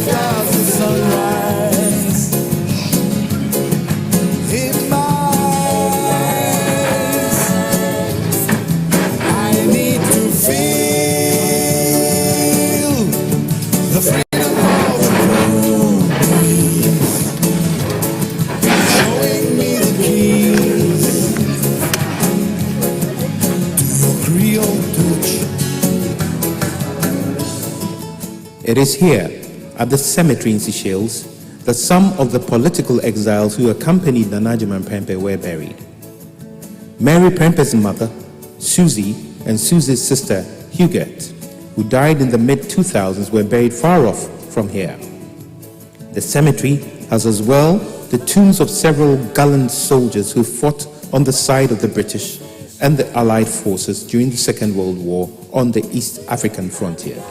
stars the sunrise. In my eyes, I need to feel the freedom of the moon, showing me the keys to your Creole touch. It is here, at the cemetery in Seychelles, that some of the political exiles who accompanied Asanteman PREMPEH were buried. Mary PREMPEH's mother, Susie, and Susie's sister, Huguette, who died in the mid-2000s, were buried far off from here. The cemetery has as well the tombs of several gallant soldiers who fought on the side of the British and the Allied forces during the Second World War on the East African frontier.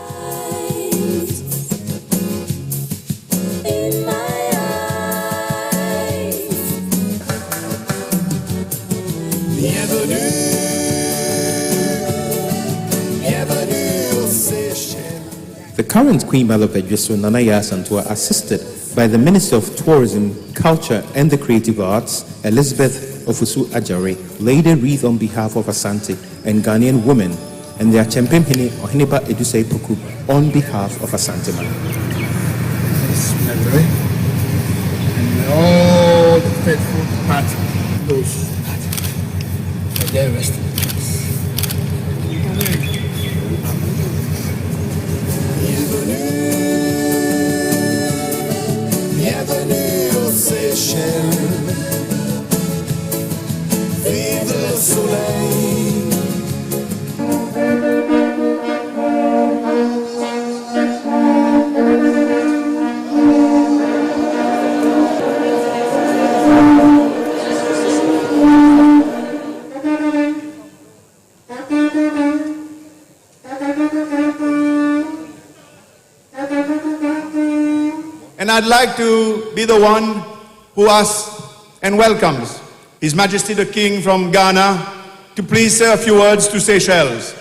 The current Queen Mother of Edriswa, MANHYIA Asanteman, assisted by the Minister of Tourism, Culture and the Creative Arts, Elizabeth Ofusu-Ajare, laid a wreath on behalf of Asante and Ghanaian women and their Champemhene Oheniba Edusei Poku on behalf of Asanteman. This memory and all the faithful party, those are there resting. Bienvenue aux Seychelles. Vive le soleil. And I'd like to be the one who asks and welcomes His Majesty the King from Ghana to please say a few words to Seychelles.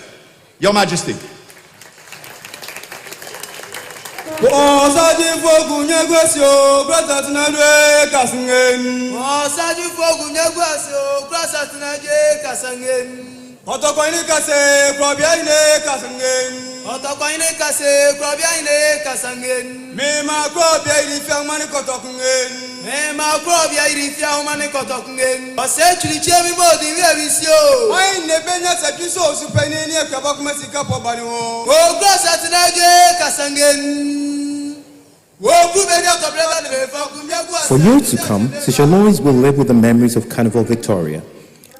Your Majesty. For years to come, Seychellois will live with the memories of Carnival Victoria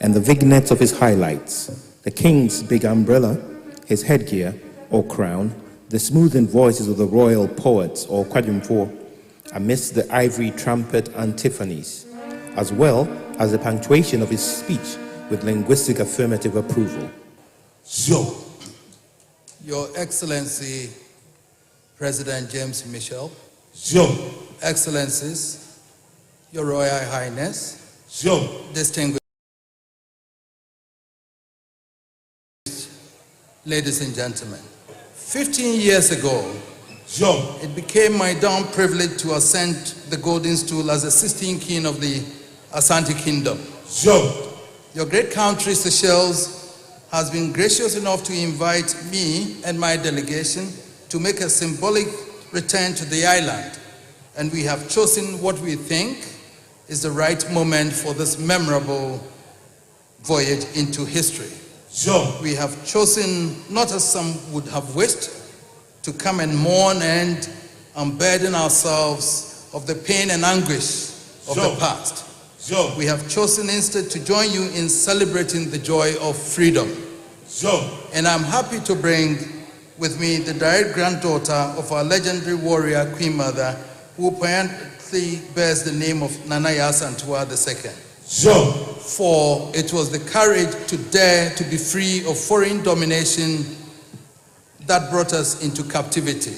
and the vignettes of his highlights, the king's big umbrella, his headgear or crown, the smoothing voices of the royal poets or Otumfour amidst the ivory trumpet antiphonies, as well as the punctuation of his speech with linguistic affirmative approval. So, Your Excellency, President James Michel, Excellencies, Your Royal Highness, distinguished ladies and gentlemen, 15 years ago, it became my dawn privilege to ascend the golden stool as the 16th king of the Asante Kingdom. Your great country, Seychelles, has been gracious enough to invite me and my delegation to make a symbolic return to the island. And we have chosen what we think is the right moment for this memorable voyage into history. We have chosen, not as some would have wished, to come and mourn and unburden ourselves of the pain and anguish of the past. We have chosen instead to join you in celebrating the joy of freedom. And I'm happy to bring with me the direct granddaughter of our legendary warrior Queen Mother, who apparently bears the name of MANHYIA Asanteman II. For it was the courage to dare to be free of foreign domination that brought us into captivity.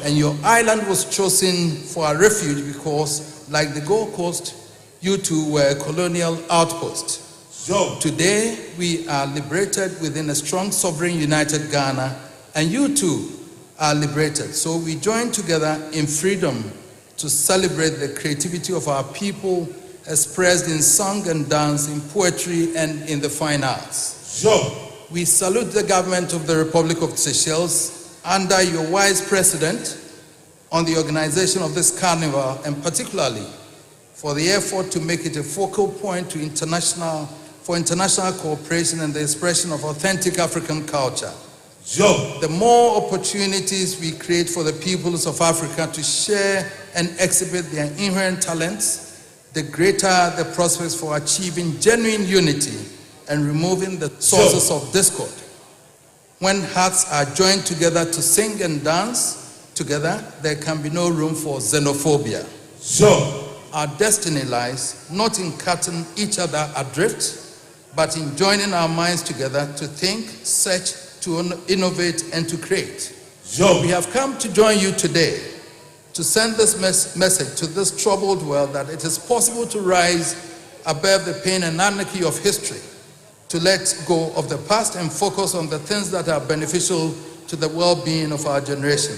And your island was chosen for our refuge because, like the Gold Coast, you two were a colonial outpost. Today, we are liberated within a strong, sovereign, united Ghana, and you too are liberated. So we join together in freedom to celebrate the creativity of our people expressed in song and dance, in poetry, and in the fine arts. We salute the government of the Republic of Seychelles under your wise precedent on the organization of this carnival, and particularly for the effort to make it a focal point to international cooperation and the expression of authentic African culture. The more opportunities we create for the peoples of Africa to share and exhibit their inherent talents, the greater the prospects for achieving genuine unity and removing the sources of discord. When hearts are joined together to sing and dance together, there can be no room for xenophobia. Our destiny lies not in cutting each other adrift, but in joining our minds together to think, search, to innovate, and to create. We have come to join you today to send this message to this troubled world that it is possible to rise above the pain and anarchy of history, to let go of the past and focus on the things that are beneficial to the well-being of our generation.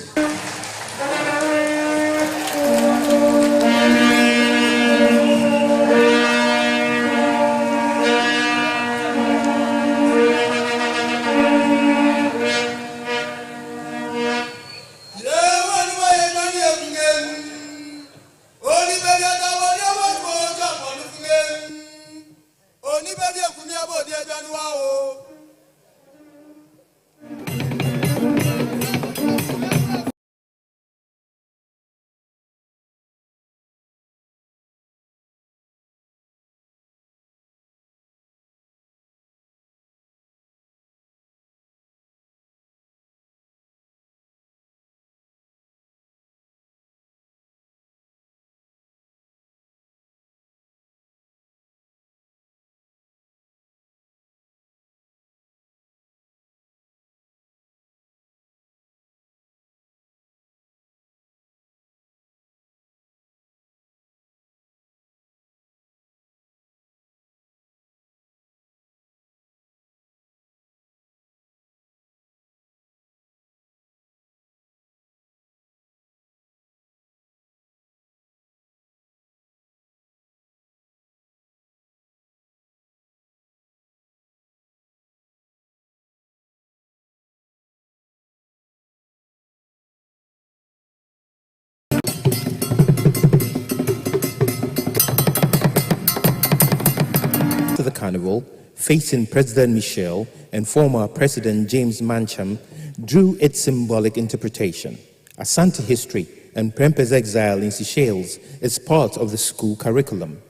The carnival, facing President Michel and former President James Mancham, drew its symbolic interpretation. Asante history and PREMPEH's exile in Seychelles is part of the school curriculum.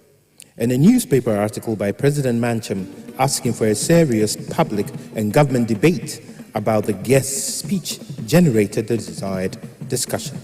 And a newspaper article by President Mancham asking for a serious public and government debate about the guest's speech generated the desired discussion.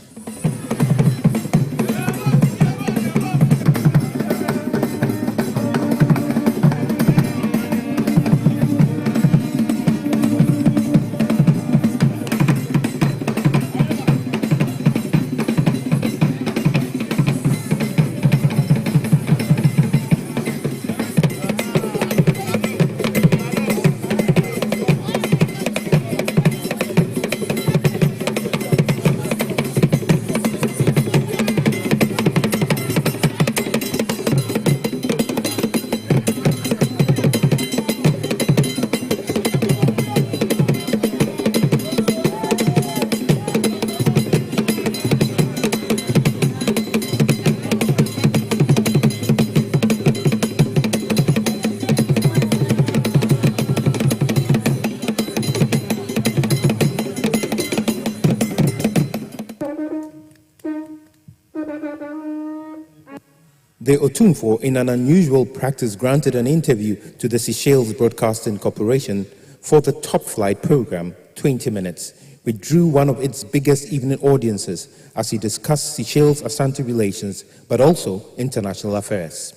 The Otumfour, in an unusual practice, granted an interview to the Seychelles Broadcasting Corporation for the Top Flight program, 20 Minutes, which drew one of its biggest evening audiences as he discussed Seychelles-Asante relations, but also international affairs.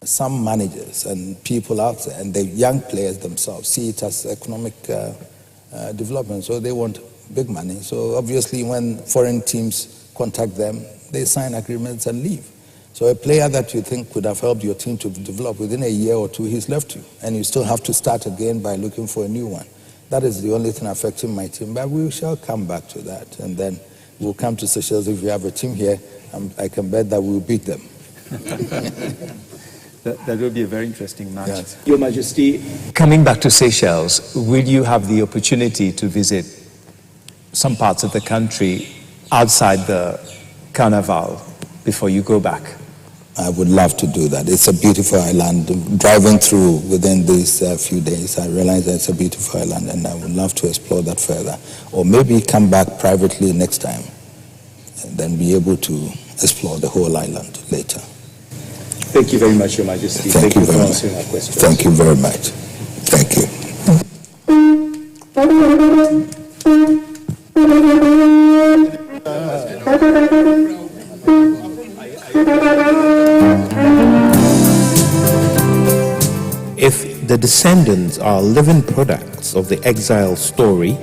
Some managers and people out there, and the young players themselves, see it as economic development, so they want big money. So obviously when foreign teams contact them, they sign agreements and leave. So a player that you think could have helped your team to develop, within a year or two, he's left you. And you still have to start again by looking for a new one. That is the only thing affecting my team, but we shall come back to that. And then we'll come to Seychelles. If we have a team here, I can bet that we'll beat them. That will be a very interesting match. Yes. Your Majesty, coming back to Seychelles, will you have the opportunity to visit some parts of the country outside the Carnival before you go back? I would love to do that. It's a beautiful island. Driving through within these few days, I realized that it's a beautiful island, and I would love to explore that further. Or maybe come back privately next time and then be able to explore the whole island later. Thank you very much, Your Majesty. Thank you for very much. answering our questions. Thank you very much. Thank you. If the descendants are living products of the exile story,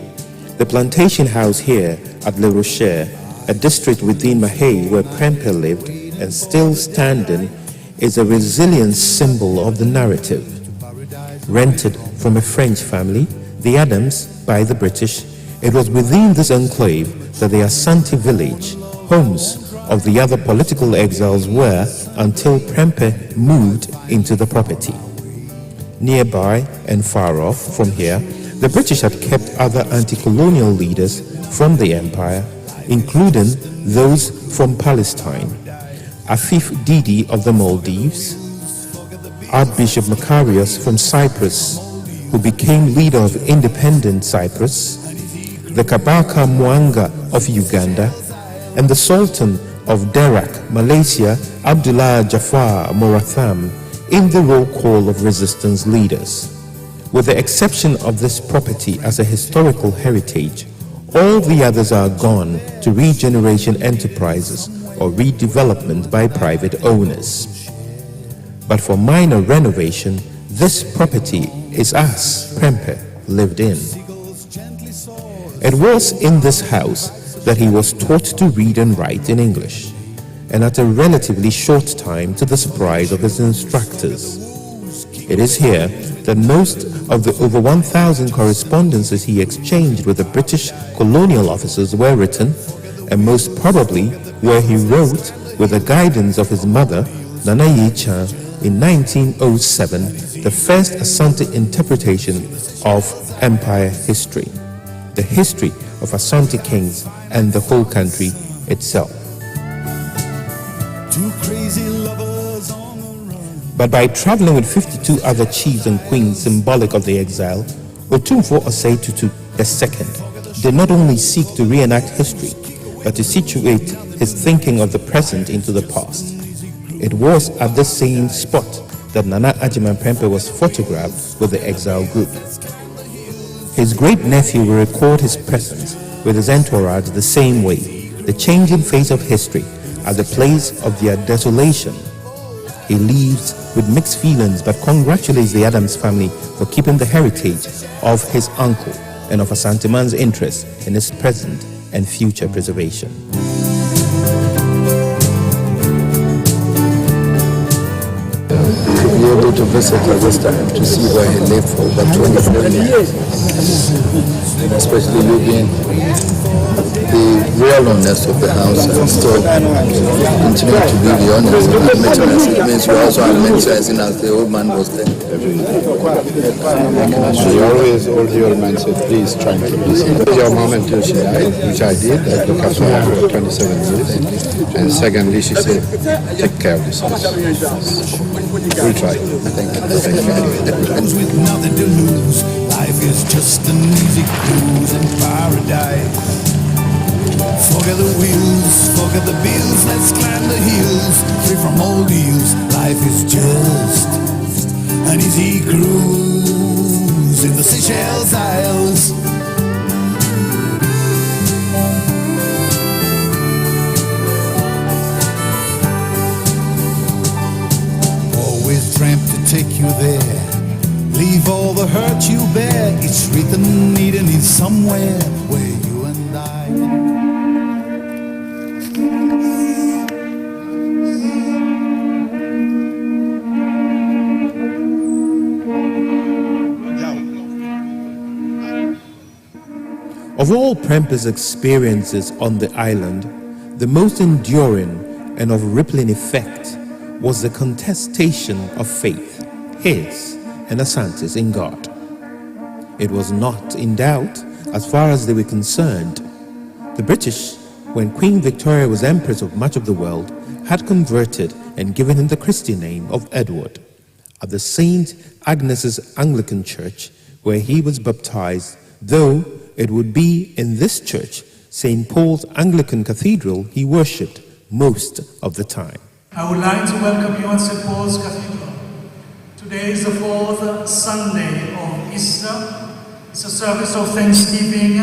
the plantation house here at Le Rocher, a district within MANHYIA where PREMPEH lived and still standing, is a resilient symbol of the narrative. Rented from a French family, the Adams, by the British, it was within this enclave that the Asante village, homes of the other political exiles, were until PREMPEH moved into the property. Nearby and far off from here, the British had kept other anti-colonial leaders from the empire, including those from Palestine, Afif Didi of the Maldives, Archbishop Macarius from Cyprus, who became leader of independent Cyprus, the Kabaka Mwanga of Uganda, and the Sultan of Derak, Malaysia, Abdullah Jafar Moratham, in the roll call of resistance leaders. With the exception of this property as a historical heritage, all the others are gone to regeneration enterprises or redevelopment by private owners. But for minor renovation, this property is us, PREMPEH, lived in. It was in this house that he was taught to read and write in English, and at a relatively short time to the surprise of his instructors. It is here that most of the over 1,000 correspondences he exchanged with the British colonial officers were written, and most probably where he wrote with the guidance of his mother, Nana Yi-chan, in 1907, the first Asante interpretation of empire history, the history of Asante kings and the whole country itself. Two crazy lovers on the run. But by traveling with 52 other chiefs and queens symbolic of the exile, Otumfour Osei-Tutu II did not only seek to reenact history, but to situate his thinking of the present into the past. It was at the same spot that Nana Ajiman PREMPEH was photographed with the exile group. His great-nephew will record his presence with his entourage the same way, the changing face of history at the place of their desolation. He leaves with mixed feelings but congratulates the Adams family for keeping the heritage of his uncle and of Asanteman's interest in its present and future preservation. To be able to visit at this time, to see where he lived for over 24 years, and especially you being the real owners of the house and still continue to be the owners and maintenance. It means you also are maintaining as the old man was there. So you always hold your man said, please try and keep listening. Your mom until she died, which I did. I looked after her for 27 years. And secondly, she said, take care of this house. We'll try. Thank you. With nothing to lose, life is just an easy cruise in paradise. Forget the wheels, forget the bills, let's climb the hills, free from all deals. Life is just an easy cruise in the Seychelles Isles. Always dreamt to take you there, leave all the hurt you bear. It's written hidden in somewhere where you and I. Of all Prempe's experiences on the island, the most enduring and of rippling effect was the contestation of faith, his and Asante's, in God. It was not in doubt as far as they were concerned. The British, when Queen Victoria was Empress of much of the world, had converted and given him the Christian name of Edward. At the St. Agnes's Anglican Church, where he was baptized, though it would be in this church, St. Paul's Anglican Cathedral, he worshipped most of the time. I would like to welcome you at St. Paul's Cathedral. Today is the fourth Sunday of Easter. It's a service of thanksgiving,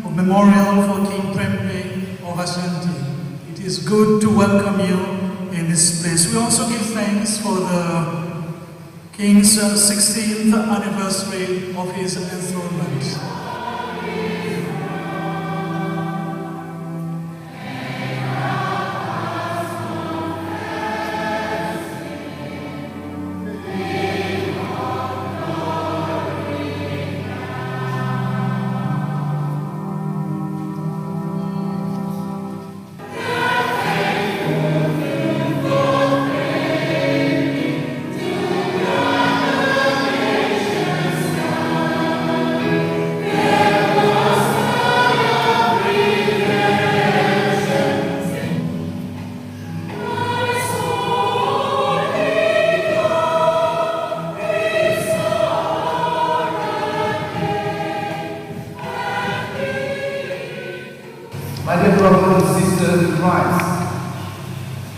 of memorial for King Prempeh of Ashanti. It is good to welcome you in this place. We also give thanks for the King's 16th anniversary of his enthronement. My dear brothers and sisters in Christ,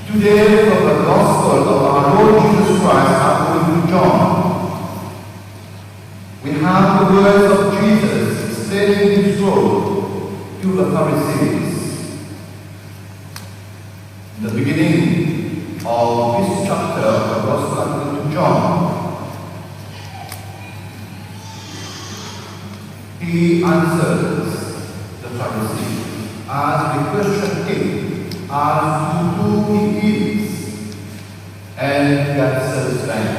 today from the Gospel of our Lord Jesus Christ according to John, we have the words of Jesus explaining his role to the Pharisees. In the beginning of this chapter of the Gospel according to John, he answers the Pharisees as we question him as to who he is, and he answers them,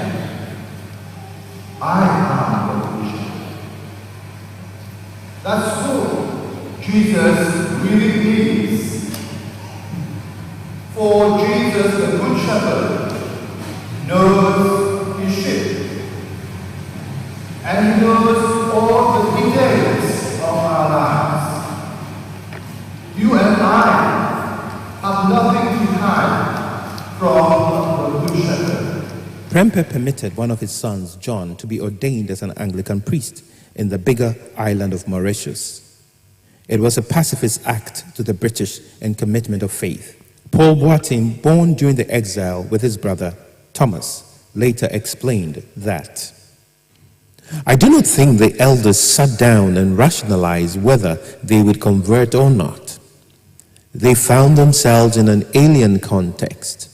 I am the good shepherd. That's who Jesus really is. For Jesus, the good shepherd, knows his sheep, and he knows all the details of our lives. You and I have nothing to hide from the good shepherd. Prempeh permitted one of his sons, John, to be ordained as an Anglican priest in the bigger island of Mauritius. It was a pacifist act to the British and commitment of faith. Paul Boateng, born during the exile with his brother Thomas, later explained that, I do not think the elders sat down and rationalized whether they would convert or not. They found themselves in an alien context.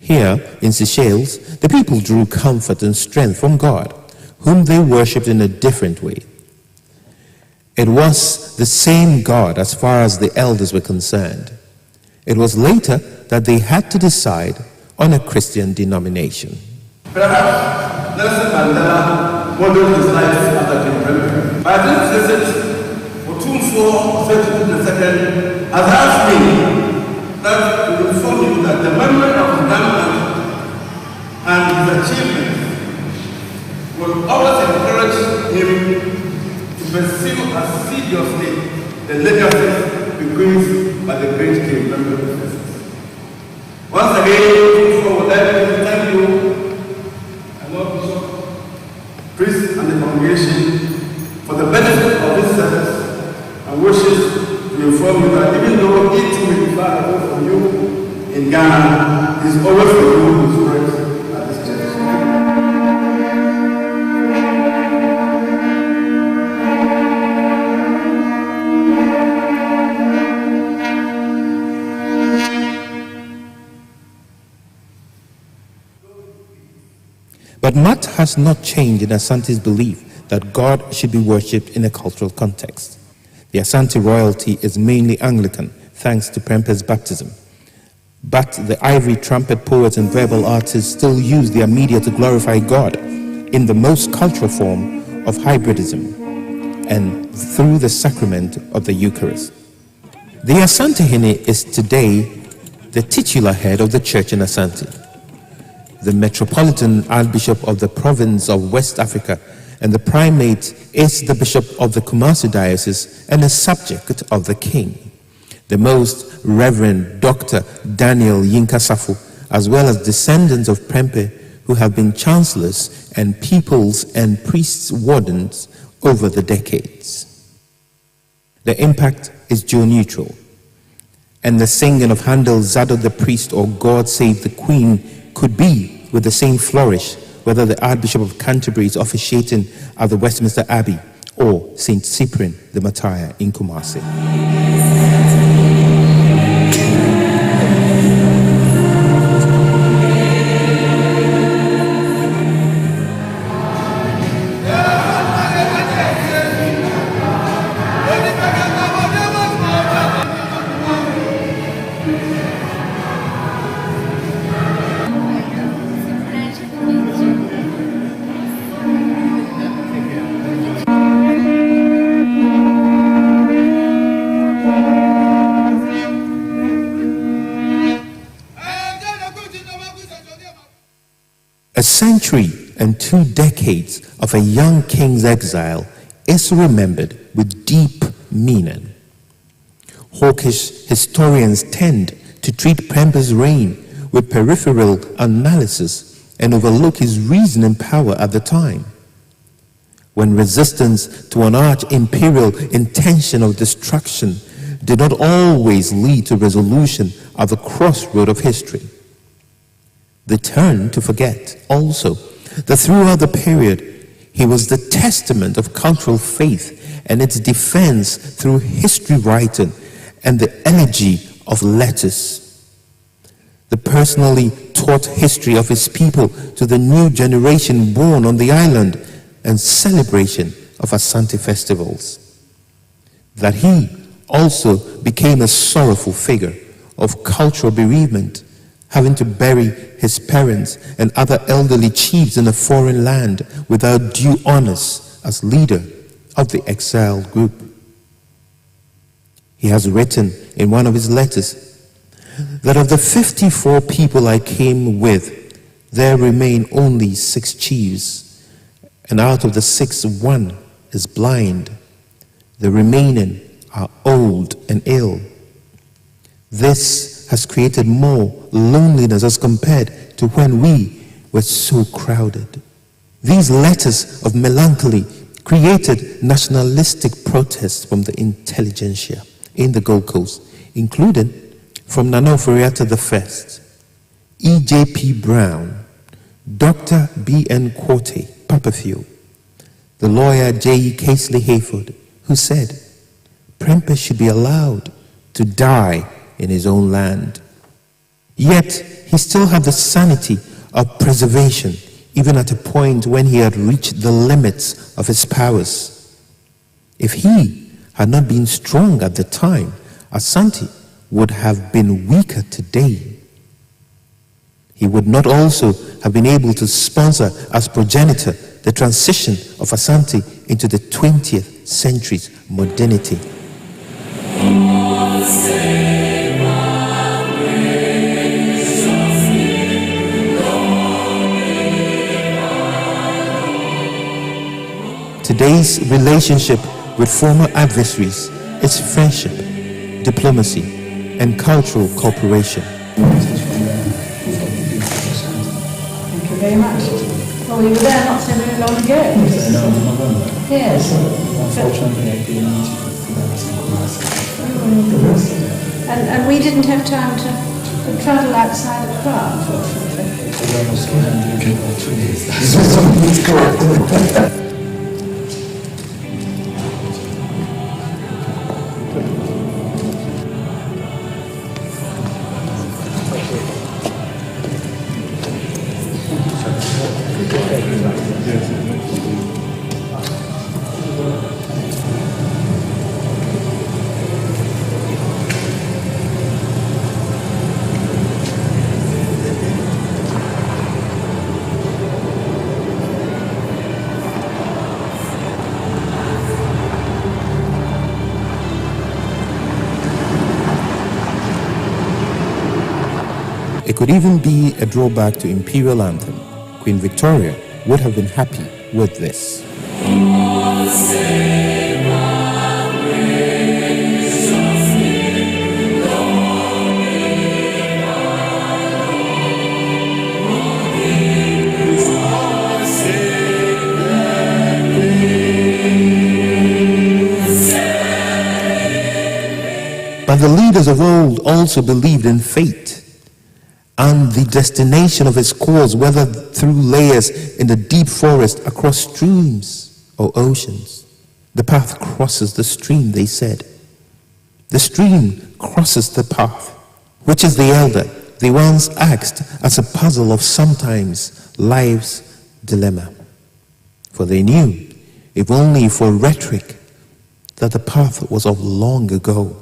Here, in Seychelles, the people drew comfort and strength from God, whom they worshipped in a different way. It was the same God as far as the elders were concerned. It was later that they had to decide on a Christian denomination. Perhaps Nelson Mandela modeled his life after King Prempeh. By this visit, Otumfour II has asked me that to inform you that the memory of his grandmother and his achievements will always encourage him to pursue assiduously the legacy bequeathed by the great King Prempeh. Once again, Otumfour would like to thank you, Lord Bishop, priest and the congregation, for the benefit of this service, and wishes to inform you that even though he too may be far away from you in Ghana, he is always for you who works at this church. But much has not changed in Asante's belief that God should be worshipped in a cultural context. The Asante royalty is mainly Anglican, thanks to Prempeh's baptism. But the ivory trumpet poets and verbal artists still use their media to glorify God in the most cultural form of hybridism. And through the sacrament of the Eucharist. The Asantehene is today the titular head of the church in Asante, the Metropolitan Archbishop of the province of West Africa, and the primate is the Bishop of the Kumasi Diocese and a subject of the King. The Most Reverend Dr. Daniel Yinkasafu, as well as descendants of PREMPEH who have been chancellors and peoples and priests wardens over the decades. The impact is geo-neutral, and the singing of Handel's Zadok the Priest or God Save the Queen could be with the same flourish whether the Archbishop of Canterbury is officiating at the Westminster Abbey or St. Cyprian the Martyr in Kumasi. A century and 2 decades of a young king's exile is remembered with deep meaning. Hawkish historians tend to treat PREMPEH's reign with peripheral analysis and overlook his reasoning power at the time. When resistance to an arch-imperial intention of destruction did not always lead to resolution at the crossroad of history. They turn to forget also that throughout the period he was the testament of cultural faith and its defense through history writing and the elegy of letters. The personally taught history of his people to the new generation born on the island and celebration of Asante festivals. That he also became a sorrowful figure of cultural bereavement, having to bury his parents and other elderly chiefs in a foreign land without due honors as leader of the exiled group. He has written in one of his letters that of the 54 people I came with, there remain only 6 chiefs, and out of the 6, 1 is blind. The remaining are old and ill. This has created more loneliness as compared to when we were so crowded. These letters of melancholy created nationalistic protests from the intelligentsia in the Gold Coast, including from Nana Oforiatta I, E.J.P. Brown, Dr. B.N. Quote, Papafield, the lawyer J.E. Casely Hayford, who said, PREMPEH should be allowed to die in his own land. Yet he still had the sanity of preservation, even at a point when he had reached the limits of his powers. If he had not been strong at the time, Asante would have been weaker today. He would not also have been able to sponsor as progenitor the transition of Asante into the 20th century's modernity. Today's relationship with former adversaries is friendship, diplomacy, and cultural cooperation. Thank you very much. Well, we were there not so very long ago. Yes. Unfortunately, I didn't. And we didn't have time to travel outside of Prague, unfortunately. I was looking for 2 days. This was correct. It could even be a drawback to imperial anthem. Queen Victoria would have been happy with this. But the leaders of old also believed in fate and the destination of its course, whether through layers in the deep forest, across streams or oceans. The path crosses the stream, they said. The stream crosses the path. Which is the elder? They once asked as a puzzle of sometimes life's dilemma. For they knew, if only for rhetoric, that the path was of long ago.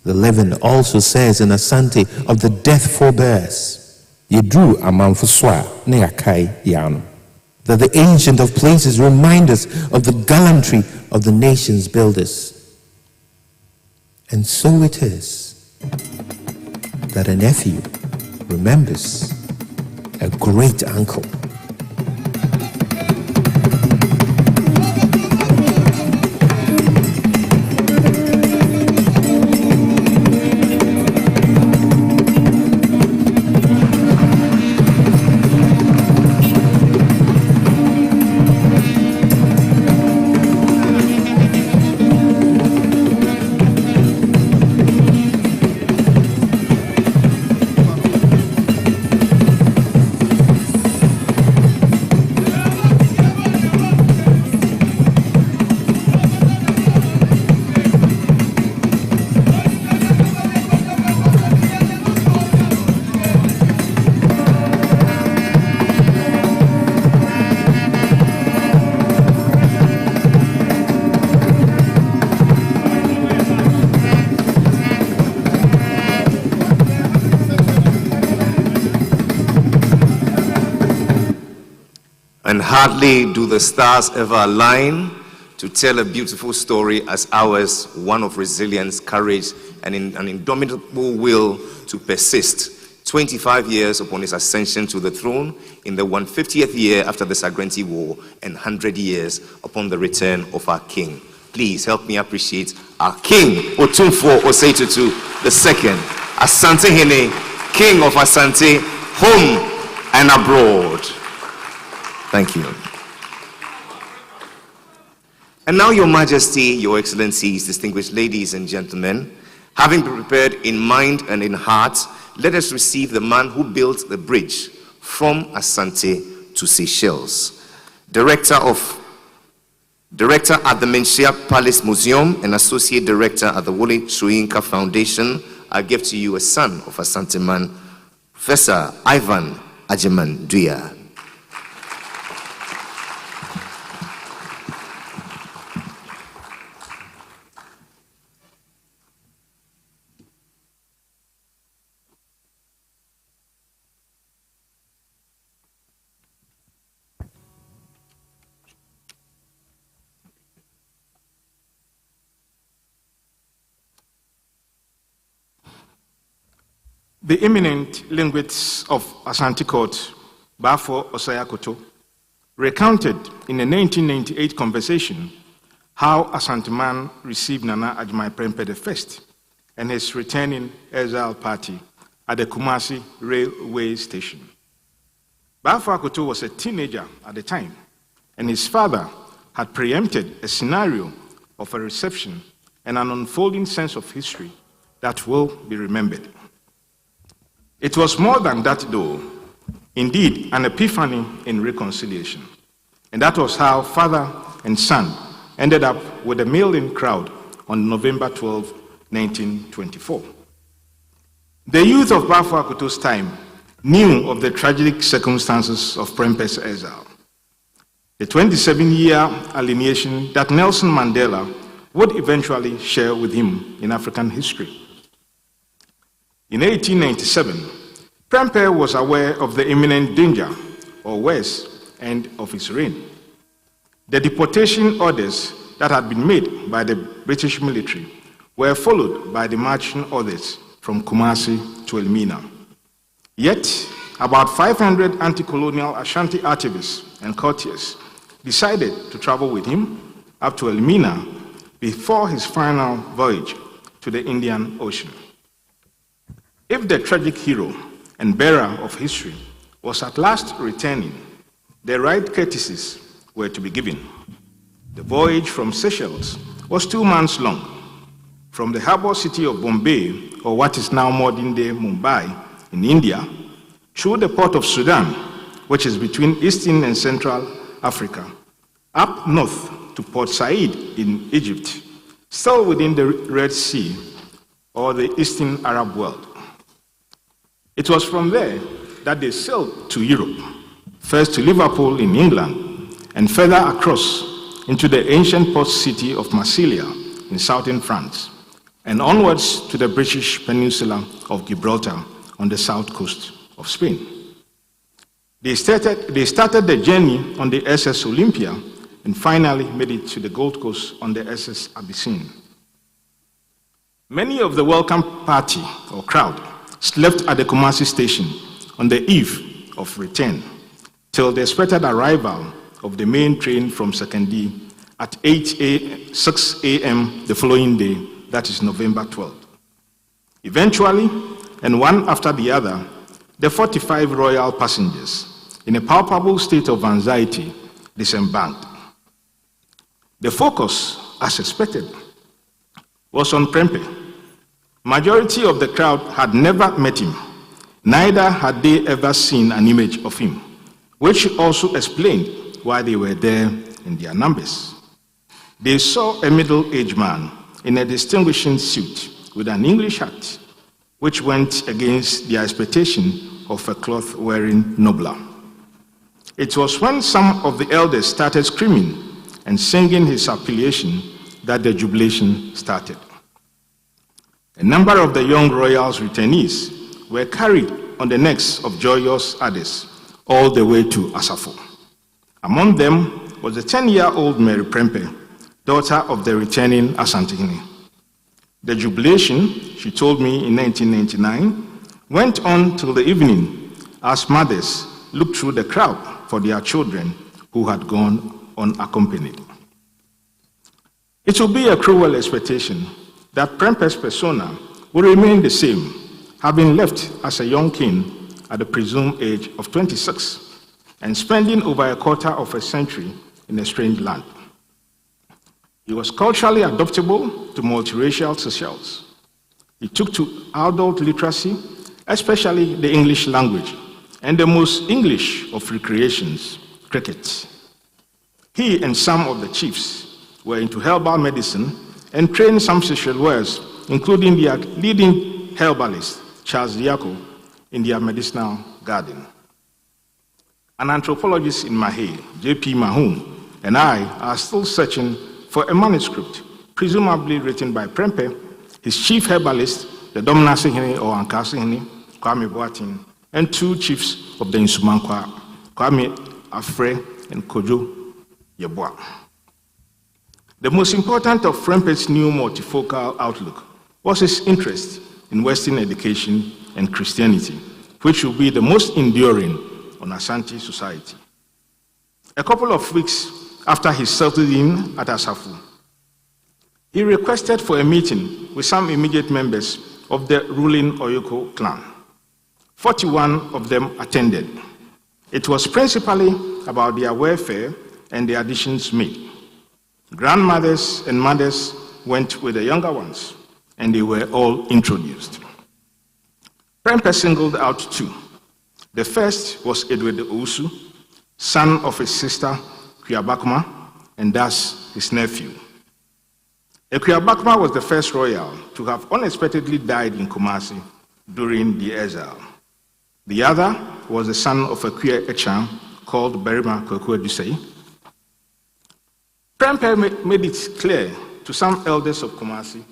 The Levin also says in Asante of the death forbears, Yedru amanfuswa neakai yano. That the ancient of places remind us of the gallantry of the nation's builders. And so it is that a nephew remembers a great uncle. And hardly do the stars ever align to tell a beautiful story as ours, one of resilience, courage, and an indomitable will to persist. 25 years upon his ascension to the throne, in the 150th year after the Sagrenti War, and 100 years upon the return of our king. Please help me appreciate our king, Otumfour Osei-Tutu II, Asante Hene, King of Asante, home and abroad. Thank you. And now, Your Majesty, Your Excellencies, distinguished ladies and gentlemen, having been prepared in mind and in heart, let us receive the man who built the bridge from Asante to Seychelles. Director at the MANHYIA Palace Museum and Associate Director at the Wole Soyinka Foundation, I give to you a son of Asanteman, Professor Ivan Ajeman Duya. The eminent linguist of Asante Court, Bafo Osayakoto, recounted in a 1998 conversation how Asanteman received Nana Ajimai Prempeh I and his returning exile party at the Kumasi railway station. Bafo Akoto was a teenager at the time, and his father had preempted a scenario of a reception and an unfolding sense of history that will be remembered. It was more than that, though, indeed an epiphany in reconciliation. And that was how father and son ended up with a mail-in crowd on November 12, 1924. The youth of Bafo Akoto's time knew of the tragic circumstances of Prempeh's exile, the 27-year alienation that Nelson Mandela would eventually share with him in African history. In 1897, Prempeh was aware of the imminent danger, or worse, end of his reign. The deportation orders that had been made by the British military were followed by the marching orders from Kumasi to Elmina. Yet, about 500 anti-colonial Ashanti activists and courtiers decided to travel with him up to Elmina before his final voyage to the Indian Ocean. If the tragic hero and bearer of history was at last returning, the right courtesies were to be given. The voyage from Seychelles was 2 months long, from the harbor city of Bombay, or what is now modern-day Mumbai, in India, through the port of Sudan, which is between Eastern and Central Africa, up north to Port Said in Egypt, still within the Red Sea, or the Eastern Arab world. It was from there that they sailed to Europe, first to Liverpool in England, and further across into the ancient port city of Marseille in southern France, and onwards to the British peninsula of Gibraltar on the south coast of Spain. They started the journey on the SS Olympia and finally made it to the Gold Coast on the SS Abyssine. Many of the welcome party or crowd slept at the Kumasi station on the eve of return till the expected arrival of the main train from Sekandi at 6 a.m. the following day, that is November 12th. Eventually, and one after the other, the 45 royal passengers, in a palpable state of anxiety, disembarked. The focus, as expected, was on PREMPEH. Majority of the crowd had never met him, neither had they ever seen an image of him, which also explained why they were there in their numbers. They saw a middle-aged man in a distinguishing suit with an English hat, which went against their expectation of a cloth-wearing nobler. It was when some of the elders started screaming and singing his appellation that the jubilation started. A number of the young royals' returnees were carried on the necks of joyous others all the way to Asafo. Among them was the 10-year-old Mary PREMPEH, daughter of the returning Asanteman. The jubilation, she told me in 1999, went on till the evening as mothers looked through the crowd for their children who had gone unaccompanied. It will be a cruel expectation that PREMPEH's persona will remain the same, having left as a young king at the presumed age of 26 and spending over a quarter of a century in a strange land. He was culturally adaptable to multiracial Seychelles. He took to adult literacy, especially the English language, and the most English of recreations, cricket. He and some of the chiefs were into herbal medicine and trained some Seychellois, including their leading herbalist, Charles Diaco, in their medicinal garden. An anthropologist in Mahé, J.P. Mahoon, and I are still searching for a manuscript, presumably written by PREMPEH, his chief herbalist, the Domnasihene or Ankasihene, Kwame Boateng, and 2 chiefs of the Nsumankwa, Kwame Afre and Kojo Yeboah. The most important of PREMPEH's new multifocal outlook was his interest in Western education and Christianity, which will be the most enduring on Asante society. A couple of weeks after he settled in at Asafo, he requested for a meeting with some immediate members of the ruling Oyoko clan. 41 of them attended. It was principally about their welfare and the additions made. Grandmothers and mothers went with the younger ones, and they were all introduced. PREMPEH singled out 2. The first was Edward Ousu, son of his sister, Kuyabakma, and thus his nephew. Kuyabakma was the first royal to have unexpectedly died in Kumasi during the exile. The other was the son of a Kuya Echan called Berima Kokwe Dusei. PREMPEH made it clear to some elders of Kumasi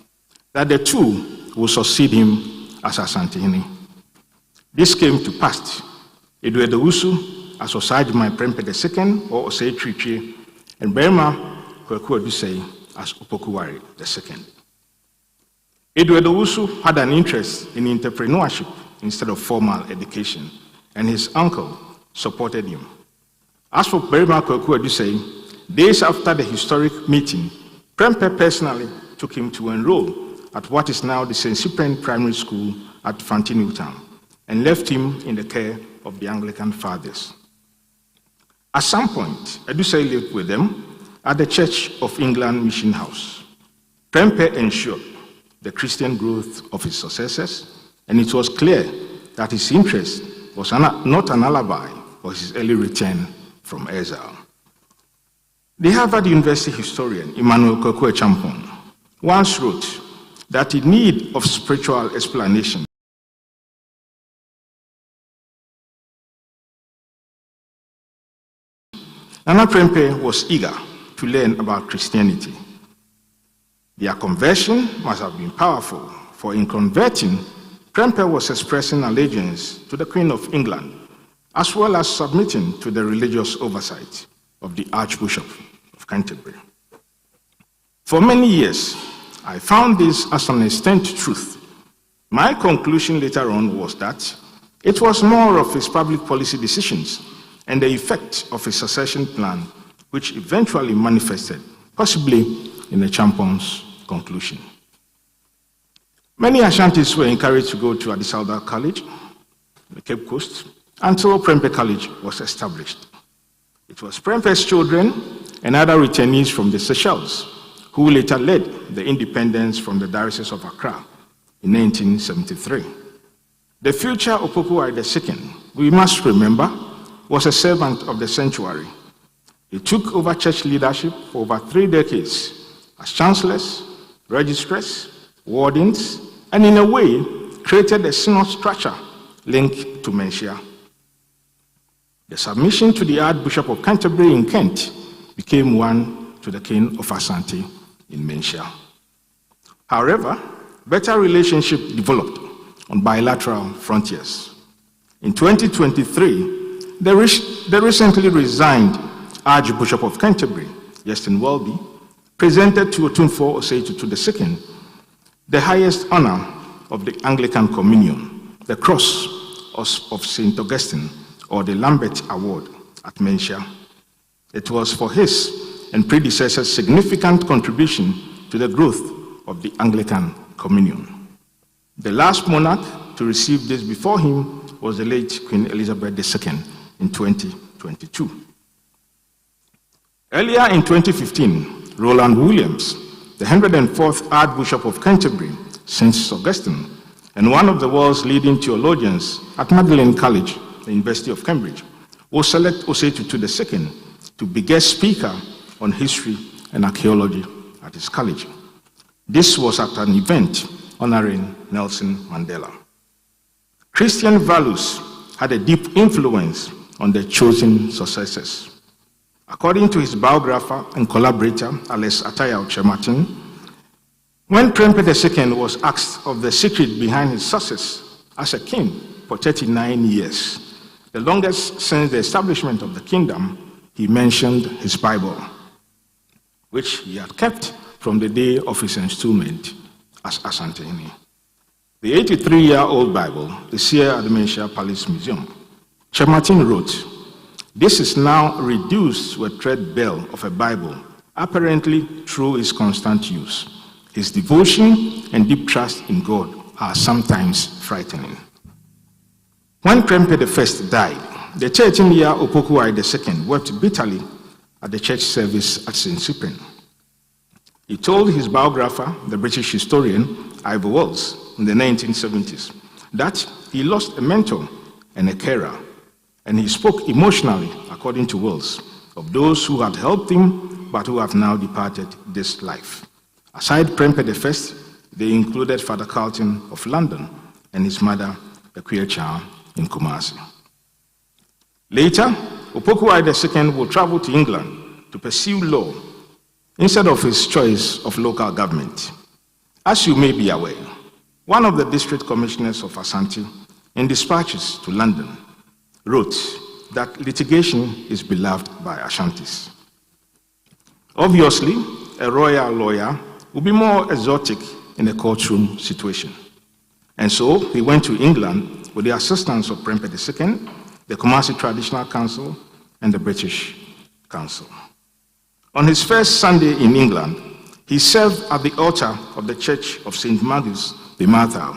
that the 2 will succeed him as Asantehene. This came to pass. Edward Ousu as Osagyman PREMPEH II or Osei Trichie, and Berima Kokwe Dusei as Opokuwari II. Edward Ousu had an interest in entrepreneurship instead of formal education, and his uncle supported him. As for Berima Kwaku Adusei, days after the historic meeting, PREMPEH personally took him to enroll at what is now the St. Cyprian Primary School at Fanti-Newtown and left him in the care of the Anglican fathers. At some point, Adusei lived with them at the Church of England Mission House. PREMPEH ensured the Christian growth of his successors, and it was clear that his interest was not an alibi for his early return from exile. The Harvard University historian Emmanuel Kokwe Champon once wrote that in need of spiritual explanation, Nana PREMPEH was eager to learn about Christianity. Their conversion must have been powerful, for in converting, PREMPEH was expressing allegiance to the Queen of England, as well as submitting to the religious oversight of the Archbishop of Canterbury. For many years, I found this as an extant truth. My conclusion later on was that it was more of his public policy decisions and the effect of his succession plan which eventually manifested, possibly in the Champon's conclusion. Many Ashantis were encouraged to go to Adisalda College, the Cape Coast, until PREMPEH College was established. It was PREMPEH's children and other returnees from the Seychelles who later led the independence from the Diocese of Accra in 1973. The future Opoku II, we must remember, was a servant of the sanctuary. He took over church leadership for over 3 decades as chancellors, registrars, wardens, and in a way created a synod structure linked to MANHYIA. The submission to the Archbishop of Canterbury in Kent became one to the King of Asante in MANHYIA. However, better relationship developed on bilateral frontiers. In 2023, the recently resigned Archbishop of Canterbury, Justin Welby, presented to Otumfour Osei-Tutu II the highest honor of the Anglican Communion, the Cross of St. Augustine, or the Lambert Award at MANHYIA. It was for his and predecessors' significant contribution to the growth of the Anglican Communion. The last monarch to receive this before him was the late Queen Elizabeth II in 2022. Earlier in 2015, Roland Williams, the 104th Archbishop of Canterbury since Augustine, and one of the world's leading theologians at Magdalen College, the University of Cambridge, will select Osei-Tutu II to be guest speaker on history and archaeology at his college. This was at an event honoring Nelson Mandela. Christian values had a deep influence on the chosen successors. According to his biographer and collaborator, Alex Atayao-Chemartin, when PREMPEH II was asked of the secret behind his success as a king for 39 years, the longest since the establishment of the kingdom, he mentioned his Bible, which he had kept from the day of his installment as Asanteman. The 83-year-old Bible is here at the MANHYIA Palace Museum. Chemartin wrote, "This is now reduced to a thread-bale of a Bible, apparently through its constant use. His devotion and deep trust in God are sometimes frightening." When PREMPEH I died, the 13-year Opoku II wept bitterly at the church service at St. Cyprian. He told his biographer, the British historian Ivor Wells, in the 1970s, that he lost a mentor and a carer, and he spoke emotionally, according to Wells, of those who had helped him but who have now departed this life. Aside PREMPEH I, they included Father Carlton of London and his mother, Akuya Chan, in Kumasi. Later, Opoku II will travel to England to pursue law instead of his choice of local government. As you may be aware, one of the district commissioners of Asante, in dispatches to London, wrote that litigation is beloved by Ashantis. Obviously, a royal lawyer would be more exotic in a courtroom situation. And so he went to England with the assistance of PREMPEH II, the Kumasi Traditional Council, and the British Council. On his first Sunday in England, he served at the altar of the Church of St. Magus the Marthal,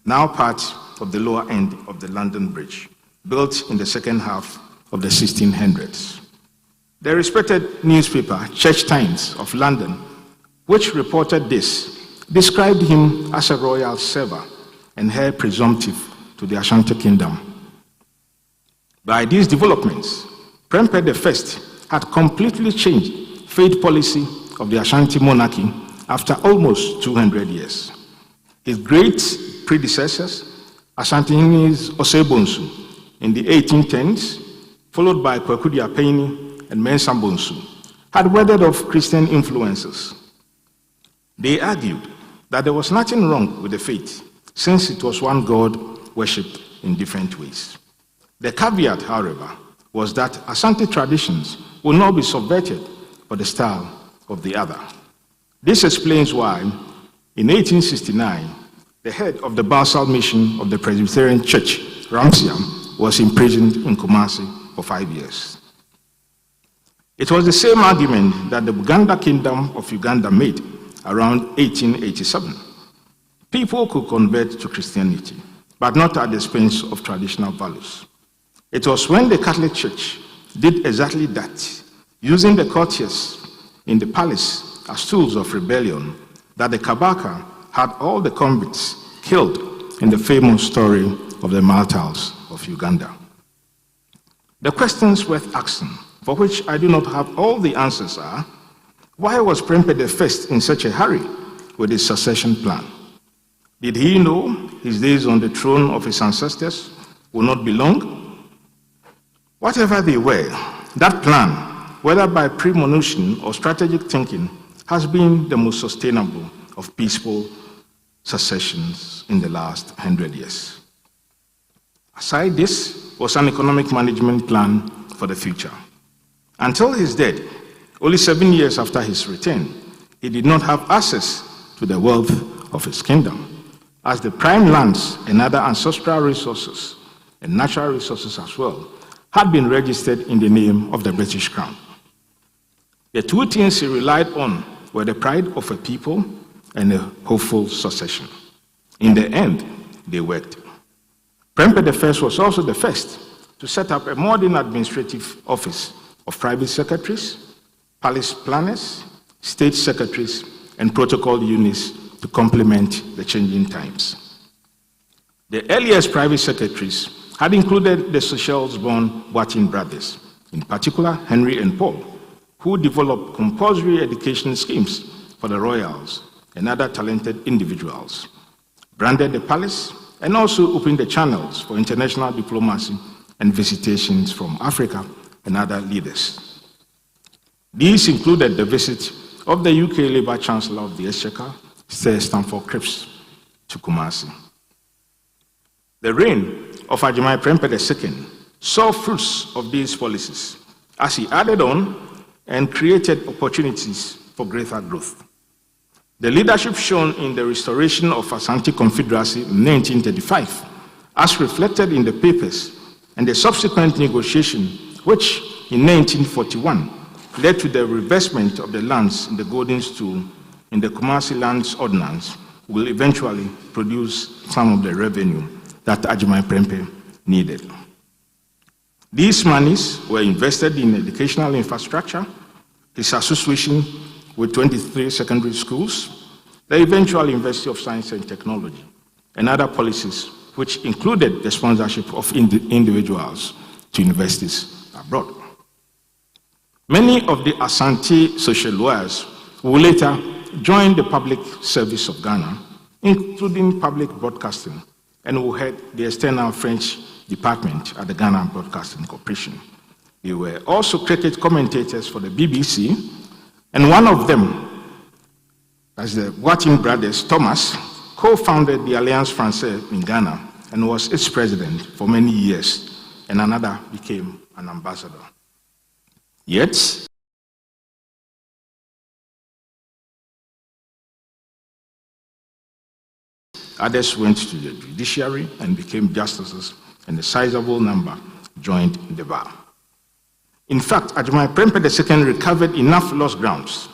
now part of the lower end of the London Bridge, built in the second half of the 1600s. The respected newspaper, Church Times of London, which reported this, described him as a royal server and heir presumptive to the Ashanti Kingdom. By these developments, PREMPEH I had completely changed faith policy of the Ashanti monarchy after almost 200 years. His great predecessors, Asanteman Osebonsu in the 1810s, followed by Kwekudi Apeni and Mensa Bonsu, had weathered off Christian influences. They argued that there was nothing wrong with the faith, since it was one God worshipped in different ways. The caveat, however, was that Asante traditions would not be subverted for the style of the other. This explains why, in 1869, the head of the Basel mission of the Presbyterian Church, Ramsiam, was imprisoned in Kumasi for 5 years. It was the same argument that the Buganda Kingdom of Uganda made around 1887. People could convert to Christianity, but not at the expense of traditional values. It was when the Catholic Church did exactly that, using the courtiers in the palace as tools of rebellion, that the Kabaka had all the convicts killed in the famous story of the Marthals of Uganda. The questions worth asking, for which I do not have all the answers, are: why was PREMPEH I in such a hurry with his succession plan? Did he know his days on the throne of his ancestors would not be long? Whatever they were, that plan, whether by premonition or strategic thinking, has been the most sustainable of peaceful successions in the last 100 years. Aside this was an economic management plan for the future. Until his death, only 7 years after his return, he did not have access to the wealth of his kingdom, as the prime lands and other ancestral resources, and natural resources as well, had been registered in the name of the British Crown. The two things he relied on were the pride of a people and a hopeful succession. In the end, they worked. PREMPEH I was also the first to set up a modern administrative office of private secretaries, palace planners, state secretaries, and protocol units to complement the changing times. The earliest private secretaries had included the Seychelles-born Watson brothers, in particular Henry and Paul, who developed compulsory education schemes for the royals and other talented individuals, branded the palace, and also opened the channels for international diplomacy and visitations from Africa and other leaders. These included the visit of the UK Labour Chancellor of the Exchequer, Sir Stamford Cripps, to Kumasi. The reign of Ajimai PREMPEH II saw fruits of these policies as he added on and created opportunities for greater growth. The leadership shown in the restoration of Asante Confederacy in 1935, as reflected in the papers, and the subsequent negotiation, which in 1941 led to the revestment of the lands in the Golden Stool in the Kumasi Lands Ordinance, will eventually produce some of the revenue that Ajimai PREMPEH needed. These monies were invested in educational infrastructure, his association with 23 secondary schools, the eventual University of Science and Technology, and other policies which included the sponsorship of individuals to universities abroad. Many of the Asante social workers will later join the public service of Ghana, including public broadcasting, and will head the external French department at the Ghana Broadcasting Corporation. They were also cricket commentators for the BBC, and one of them, as the Watson brothers, Thomas, co-founded the Alliance Française in Ghana and was its president for many years, and another became an ambassador. Yet, Others went to the judiciary and became justices, and a sizable number joined the bar. In fact, Ajuman Prempeh II recovered enough lost grounds,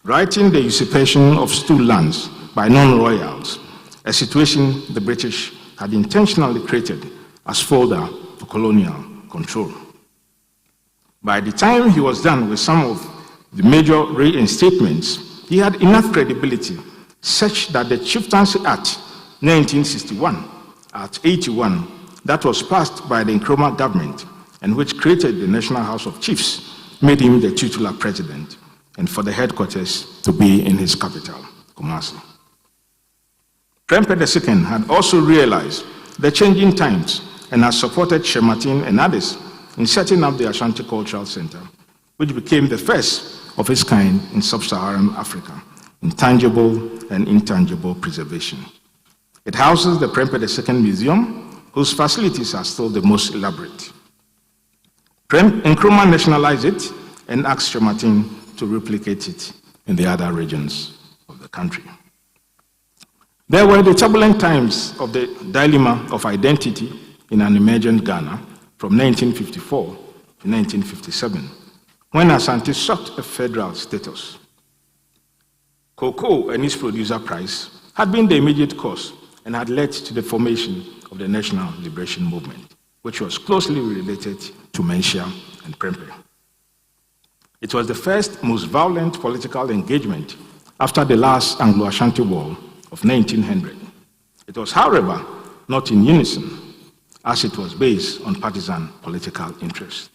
writing the usurpation of stool lands by non-royals, a situation the British had intentionally created as fodder for colonial control. By the time he was done with some of the major reinstatements, he had enough credibility such that the Chieftaincy Act 1961 at 81 that was passed by the Nkrumah government and which created the National House of Chiefs made him the titular president and for the headquarters to be in his capital, Kumasi. Prempeh II had also realized the changing times and has supported Shematin and others in setting up the Ashanti Cultural Center, which became the first of its kind in sub-Saharan Africa, in tangible and intangible preservation. It houses the Prempeh II Museum, whose facilities are still the most elaborate. Nkrumah nationalized it and asked Shematin to replicate it in the other regions of the country. There were the turbulent times of the dilemma of identity in an emergent Ghana from 1954 to 1957, when Asante sought a federal status. Cocoa and its producer price had been the immediate cause and had led to the formation of the National Liberation Movement, which was closely related to MANHYIA and PREMPEH. It was the first, most violent political engagement after the last Anglo-Ashanti War of 1900. It was, however, not in unison, as it was based on partisan political interest.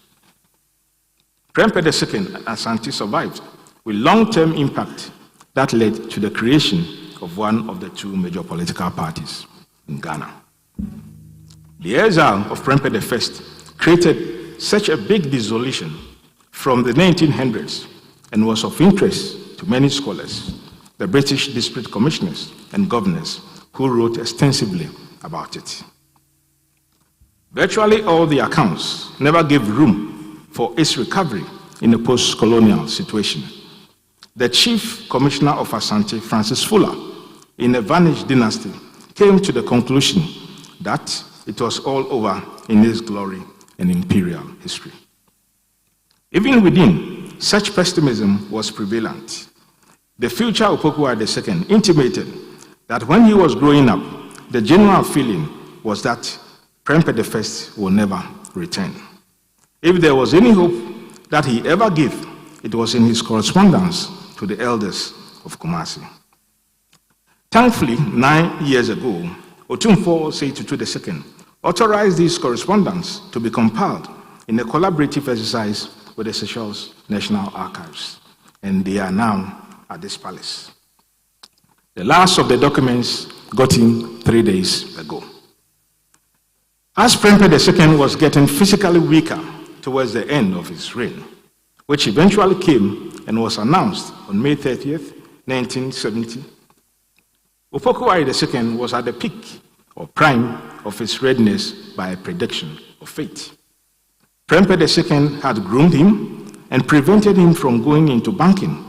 Prempeh II and Asante survived with long-term impact that led to the creation of one of the two major political parties in Ghana. The exile of Prempeh I created such a big dissolution from the 1900s and was of interest to many scholars, the British district commissioners and governors who wrote extensively about it. Virtually all the accounts never gave room for its recovery in a post-colonial situation. The chief commissioner of Asante, Francis Fuller, in a vanished dynasty, came to the conclusion that it was all over in its glory and imperial history. Even within, such pessimism was prevalent. The future Opoku II intimated that when he was growing up, the general feeling was that Prempeh I will never return. If there was any hope that he ever gave, it was in his correspondence to the elders of Kumasi. Thankfully, 9 years ago, Otumfour Seifutu II authorized this correspondence to be compiled in a collaborative exercise with the Seychelles National Archives, and they are now at this palace. The last of the documents got in 3 days ago. As Prempeh II was getting physically weaker towards the end of his reign, which eventually came and was announced on May 30th, 1970, Opoku II was at the peak or prime of his readiness by a prediction of fate. Prempeh II had groomed him and prevented him from going into banking.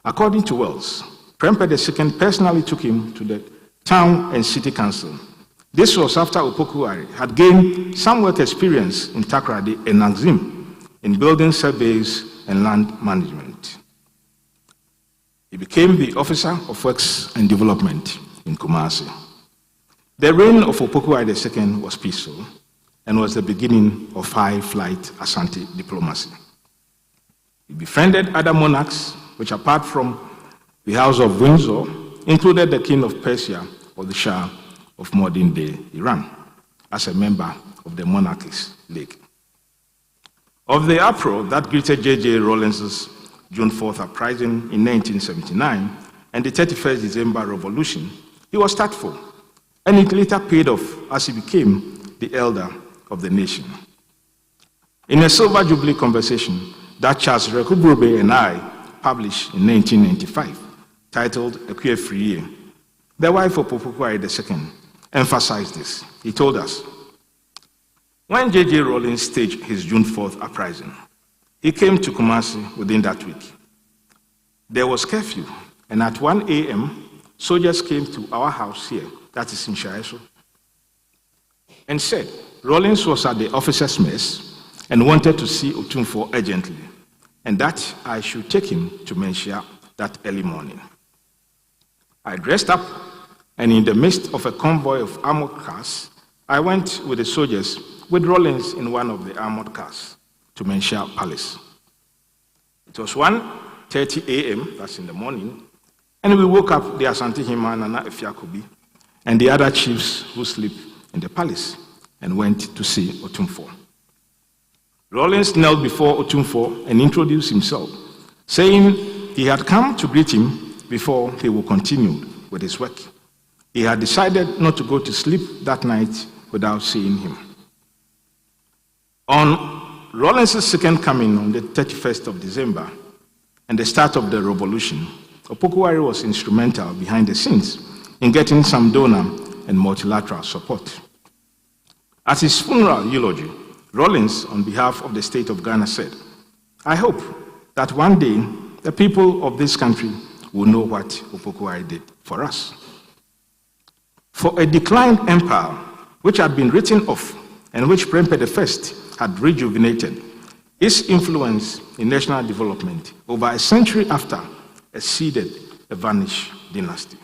According to Wells, Prempeh II personally took him to the town and city council. This was after Opoku had gained some work experience in Takoradi and Naxim in building surveys and land management. He became the Officer of Works and Development in Kumasi. The reign of Opoku II was peaceful and was the beginning of high-flight Asante diplomacy. He befriended other monarchs, which apart from the House of Windsor, included the King of Persia or the Shah of modern-day Iran, as a member of the Monarchies League. Of the uproar that greeted J.J. Rawlins's June 4th uprising in 1979 and the 31st December Revolution, he was tactful, and it later paid off as he became the elder of the nation. In a Silver Jubilee conversation that Charles Rekubrube and I published in 1995, titled A Queer Free Year, the wife of Opoku II emphasized this. He told us, when J.J. Rawlins staged his June 4th uprising, he came to Kumasi within that week. There was curfew, and at 1 a.m., soldiers came to our house here that is in Shaeso, and said Rawlings was at the officers' mess and wanted to see Otumfour urgently, and that I should take him to MANHYIA that early morning. I dressed up, and in the midst of a convoy of armored cars, I went with the soldiers, with Rawlings in one of the armored cars, to MANHYIA Palace. It was 1:30 a.m., that's in the morning, and we woke up the Asanteman, Nana Efiakobi, and the other chiefs who sleep in the palace, and went to see Otumfour. Rawlings knelt before Otumfour and introduced himself, saying he had come to greet him before he would continue with his work. He had decided not to go to sleep that night without seeing him. On Rawlings' second coming on the 31st of December and the start of the revolution, Opoku was instrumental behind the scenes in getting some donor and multilateral support. At his funeral eulogy, Rawlings, on behalf of the state of Ghana, said, "I hope that one day the people of this country will know what Opoku did for us." For a declined empire, which had been written off and which PREMPEH I had rejuvenated, its influence in national development over a century after exceeded a vanished dynasty.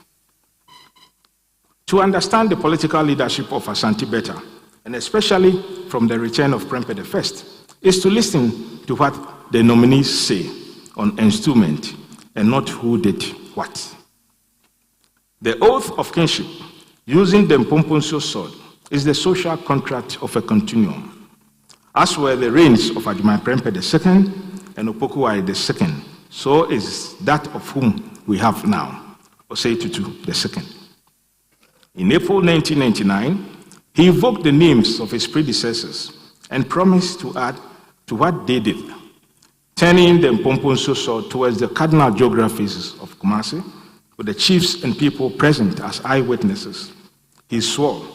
To understand the political leadership of Asante better, and especially from the return of PREMPEH I, is to listen to what the nominees say on installment and not who did what. The oath of kinship, using the Mpomponso sword, is the social contract of a continuum, as were the reigns of Ajuman PREMPEH II and Opoku II, so is that of whom we have now, Osei Tutu II. In April 1999, he invoked the names of his predecessors and promised to add to what they did, turning the Mpomponso sword towards the cardinal geographies of Kumasi, with the chiefs and people present as eyewitnesses. He swore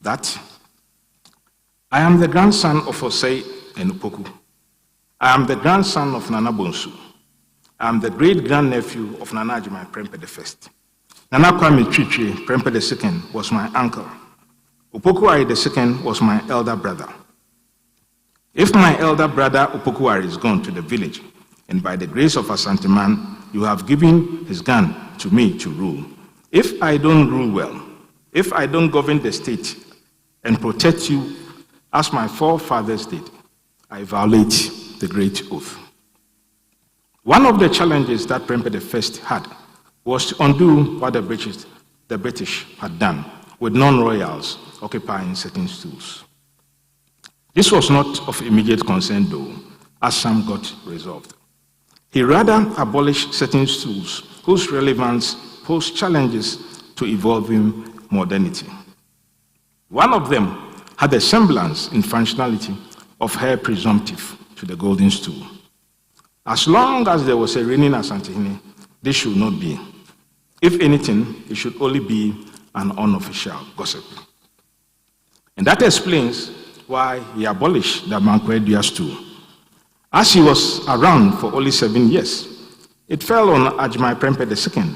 that, "I am the grandson of Osei and Opoku. I am the grandson of Nana Bonsu. I am the great-grandnephew of Nana Ajuman PREMPEH I. Nana Kwame Twitwi PREMPEH II was my uncle. Opoku II was my elder brother. If my elder brother Opoku is gone to the village, and by the grace of Asanteman, you have given his gun to me to rule. If I don't rule well, if I don't govern the state and protect you as my forefathers did, I violate the great oath." One of the challenges that PREMPEH I had was to undo what the British had done with non-royals occupying certain stools. This was not of immediate concern, though, as some got resolved. He rather abolished certain stools whose relevance posed challenges to evolving modernity. One of them had a semblance in functionality of heir presumptive to the golden stool. As long as there was a reigning Asantehene, this should not be. If anything, it should only be an unofficial gossip. And that explains why he abolished the Mankwe stool. As he was around for only 7 years, it fell on Ajuman PREMPEH II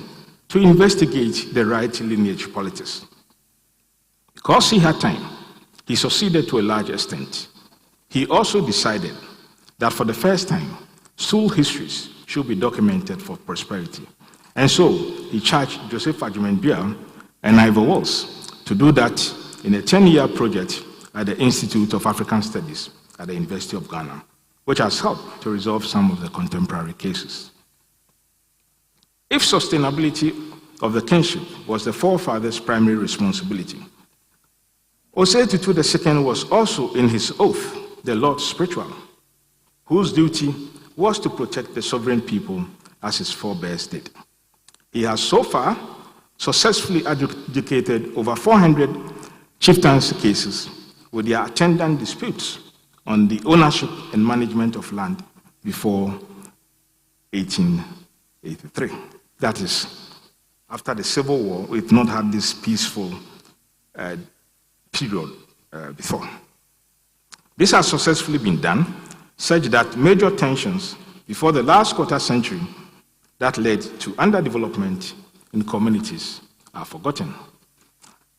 to investigate the right lineage politics. Because he had time, he succeeded to a large extent. He also decided that for the first time, stool histories should be documented for prosperity. And so he charged Joseph Ajuman and Ivor Walls to do that in a 10-year project at the Institute of African Studies at the University of Ghana, which has helped to resolve some of the contemporary cases. If sustainability of the kinship was the forefathers' primary responsibility, Osei Tutu II was also in his oath the Lord Spiritual, whose duty was to protect the sovereign people as his forebears did. He has so far successfully adjudicated over 400 chieftaincy cases with their attendant disputes on the ownership and management of land before 1883. That is, after the Civil War, we've not had this peaceful period before. This has successfully been done, such that major tensions before the last quarter century that led to underdevelopment in communities are forgotten.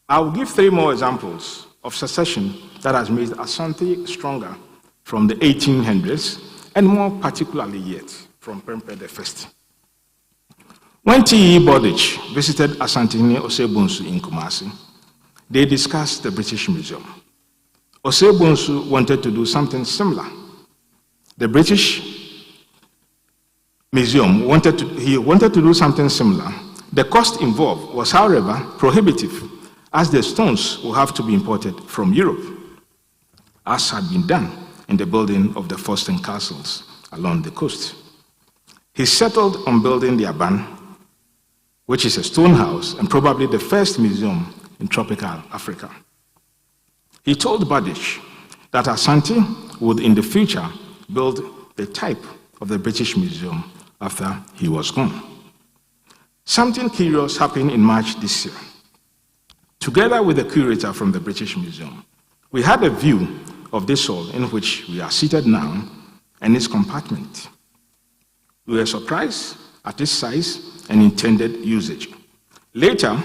I will give 3 more examples of secession that has made Asante stronger from the 1800s, and more particularly yet from Prempeh I. When T.E. Bowditch visited Asantehene Osei-Bonsu in Kumasi, they discussed the British Museum. Osei-Bonsu wanted to do something similar. The British Museum wanted to do something similar. The cost involved was, however, prohibitive, as the stones will have to be imported from Europe, as had been done in the building of the Forsten castles along the coast. He settled on building the Aban, which is a stone house and probably the first museum in tropical Africa. He told Bowditch that Asante would in the future build the type of the British Museum after he was gone. Something curious happened in March this year. Together with the curator from the British Museum, we had a view of this hall in which we are seated now and its compartment. We were surprised at its size and intended usage. Later,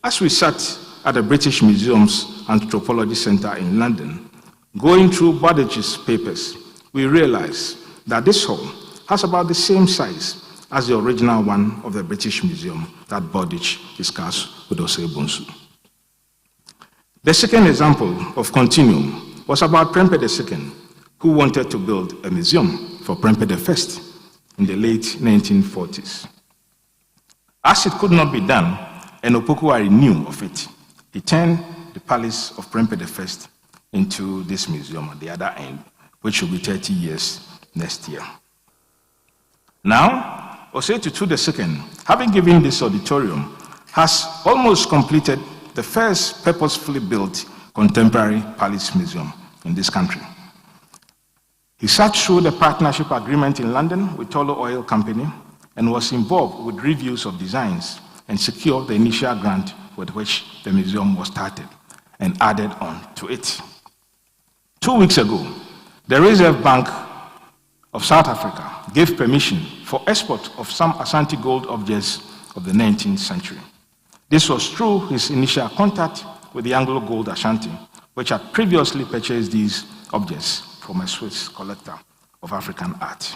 as we sat at the British Museum's Anthropology Center in London, going through Bowditch's papers, we realized that this hall has about the same size as the original one of the British Museum that Bowditch discussed with Osei-Bonsu. The second example of continuum was about Prempeh II, who wanted to build a museum for Prempeh I in the late 1940s. As it could not be done, and Opoku-Ware knew of it, he turned the palace of Prempeh I into this museum at the other end, which will be 30 years next year. Now, Osei Tutu II, having given this auditorium, has almost completed the first purposefully built contemporary palace museum in this country. He sat through the partnership agreement in London with Tullow Oil Company and was involved with reviews of designs and secured the initial grant with which the museum was started and added on to it. 2 weeks ago, the Reserve Bank of South Africa gave permission for export of some Asante gold objects of the 19th century. This was through his initial contact with the Anglo Gold Ashanti, which had previously purchased these objects from a Swiss collector of African art.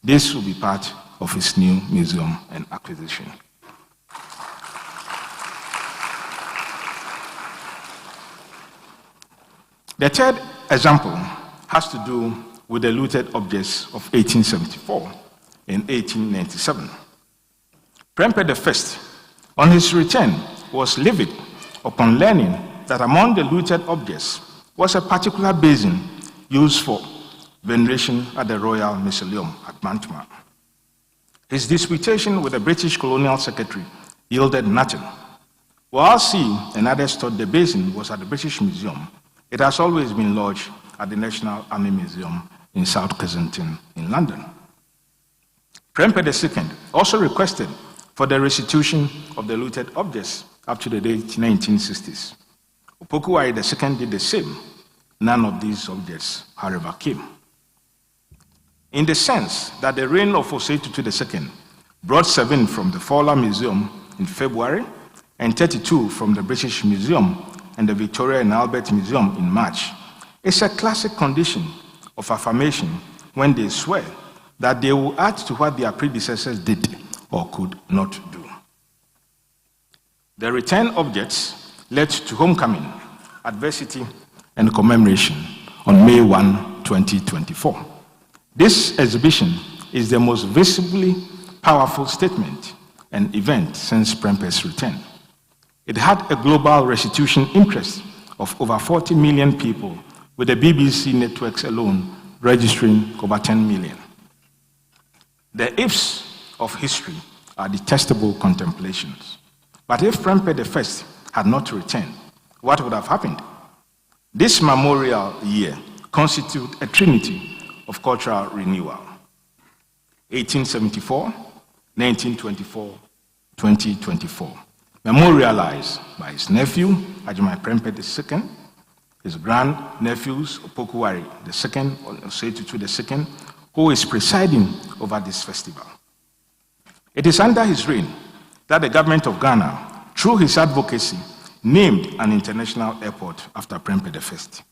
This will be part of his new museum and acquisition. The third example has to do with the looted objects of 1874 and 1897. Prempeh I, on his return, was livid upon learning that among the looted objects was a particular basin used for veneration at the Royal Mausoleum at Mantuma. His disputation with the British colonial secretary yielded nothing. Whilst he and others thought the basin was at the British Museum, it has always been lodged at the National Army Museum in South Kensington in London. Prempeh II also requested for the restitution of the looted objects up to the late 1960s. Opoku-Ware II did the same. None of these objects, however, came. In the sense that the reign of Osei Tutu II brought 7 from the Fowler Museum in February and 32 from the British Museum and the Victoria and Albert Museum in March, it's a classic condition of affirmation when they swear that they will add to what their predecessors did or could not do. The returned objects led to homecoming, adversity, and commemoration on May 1, 2024. This exhibition is the most visibly powerful statement and event since Prempeh's return. It had a global restitution interest of over 40 million people, with the BBC networks alone registering over 10 million. The ifs of history are detestable contemplations. But if Prempeh I had not returned, what would have happened? This memorial year constitutes a trinity of cultural renewal. 1874, 1924, 2024. Memorialized by his nephew, Ajimai Prempeh II, his grand-nephews, Opoku-Ware II and Osei Tutu II, who is presiding over this festival. It is under his reign that the government of Ghana, through his advocacy, named an international airport after Prempeh I.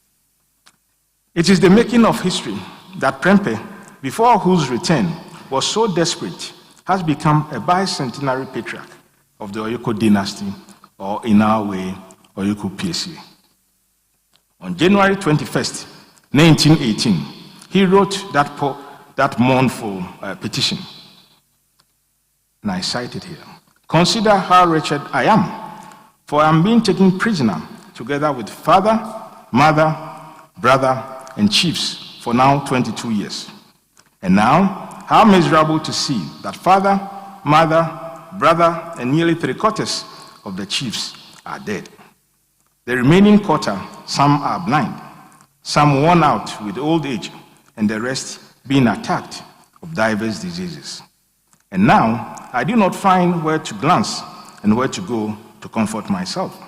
It is the making of history that Prempeh, before whose return was so desperate, has become a bicentenary patriarch of the Oyoko dynasty, or in our way, Oyoko PSA. On January 21st, 1918, he wrote that mournful petition, and I cite it here. Consider how wretched I am, for I am being taken prisoner together with father, mother, brother, and chiefs for now 22 years. And now, how miserable to see that father, mother, brother, and nearly 3/4 of the chiefs are dead. The remaining quarter, some are blind, some worn out with old age, and the rest being attacked of diverse diseases. And now, I do not find where to glance and where to go to comfort myself.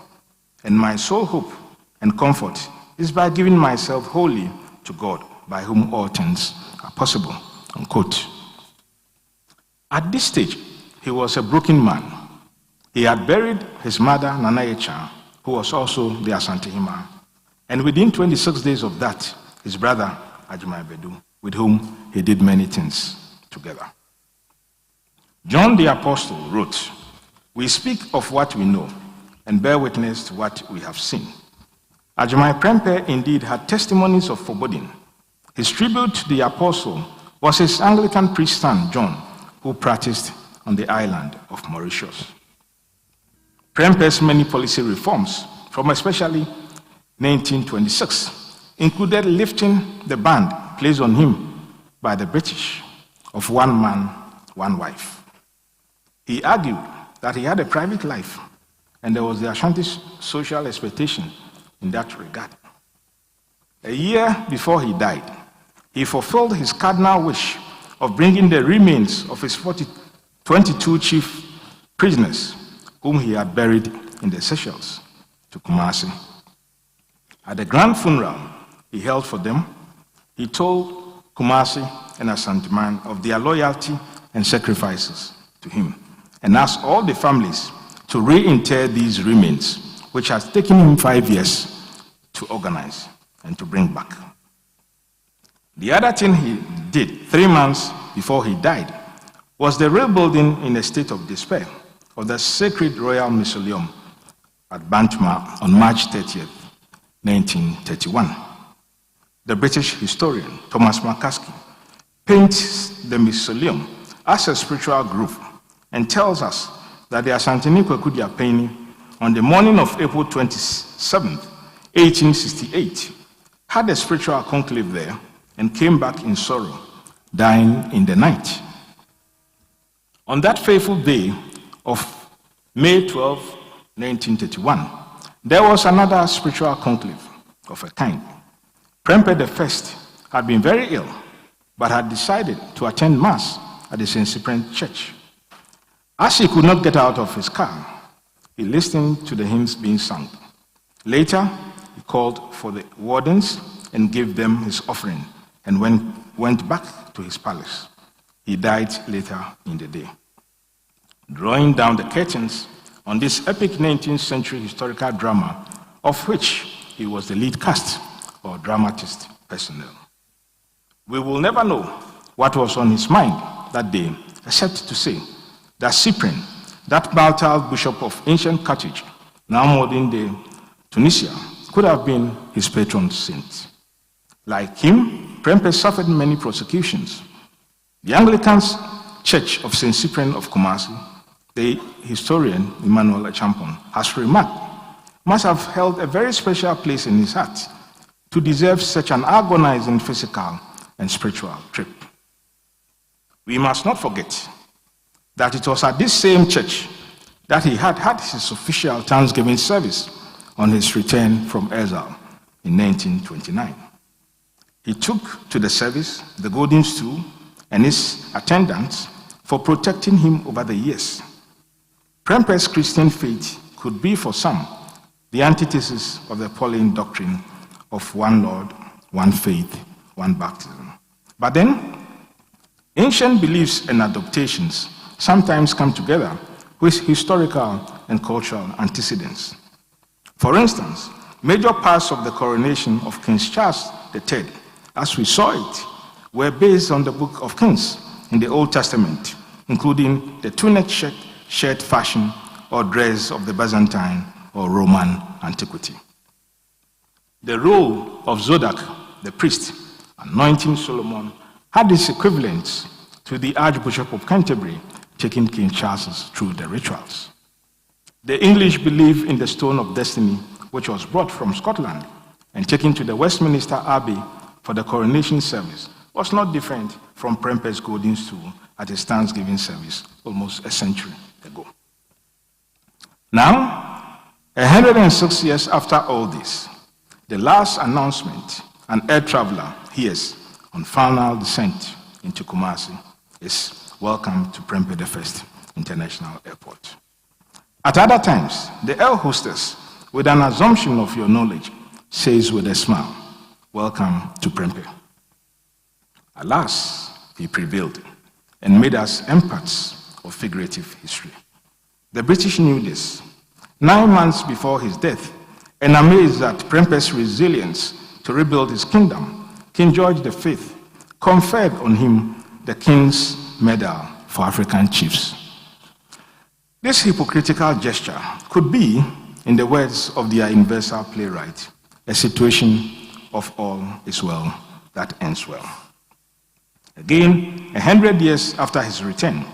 And my sole hope and comfort is by giving myself wholly to God, by whom all things are possible." Unquote. At this stage, he was a broken man. He had buried his mother, Nana Echa, who was also the Asanteman, and within 26 days of that, his brother, Ajima Bedu, with whom he did many things together. John the Apostle wrote, "We speak of what we know and bear witness to what we have seen." Ajimai Prempeh indeed had testimonies of foreboding. His tribute to the apostle was his Anglican priest son, John, who practiced on the island of Mauritius. Prempeh's many policy reforms, from especially 1926, included lifting the ban placed on him by the British of one man, one wife. He argued that he had a private life, and there was the Ashanti social expectation in that regard. A year before he died, he fulfilled his cardinal wish of bringing the remains of his 22 chief prisoners, whom he had buried in the Seychelles, to Kumasi. At the grand funeral he held for them, he told Kumasi and Asanteman of their loyalty and sacrifices to him, and asked all the families to reinter these remains, which has taken him 5 years to organize and to bring back. The other thing he did 3 months before he died was the rebuilding in a state of despair of the Sacred Royal Mausoleum at Bantama on March 30th, 1931. The British historian Thomas McCaskey paints the mausoleum as a spiritual grove and tells us that the Asanteni Kwekudia Penny, on the morning of April 27th, 1868, had a spiritual conclave there and came back in sorrow, dying in the night. On that fateful day of May 12, 1931, there was another spiritual conclave of a kind. Prempeh I had been very ill, but had decided to attend Mass at the St. Cyprian Church. As he could not get out of his car, he listened to the hymns being sung. Later, he called for the wardens and gave them his offering and went back to his palace. He died later in the day. Drawing down the curtains on this epic 19th century historical drama, of which he was the lead cast or dramatist personnel. We will never know what was on his mind that day, except to say that Cyprian, that volatile bishop of ancient Carthage, now modern day Tunisia, could have been his patron saint. Like him, Prempeh suffered many prosecutions. The Anglican Church of St. Cyprian of Kumasi, the historian Emmanuel Achampon has remarked, must have held a very special place in his heart to deserve such an agonizing physical and spiritual trip. We must not forget that it was at this same church that he had his official Thanksgiving service on his return from exile in 1929. He took to the service the golden stool and his attendants for protecting him over the years. Prempeh's Christian faith could be for some the antithesis of the Pauline doctrine of one Lord, one faith, one baptism. But then, ancient beliefs and adaptations sometimes come together with historical and cultural antecedents. For instance, major parts of the coronation of King Charles III, as we saw it, were based on the Book of Kings in the Old Testament, including the tunic shirt fashion or dress of the Byzantine or Roman antiquity. The role of Zodok, the priest, anointing Solomon, had its equivalents to the Archbishop of Canterbury taking King Charles through the rituals. The English believe in the Stone of Destiny, which was brought from Scotland and taken to the Westminster Abbey for the coronation service, was not different from Prempeh's golden stool at his Thanksgiving service almost a century ago. Now, 106 years after all this, the last announcement an air traveler hears on final descent into Kumasi is welcome to Prempeh I International Airport. At other times, the air hostess, with an assumption of your knowledge, says with a smile, welcome to Prempeh. Alas, he prevailed and made us empaths of figurative history. The British knew this 9 months before his death, and amazed at Prempeh's resilience to rebuild his kingdom, King George V conferred on him the King's Medal for African Chiefs. This hypocritical gesture could be, in the words of their universal playwright, a situation of all is well that ends well. Again, 100 years after his return,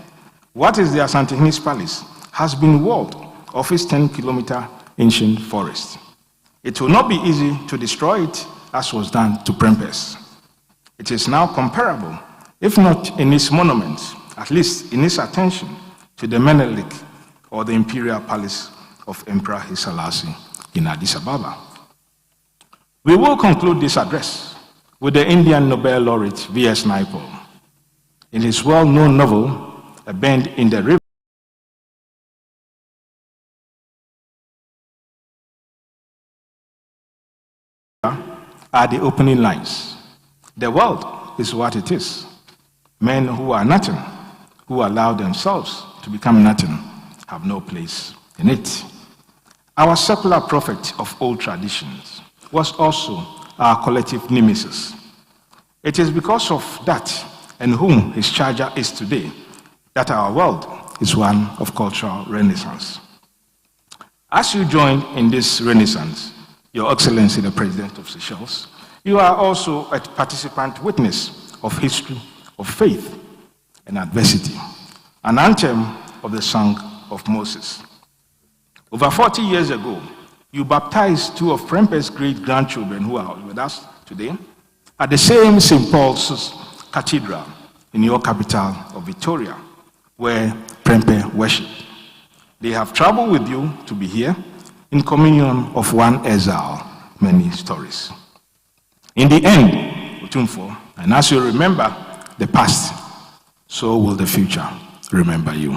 what is the Asanteman's palace has been walled of its 10-kilometer ancient forest. It will not be easy to destroy it as was done to Prempeh's. It is now comparable, if not in its monuments, at least in its attention to the Menelik or the imperial palace of Emperor Haile Selassie in Addis Ababa. We will conclude this address with the Indian Nobel laureate V.S. Naipaul. In his well-known novel, A Bend in the River, are the opening lines. The world is what it is. Men who are nothing, who allow themselves to become nothing, have no place in it. Our secular prophet of old traditions was also our collective nemesis. It is because of that, and whom his charger is today, that our world is one of cultural renaissance. As you join in this renaissance, Your Excellency the President of Seychelles, you are also a participant witness of history, of faith, and adversity, an anthem of the Song of Moses. Over 40 years ago, you baptized 2 of Prempeh's great-grandchildren who are with us today at the same St. Paul's Cathedral in your capital of Victoria, where Prempeh worshipped. They have traveled with you to be here in communion of one exile, many stories. In the end, Otumfour, and as you remember the past, so will the future remember you.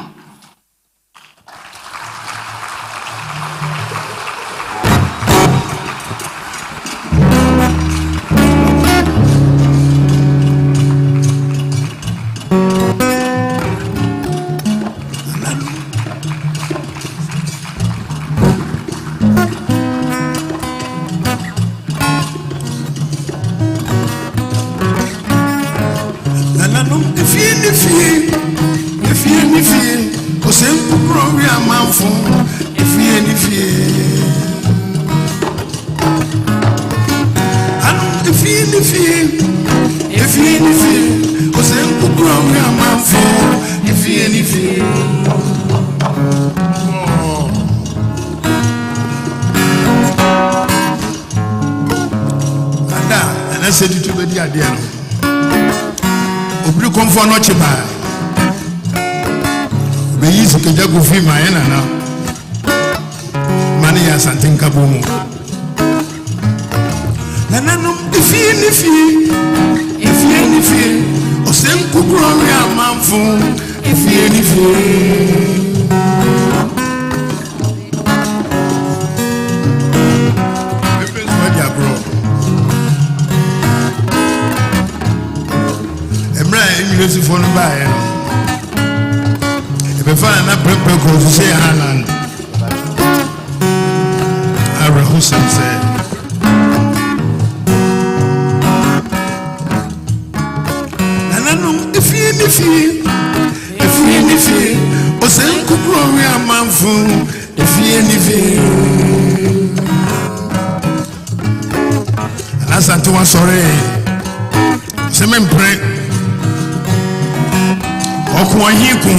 Hussein said. Nananum, if you, Osen Kukuri a man from, if you, Asanteman sorry, Semen pray, Okwahiku.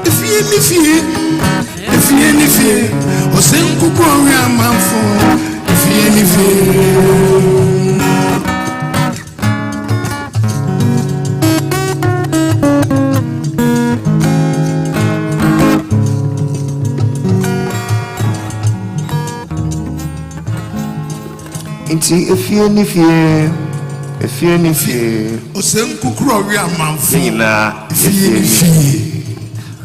If you any fear, or send Kukuri a man for, if you any fear. If you any fear, or send Kukuri a man for, if you any fear.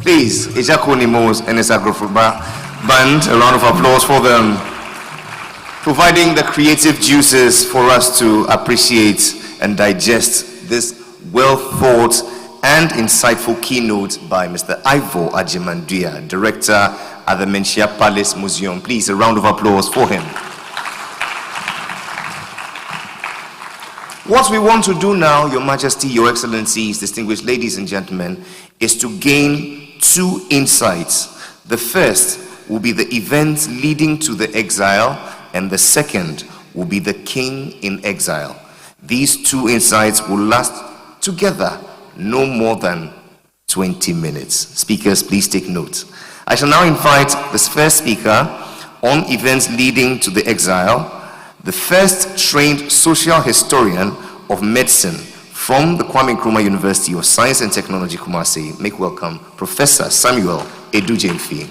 Please, Ejakonimos and Esagrofuba band, a round of applause for them, providing the creative juices for us to appreciate and digest this well thought and insightful keynote by Mr. Ivo Ajimanduya, director at the MANHYIA Palace Museum. Please, a round of applause for him. What we want to do now, Your Majesty, Your Excellencies, distinguished ladies and gentlemen, is to gain two insights. The first will be the events leading to the exile, and the second will be the king in exile. These two insights will last together no more than 20 minutes. Speakers, please take note. I shall now invite the first speaker on events leading to the exile, the first trained social historian of medicine from the Kwame Nkrumah University of Science and Technology, Kumasi. Make welcome Professor Samuel Edujemfi.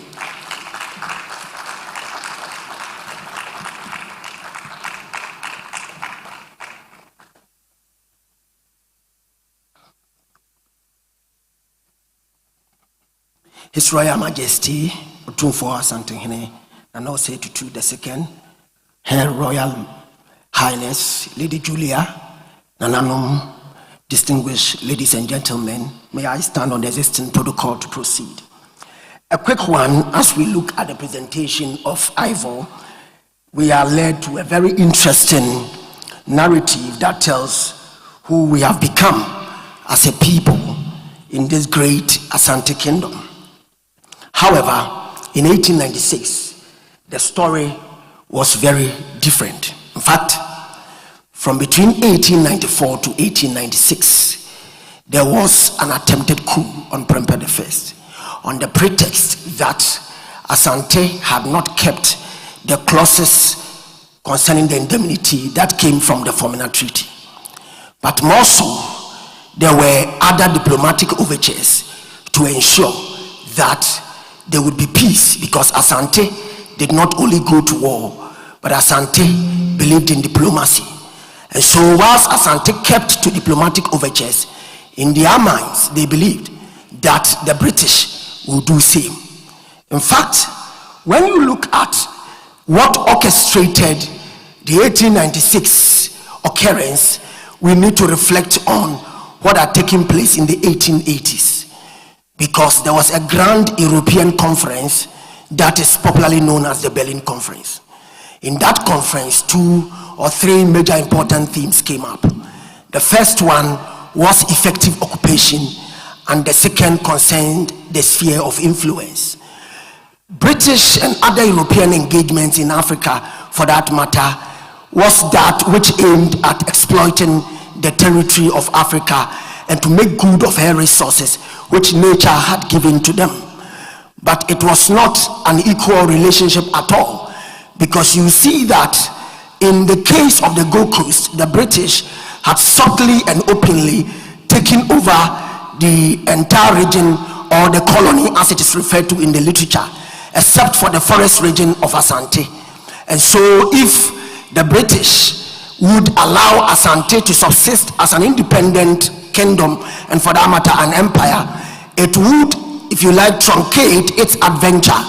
His Royal Majesty Otumfour Asanteman, and also to the second, Her Royal Highness Lady Julia Nananum. Distinguished ladies and gentlemen, may I stand on the existing protocol to proceed. A quick one, as we look at the presentation of Ivo, we are led to a very interesting narrative that tells who we have become as a people in this great Asante Kingdom. However, in 1896, the story was very different. In fact, from between 1894 to 1896, there was an attempted coup on PREMPEH I, on the pretext that Asante had not kept the clauses concerning the indemnity that came from the Formina Treaty. But more so, there were other diplomatic overtures to ensure that there would be peace, because Asante did not only go to war, but Asante believed in diplomacy. And so whilst Asante kept to diplomatic overtures, in their minds they believed that the British will do same. In fact, when you look at what orchestrated the 1896 occurrence, we need to reflect on what had taken place in the 1880s, because there was a grand European conference that is popularly known as the Berlin Conference. In that conference, 2 or 3 major important themes came up. The first one was effective occupation, and the second concerned the sphere of influence. British and other European engagements in Africa, for that matter, was that which aimed at exploiting the territory of Africa and to make good of her resources which nature had given to them. But it was not an equal relationship at all, because you see that in the case of the Gold Coast, the British had subtly and openly taken over the entire region, or the colony as it is referred to in the literature, except for the forest region of Asante. And so if the British would allow Asante to subsist as an independent kingdom, and for that matter an empire, it would, if you like, truncate its adventure.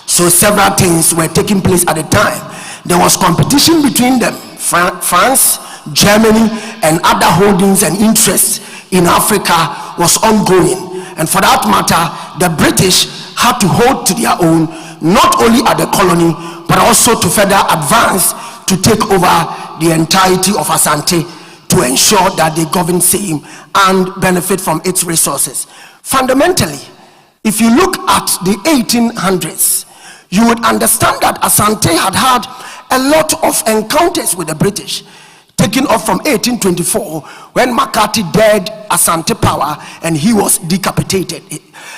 So several things were taking place at the time. There was competition between them. France, Germany, and other holdings and interests in Africa was ongoing. And for that matter, the British had to hold to their own, not only at the colony, but also to further advance to take over the entirety of Asante, to ensure that they govern same and benefit from its resources. Fundamentally, if you look at the 1800s, you would understand that Asante had had a lot of encounters with the British, taking off from 1824 when McCarthy dared Asante power and he was decapitated.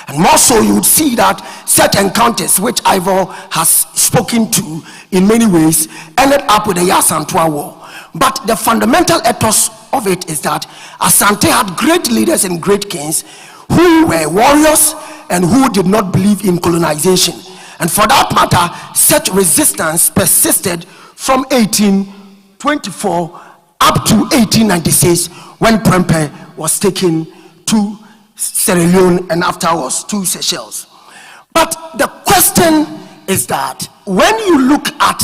And more so, you would see that such encounters, which Ivor has spoken to in many ways, ended up with the Yasantua War. But the fundamental ethos of it is that Asante had great leaders and great kings who were warriors and who did not believe in colonization. And for that matter, such resistance persisted from 1824 up to 1896 when PREMPEH was taken to Sierra Leone and afterwards to Seychelles. But the question is that when you look at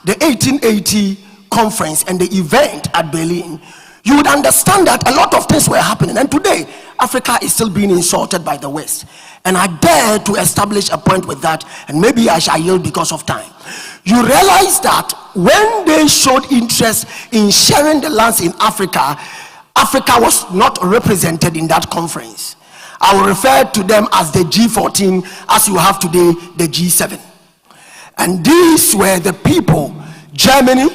the 1880 conference and the event at Berlin, you would understand that a lot of things were happening. And today, Africa is still being insulted by the West. And I dare to establish a point with that, and maybe I shall yield because of time. You realize that when they showed interest in sharing the lands in Africa, Africa was not represented in that conference. I will refer to them as the G14, as you have today the G7. And these were the people: Germany,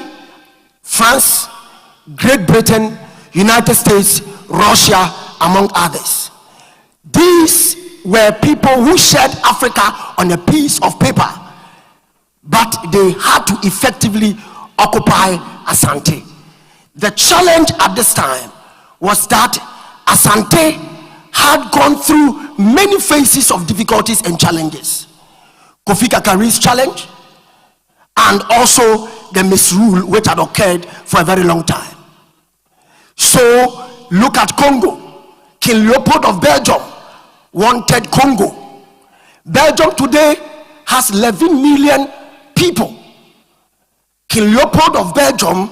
France, Great Britain, United States, Russia, among others. These were people who shared Africa on a piece of paper, but they had to effectively occupy Asante. The challenge at this time was that Asante had gone through many phases of difficulties and challenges. Kofi Kakari's challenge, and also the misrule which had occurred for a very long time. So look at Congo. King Leopold of Belgium wanted Congo. Belgium today has 11 million people. King Leopold of Belgium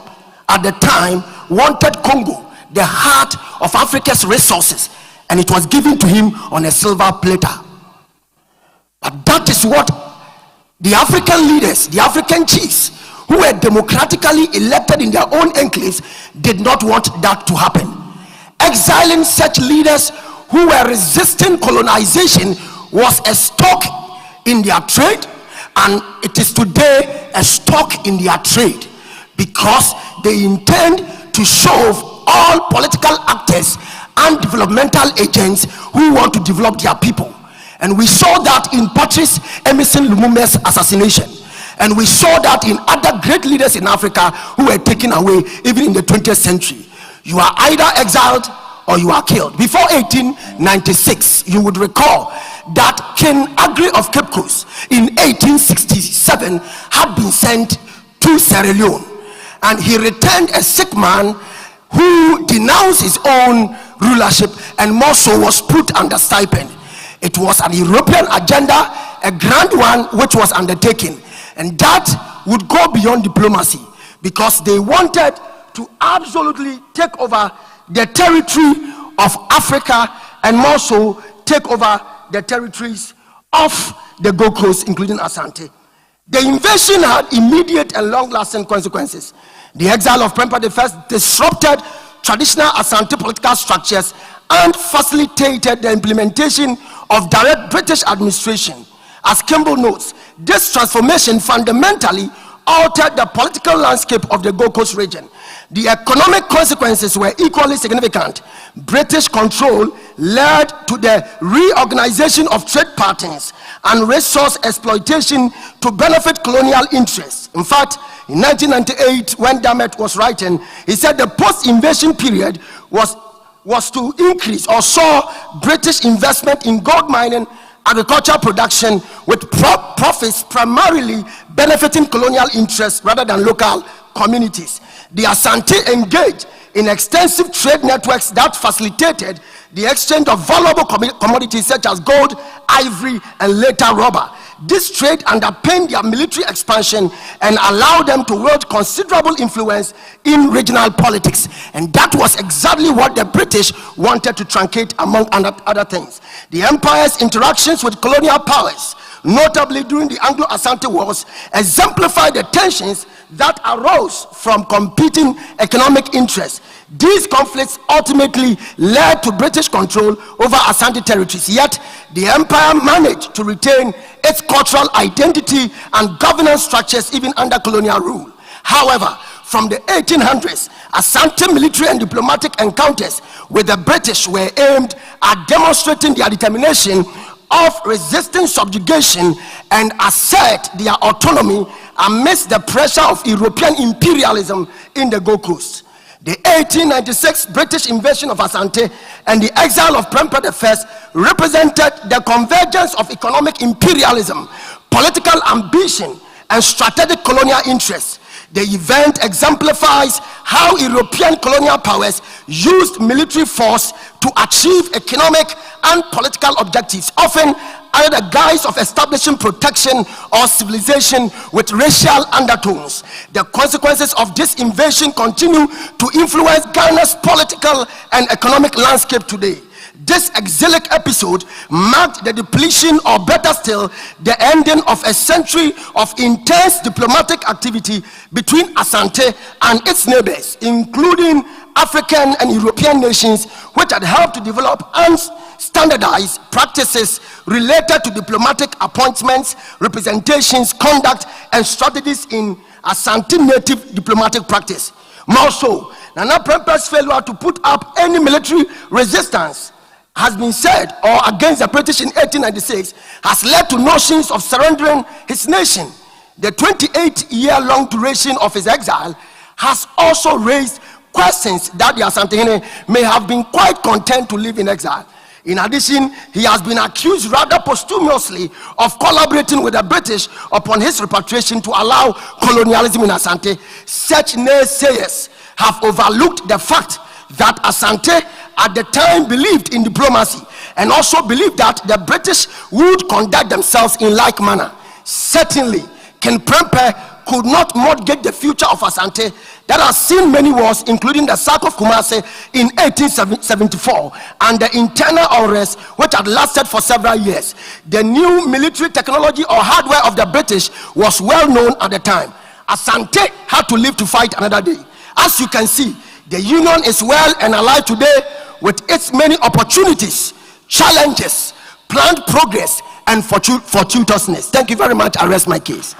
at the time wanted Congo, the heart of Africa's resources, and it was given to him on a silver platter. But that is what the African leaders, the African chiefs, who were democratically elected in their own enclaves, did not want that to happen. Exiling such leaders who were resisting colonization was a stock in their trade, and it is today a stock in their trade, because they intend to shove all political actors and developmental agents who want to develop their people. And we saw that in Patrice Emerson Lumumba's assassination. And we saw that in other great leaders in Africa who were taken away even in the 20th century. You are either exiled or you are killed. Before 1896, you would recall that King Agri of Cape Coast in 1867 had been sent to Sierra Leone. And he returned a sick man who denounced his own rulership and more so was put under stipend. It was an European agenda, a grand one which was undertaken. And that would go beyond diplomacy, because they wanted to absolutely take over the territory of Africa and more so take over the territories of the Gold Coast, including Asante. The invasion had immediate and long-lasting consequences. The exile of PREMPEH I disrupted traditional Asante political structures and facilitated the implementation of direct British administration. As Kimball notes, this transformation fundamentally altered the political landscape of the Gold Coast region. The economic consequences were equally significant. British control led to the reorganization of trade patterns and resource exploitation to benefit colonial interests. In fact, in 1998, when Dammit was writing, he said the post-invasion period was to increase or saw British investment in gold mining, agricultural production, with profits primarily benefiting colonial interests rather than local communities. The Asante engaged in extensive trade networks that facilitated the exchange of valuable commodities such as gold, ivory, and later rubber. This trade underpinned their military expansion and allowed them to wield considerable influence in regional politics. And that was exactly what the British wanted to truncate, among other things. The empire's interactions with colonial powers notably during the Anglo-Asante Wars, exemplified the tensions that arose from competing economic interests. These conflicts ultimately led to British control over Asante territories, yet the empire managed to retain its cultural identity and governance structures even under colonial rule. However, from the 1800s, Asante military and diplomatic encounters with the British were aimed at demonstrating their determination of resisting subjugation and assert their autonomy amidst the pressure of European imperialism in the Gold Coast. The 1896 British invasion of Asante and the exile of PREMPEH I represented the convergence of economic imperialism, political ambition, and strategic colonial interests. The event exemplifies how European colonial powers used military force to achieve economic and political objectives, often under the guise of establishing protection or civilization with racial undertones. The consequences of this invasion continue to influence Ghana's political and economic landscape today. This exilic episode marked the depletion, or better still, the ending of a century of intense diplomatic activity between Asante and its neighbors, including African and European nations, which had helped to develop and standardize practices related to diplomatic appointments, representations, conduct, and strategies in Asante native diplomatic practice. More so, Nana PREMPEH's failure to put up any military resistance has been said, or against the British in 1896, has led to notions of surrendering his nation. The 28-year-long duration of his exile has also raised questions that the Asantehene may have been quite content to live in exile. In addition, he has been accused rather posthumously of collaborating with the British upon his repatriation to allow colonialism in Asante. Such naysayers have overlooked the fact that Asante at the time believed in diplomacy and also believed that the British would conduct themselves in like manner. Certainly, King PREMPEH could not mortgage the future of Asante that has seen many wars, including the sack of Kumasi in 1874 and the internal unrest which had lasted for several years. The new military technology or hardware of the British was well known at the time. Asante had to live to fight another day. As you can see, the union is well and alive today with its many opportunities, challenges, planned progress, and fortuitousness. Thank you very much. I rest my case.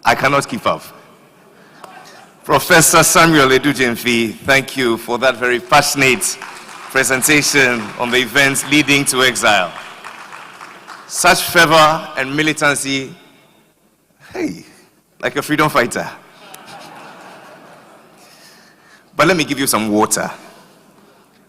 I cannot keep up. Professor Samuel Edujemfi, thank you for that very passionate presentation on the events leading to exile. Such fervor and militancy, hey, like a freedom fighter. But let me give you some water.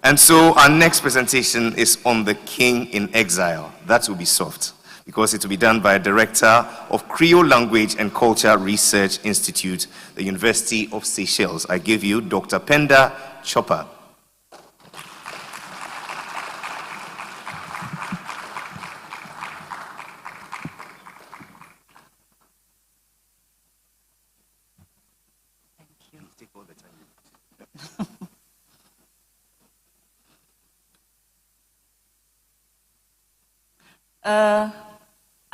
And so our next presentation is on the King in Exile. That will be soft, because it will be done by a director of Creole Language and Culture Research Institute, the University of Seychelles. I give you Dr. Penda Chopper.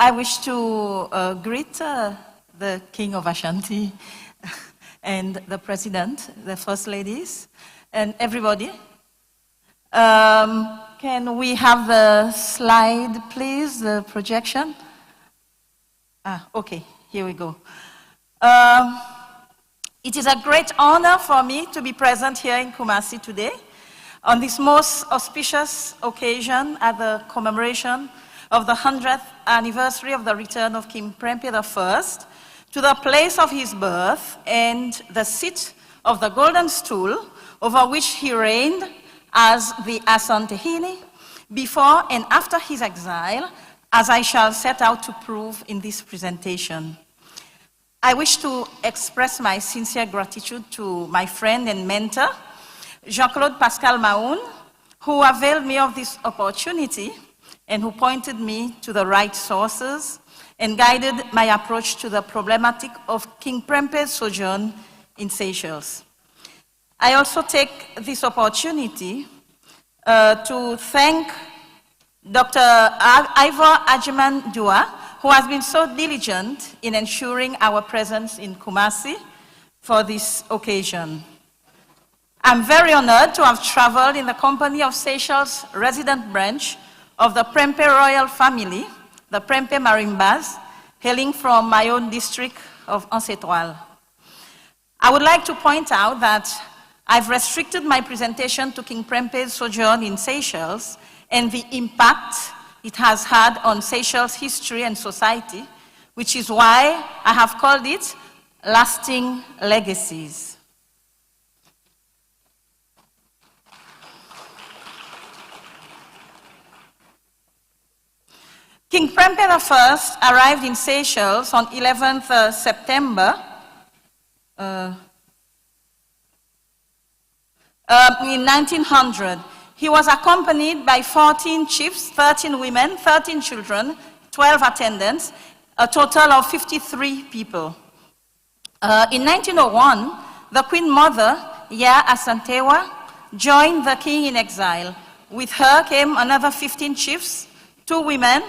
I wish to greet the King of Ashanti and the President, the First Ladies, and everybody. Can we have the slide, please, the projection? Okay, here we go. It is a great honor for me to be present here in Kumasi today on this most auspicious occasion at the commemoration of the 100th anniversary of the return of King PREMPEH I to the place of his birth and the seat of the golden stool over which he reigned as the Asantehene before and after his exile, as I shall set out to prove in this presentation. I wish to express my sincere gratitude to my friend and mentor, Jean-Claude Pascal Mahoun, who availed me of this opportunity and who pointed me to the right sources and guided my approach to the problematic of King Prempe's sojourn in Seychelles. I also take this opportunity to thank Dr. Ivor Ajiman-Dua, who has been so diligent in ensuring our presence in Kumasi for this occasion. I'm very honored to have traveled in the company of Seychelles' resident branch of the Prempeh royal family, the Prempeh Marimbas, hailing from my own district of Anse-Étoile. I would like to point out that I've restricted my presentation to King Prempeh's sojourn in Seychelles and the impact it has had on Seychelles' history and society, which is why I have called it Lasting Legacies. King Prempeh I arrived in Seychelles on 11th September in 1900. He was accompanied by 14 chiefs, 13 women, 13 children, 12 attendants, a total of 53 people. In 1901, the Queen Mother, Ya Asantewa, joined the king in exile. With her came another 15 chiefs, 2 women,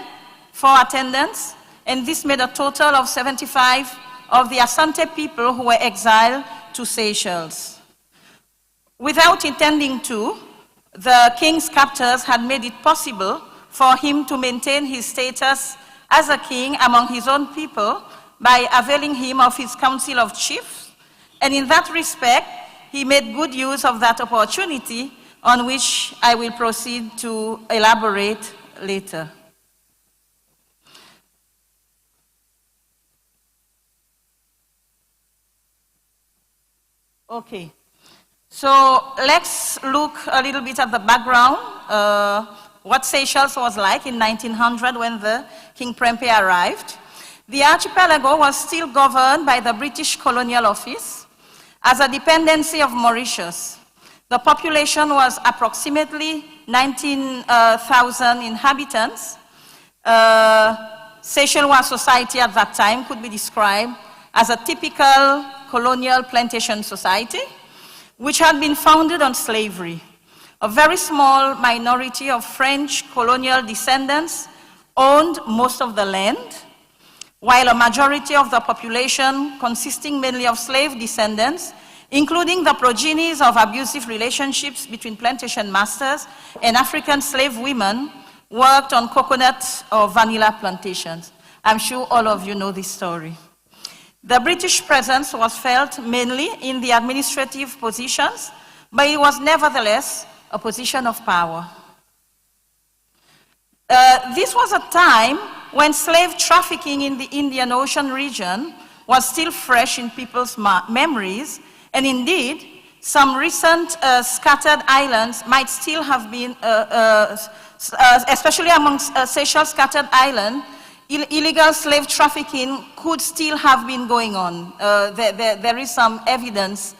4 attendants, and this made a total of 75 of the Asante people who were exiled to Seychelles. Without intending to, the king's captors had made it possible for him to maintain his status as a king among his own people by availing him of his council of chiefs, and in that respect, he made good use of that opportunity, on which I will proceed to elaborate later. Okay, so let's look a little bit at the background, what Seychelles was like in 1900 when the King Prempeh arrived. The archipelago was still governed by the British Colonial Office as a dependency of Mauritius. The population was approximately 19,000 inhabitants. Seychelles society at that time could be described as a typical colonial plantation society, which had been founded on slavery. A very small minority of French colonial descendants owned most of the land, while a majority of the population, consisting mainly of slave descendants, including the progenies of abusive relationships between plantation masters and African slave women, worked on coconut or vanilla plantations. I'm sure all of you know this story. The British presence was felt mainly in the administrative positions, but it was nevertheless a position of power. This was a time when slave trafficking in the Indian Ocean region was still fresh in people's memories, and indeed, some recent scattered islands might still have been, especially amongst Seychelles scattered island, illegal slave trafficking could still have been going on. There is some evidence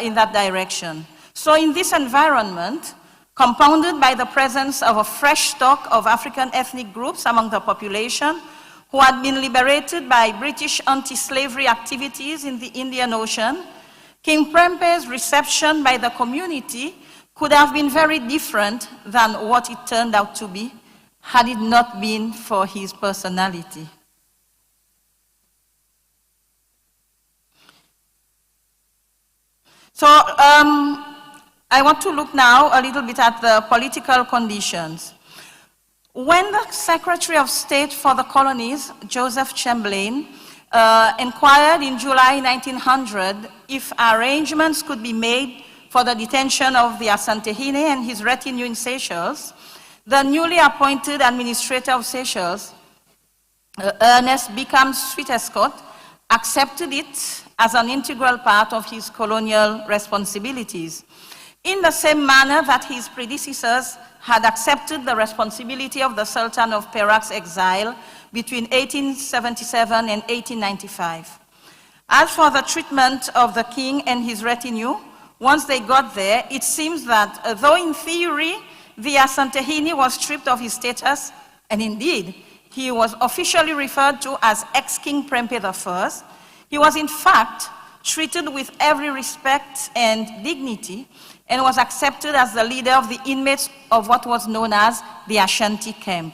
in that direction. So in this environment, compounded by the presence of a fresh stock of African ethnic groups among the population who had been liberated by British anti-slavery activities in the Indian Ocean, King Prempeh's reception by the community could have been very different than what it turned out to be, had it not been for his personality. So I want to look now a little bit at the political conditions. When the Secretary of State for the Colonies, Joseph Chamberlain, inquired in July 1900 if arrangements could be made for the detention of the Asantehene and his retinue in Seychelles, the newly appointed administrator of Seychelles, Ernest Beacom-Sweetescott, accepted it as an integral part of his colonial responsibilities, in the same manner that his predecessors had accepted the responsibility of the Sultan of Perak's exile between 1877 and 1895. As for the treatment of the king and his retinue, once they got there, it seems that though in theory the Asantehene was stripped of his status And indeed, he was officially referred to as ex-King Prempeh I. He was in fact treated with every respect and dignity and was accepted as the leader of the inmates of what was known as the Ashanti camp.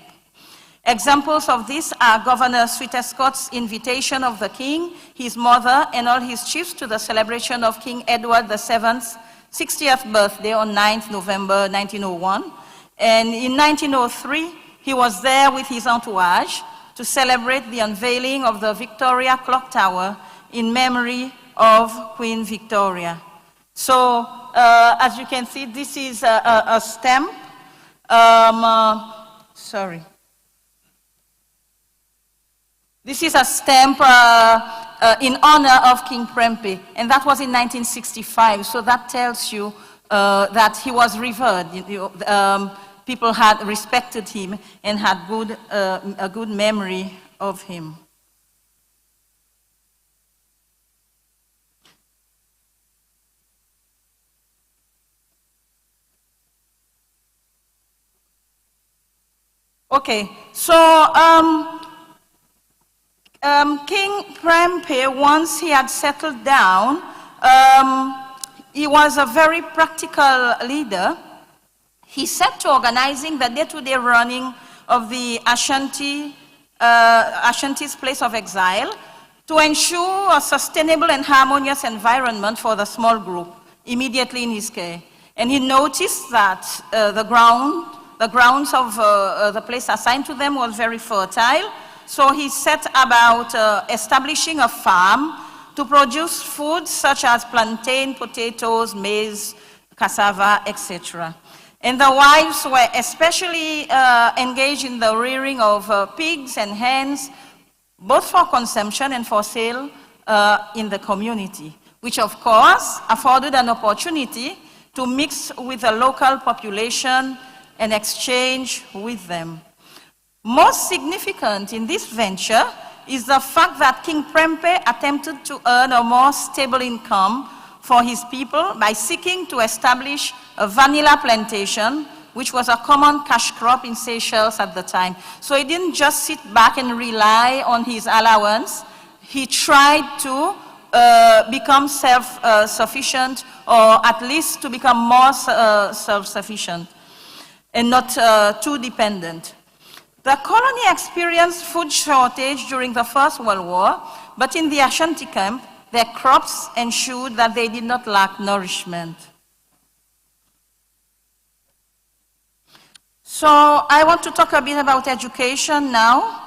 Examples of this are Governor Sweetescott's invitation of the king, his mother, and all his chiefs to the celebration of King Edward VII's 60th birthday on 9th November 1901. And in 1903, he was there with his entourage to celebrate the unveiling of the Victoria Clock Tower in memory of Queen Victoria. So, as you can see, this is a stamp. This is a stamp in honor of King Prempeh, and that was in 1965. So that tells you that he was revered. People had respected him and had a good memory of him. Okay, so King Prempeh, once he had settled down, he was a very practical leader. He set to organizing the day-to-day running of the Ashanti's place of exile to ensure a sustainable and harmonious environment for the small group immediately in his care. And he noticed that the grounds of the place assigned to them was very fertile. So he set about establishing a farm to produce food such as plantain, potatoes, maize, cassava, etc. And the wives were especially engaged in the rearing of pigs and hens, both for consumption and for sale in the community, which of course afforded an opportunity to mix with the local population and exchange with them. Most significant in this venture is the fact that King Prempeh attempted to earn a more stable income for his people by seeking to establish a vanilla plantation, which was a common cash crop in Seychelles at the time. So he didn't just sit back and rely on his allowance. He tried to become self-sufficient, or at least to become more self-sufficient and not too dependent. The colony experienced food shortage during the First World War, but in the Ashanti camp, their crops ensured that they did not lack nourishment. So I want to talk a bit about education now.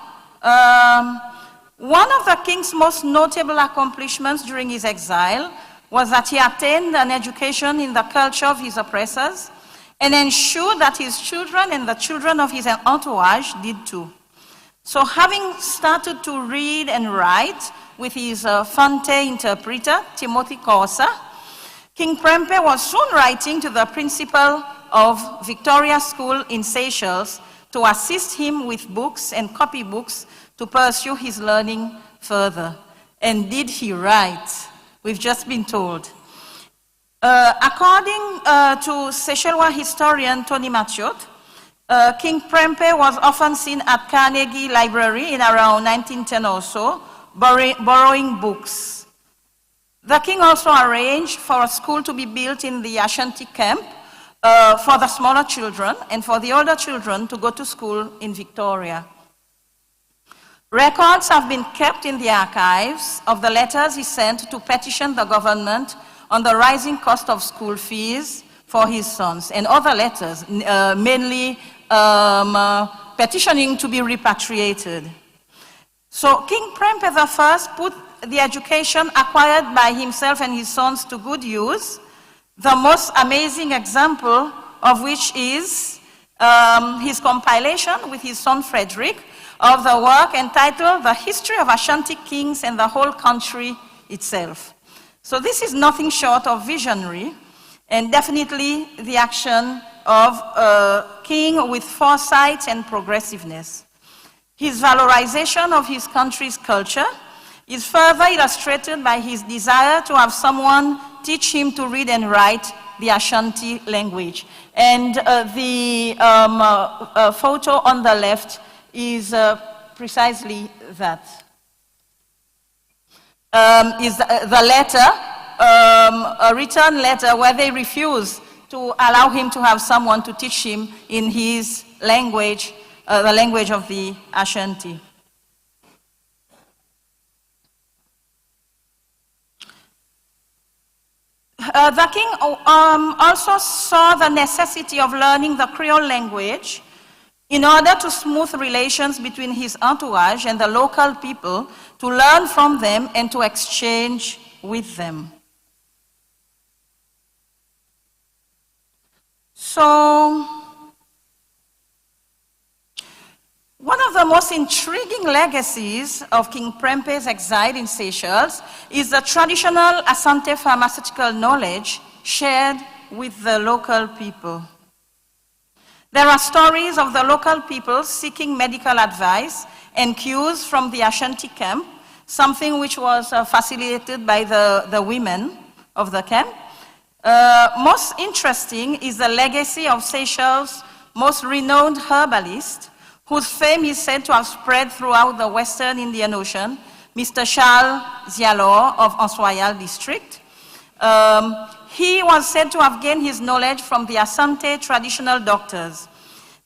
One of the king's most notable accomplishments during his exile was that he attained an education in the culture of his oppressors and ensured that his children and the children of his entourage did too. So having started to read and write with his Fante interpreter, Timothy Corsa, King Prempeh was soon writing to the principal of Victoria School in Seychelles to assist him with books and copybooks to pursue his learning further. And did he write? We've just been told. According to Seychellois historian Tony Mathiot, King Prempeh was often seen at Carnegie Library in around 1910 or so, borrowing books. The king also arranged for a school to be built in the Ashanti camp for the smaller children and for the older children to go to school in Victoria. Records have been kept in the archives of the letters he sent to petition the government on the rising cost of school fees for his sons, and other letters, mainly petitioning to be repatriated. So King Prempeh I put the education acquired by himself and his sons to good use, the most amazing example of which is his compilation with his son Frederick of the work entitled The History of Ashanti Kings and the Whole Country Itself. So this is nothing short of visionary, and definitely the action of a king with foresight and progressiveness. His valorization of his country's culture is further illustrated by his desire to have someone teach him to read and write the Ashanti language. And the photo on the left is precisely that. Is the letter, a written letter where they refuse to allow him to have someone to teach him in his language, the language of the Ashanti. The king also saw the necessity of learning the Creole language in order to smooth relations between his entourage and the local people, to learn from them and to exchange with them. So, one of the most intriguing legacies of King Prempe's exile in Seychelles is the traditional Asante pharmaceutical knowledge shared with the local people. There are stories of the local people seeking medical advice and cues from the Ashanti camp, something which was facilitated by the women of the camp. Most interesting is the legacy of Seychelles' most renowned herbalist, whose fame is said to have spread throughout the Western Indian Ocean, Mr. Charles Zialor of Ansoyal district. He was said to have gained his knowledge from the Asante traditional doctors.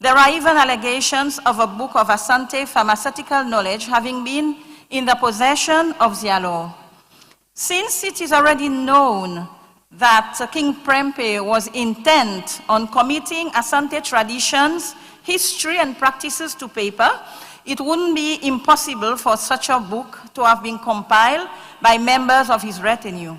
There are even allegations of a book of Asante pharmaceutical knowledge having been in the possession of Zialor. Since it is already known that King Prempe was intent on committing Asante traditions, history, and practices to paper, it wouldn't be impossible for such a book to have been compiled by members of his retinue.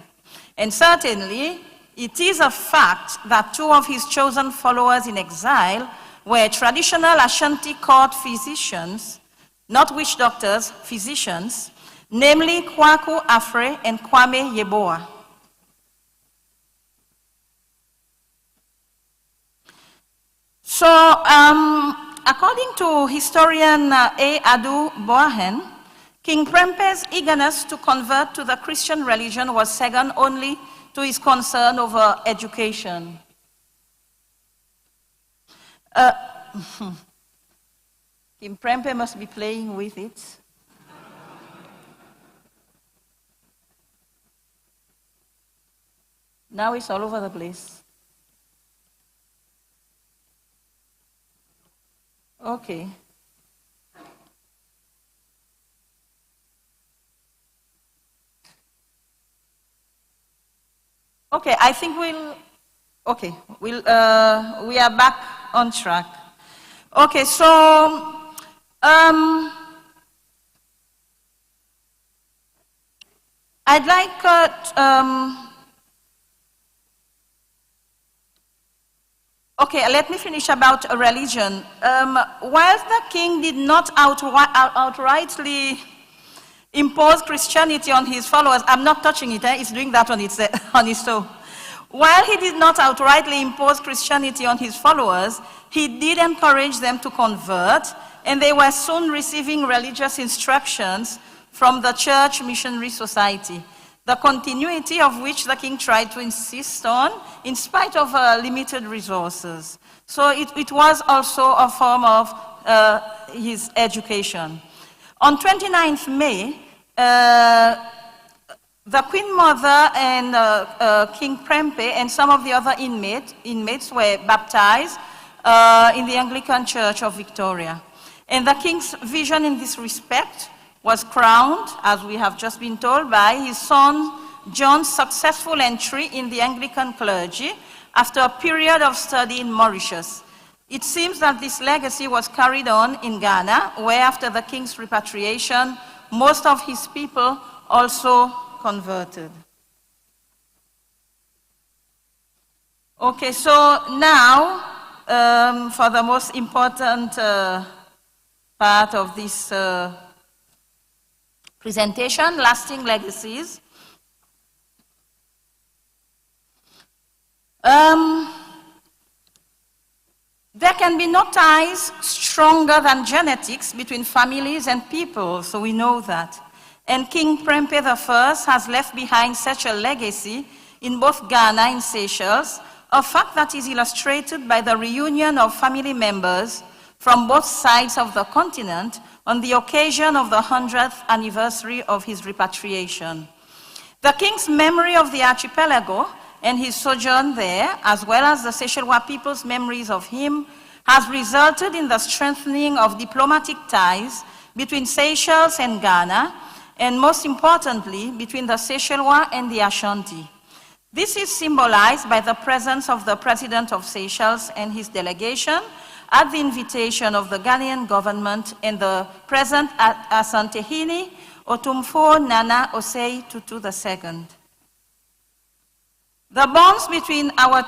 And certainly, it is a fact that two of his chosen followers in exile were traditional Ashanti court physicians, not witch doctors, physicians, namely Kwaku Afre and Kwame Yeboah. So, according to historian A. Adu Boahen, King Prempe's eagerness to convert to the Christian religion was second only to his concern over education. King Prempe must be playing with it. Now it's all over the place. Okay. Okay, I think we are back on track. Okay, so, I'd like, okay, let me finish about religion. While the king did not outrightly impose Christianity on his followers, I'm not touching it, it's doing that on its own. While he did not outrightly impose Christianity on his followers, he did encourage them to convert, and they were soon receiving religious instructions from the Church Missionary Society, the continuity of which the king tried to insist on in spite of limited resources. So it was also a form of his education. On 29th May, the Queen Mother and King Prempe and some of the other inmates were baptized in the Anglican Church of Victoria. And the king's vision in this respect was crowned, as we have just been told, by his son John's successful entry in the Anglican clergy after a period of study in Mauritius. It seems that this legacy was carried on in Ghana, where after the king's repatriation, most of his people also converted. Okay, so now, for the most important part of this presentation, lasting legacies. There can be no ties stronger than genetics between families and people, so we know that. And King Prempe I has left behind such a legacy in both Ghana and Seychelles, a fact that is illustrated by the reunion of family members from both sides of the continent on the occasion of the 100th anniversary of his repatriation. The king's memory of the archipelago and his sojourn there, as well as the Seychellois people's memories of him, has resulted in the strengthening of diplomatic ties between Seychelles and Ghana, and most importantly, between the Seychellois and the Ashanti. This is symbolized by the presence of the President of Seychelles and his delegation at the invitation of the Ghanaian government and the present Asantehene, Otumfour Nana Osei Tutu II. The bonds between our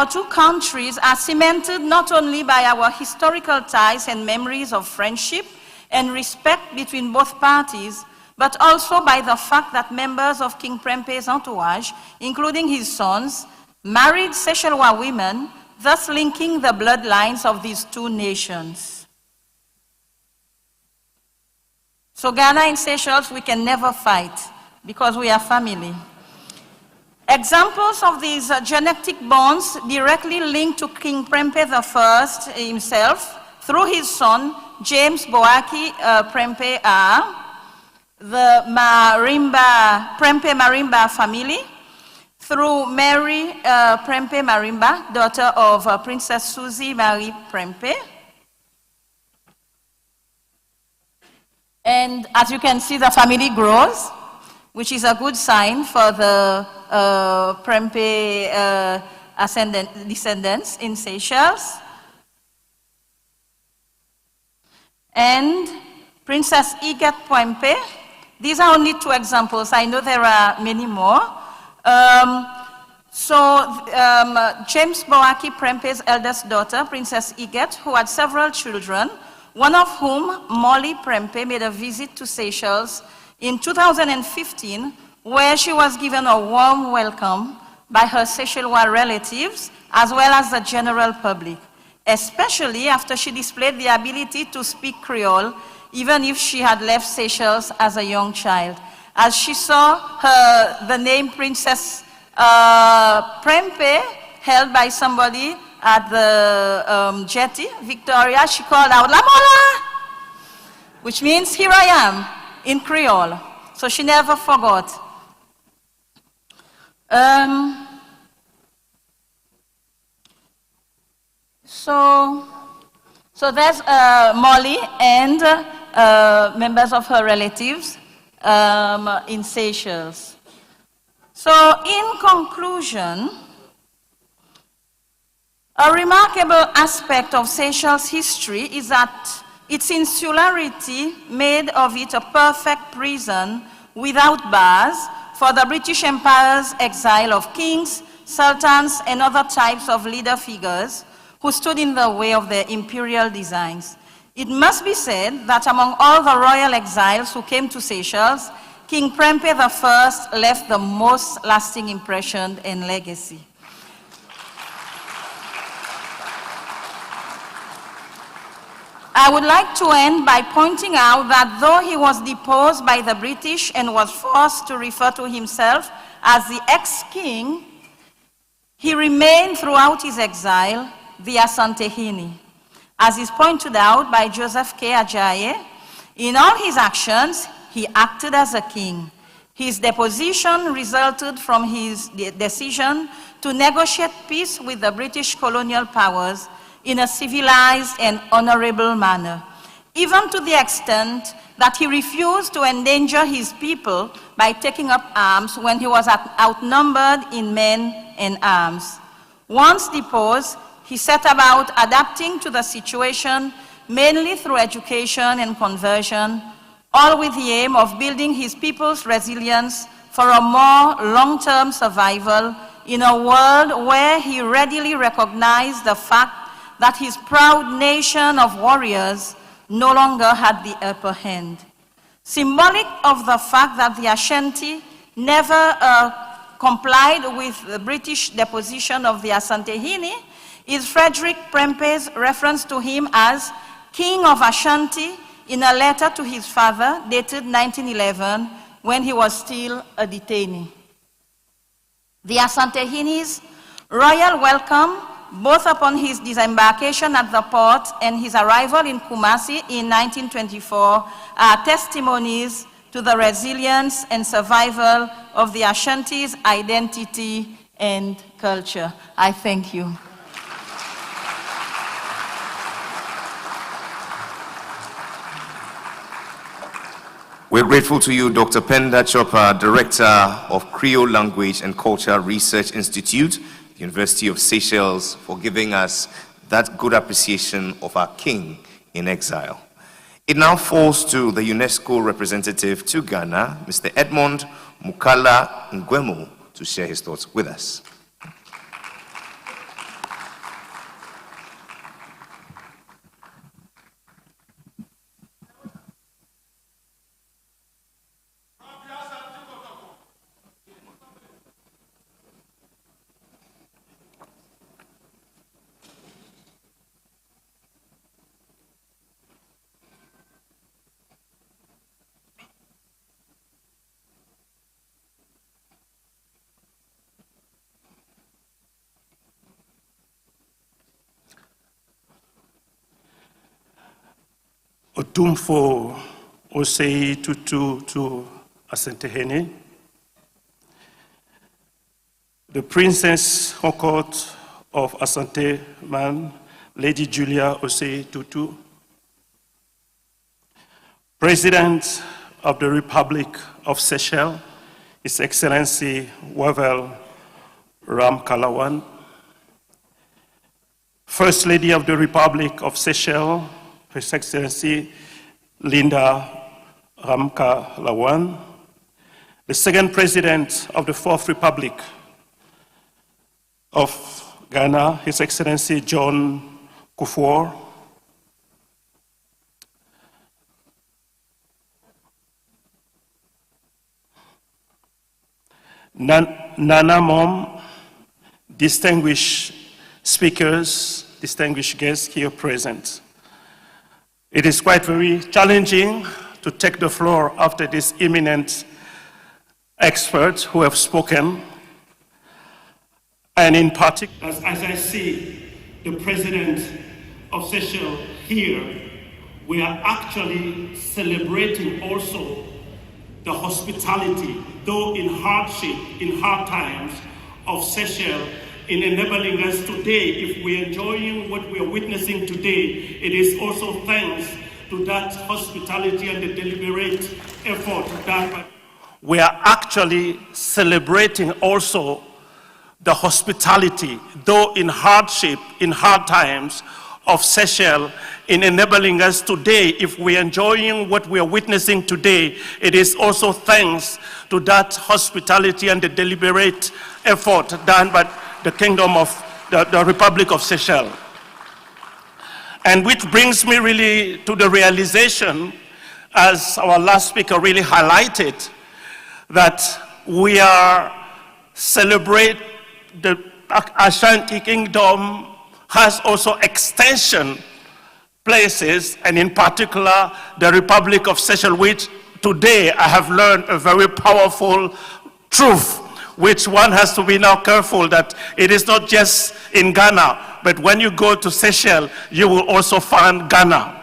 two countries are cemented not only by our historical ties and memories of friendship and respect between both parties, but also by the fact that members of King Prempeh's entourage, including his sons, married Seychellois women, thus linking the bloodlines of these two nations. So Ghana and Seychelles, we can never fight because we are family. Examples of these genetic bonds directly linked to King Prempeh I himself through his son, James Boaki Prempeh are the Prempeh Marimba family, through Mary Prempeh Marimba, daughter of Princess Susie Marie Prempeh. And as you can see, the family grows, which is a good sign for the Prempeh descendants in Seychelles. And Princess Igat Prempeh. These are only two examples. I know there are many more. James Boaki Prempeh's eldest daughter, Princess Igat, who had several children, one of whom, Molly Prempeh, made a visit to Seychelles in 2015, where she was given a warm welcome by her Seychellois relatives, as well as the general public, especially after she displayed the ability to speak Creole, even if she had left Seychelles as a young child. As she saw the name Princess Prempeh held by somebody at the jetty, Victoria, she called out, "La Mola!" which means, "Here I am," in Creole. So she never forgot. So there's Molly and members of her relatives in Seychelles. So in conclusion, a remarkable aspect of Seychelles' history is that its insularity made of it a perfect prison without bars for the British Empire's exile of kings, sultans, and other types of leader figures who stood in the way of their imperial designs. It must be said that among all the royal exiles who came to Seychelles, King Prempeh I left the most lasting impression and legacy. I would like to end by pointing out that though he was deposed by the British and was forced to refer to himself as the ex-king, he remained throughout his exile the Asantehene. As is pointed out by Joseph K. Ajayi, in all his actions, he acted as a king. His deposition resulted from his decision to negotiate peace with the British colonial powers in a civilized and honorable manner, even to the extent that he refused to endanger his people by taking up arms when he was outnumbered in men and arms. Once deposed, he set about adapting to the situation mainly through education and conversion, all with the aim of building his people's resilience for a more long-term survival in a world where he readily recognized the fact that his proud nation of warriors no longer had the upper hand. Symbolic of the fact that the Ashanti never complied with the British deposition of the Asantehene is Frederick Prempeh's reference to him as King of Ashanti in a letter to his father dated 1911 when he was still a detainee. The Asantehene's royal welcome both upon his disembarkation at the port and his arrival in Kumasi in 1924, are testimonies to the resilience and survival of the Ashanti's identity and culture. I thank you. We're grateful to you, Dr. Penda Chopper, Director of Creole Language and Culture Research Institute, University of Seychelles, for giving us that good appreciation of our king in exile. It now falls to the UNESCO representative to Ghana, Mr. Edmond Mukala Ngwemo, to share his thoughts with us. Otumfour Osei Tutu to Asanteman, the Princess Honcourt of Asanteman, Lady Julia Osei Tutu, President of the Republic of Seychelles, His Excellency Wavel Ramkalawan, First Lady of the Republic of Seychelles, His Excellency Linda Ramkalawan, the second President of the Fourth Republic of Ghana, His Excellency John Kufuor, Nana Mom, distinguished speakers, distinguished guests here present. It is quite very challenging to take the floor after these eminent experts who have spoken. And in particular, as I see the President of Seychelles here, we are actually celebrating also the hospitality, though in hardship, in hard times, of Seychelles, in enabling us today. If we're enjoying what we are witnessing today, it is also thanks to that hospitality and the deliberate effort done by. We are actually celebrating also the hospitality, though in hardship, in hard times, of Seychelles, in enabling us today. If we're enjoying what we are witnessing today, it is also thanks to that hospitality and the deliberate effort done by the Kingdom of the Republic of Seychelles. And which brings me really to the realization, as our last speaker really highlighted, that we are celebrating the Ashanti Kingdom has also extension places, and in particular the Republic of Seychelles, which today I have learned a very powerful truth, which one has to be now careful that it is not just in Ghana, but when you go to Seychelles, you will also find Ghana.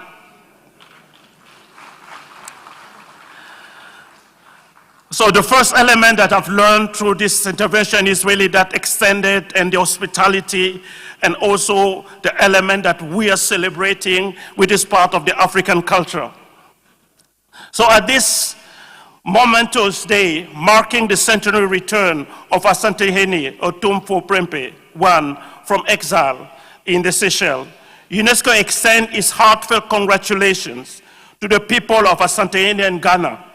So the first element that I've learned through this intervention is really that extended and the hospitality, and also the element that we are celebrating, which is part of the African culture. So at this momentous day, marking the centenary return of Asanteman Otumfour PREMPEH I from exile in the Seychelles, UNESCO extends its heartfelt congratulations to the people of Asanteman and Ghana.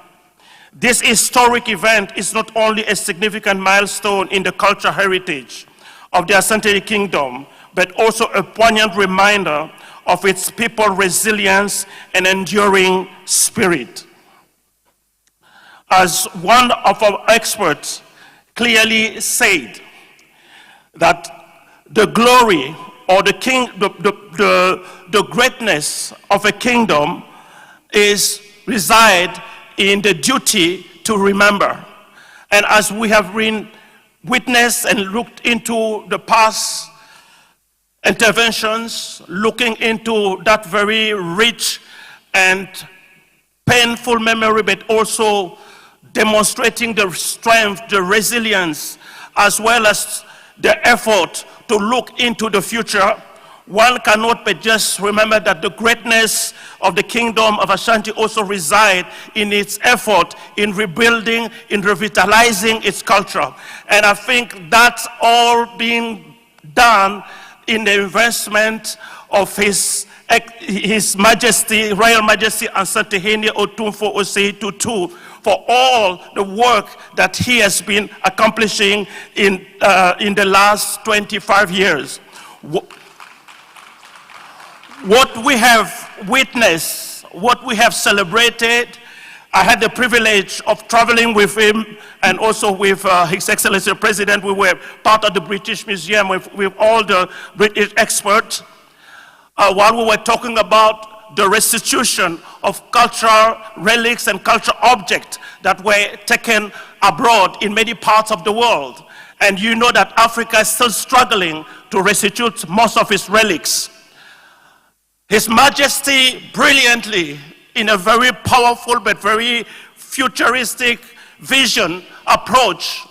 This historic event is not only a significant milestone in the cultural heritage of the Asante Kingdom, but also a poignant reminder of its people's resilience and enduring spirit. As one of our experts clearly said, that the glory or the greatness of a kingdom reside in the duty to remember. And as we have witnessed and looked into the past interventions looking into that very rich and painful memory, but also demonstrating the strength, the resilience, as well as the effort to look into the future. One cannot but just remember that the greatness of the kingdom of Ashanti also resides in its effort in rebuilding, in revitalizing its culture. And I think that's all being done in the investment of His Majesty, Royal Majesty Asanteman Otumfour Osei Tutu, for all the work that he has been accomplishing in the last 25 years. What we have witnessed, what we have celebrated, I had the privilege of traveling with him and also with His Excellency the President. We were part of the British Museum with all the British experts while we were talking about the restitution of cultural relics and cultural objects that were taken abroad in many parts of the world. And you know that Africa is still struggling to restitute most of its relics. His Majesty brilliantly, in a very powerful but very futuristic vision approach,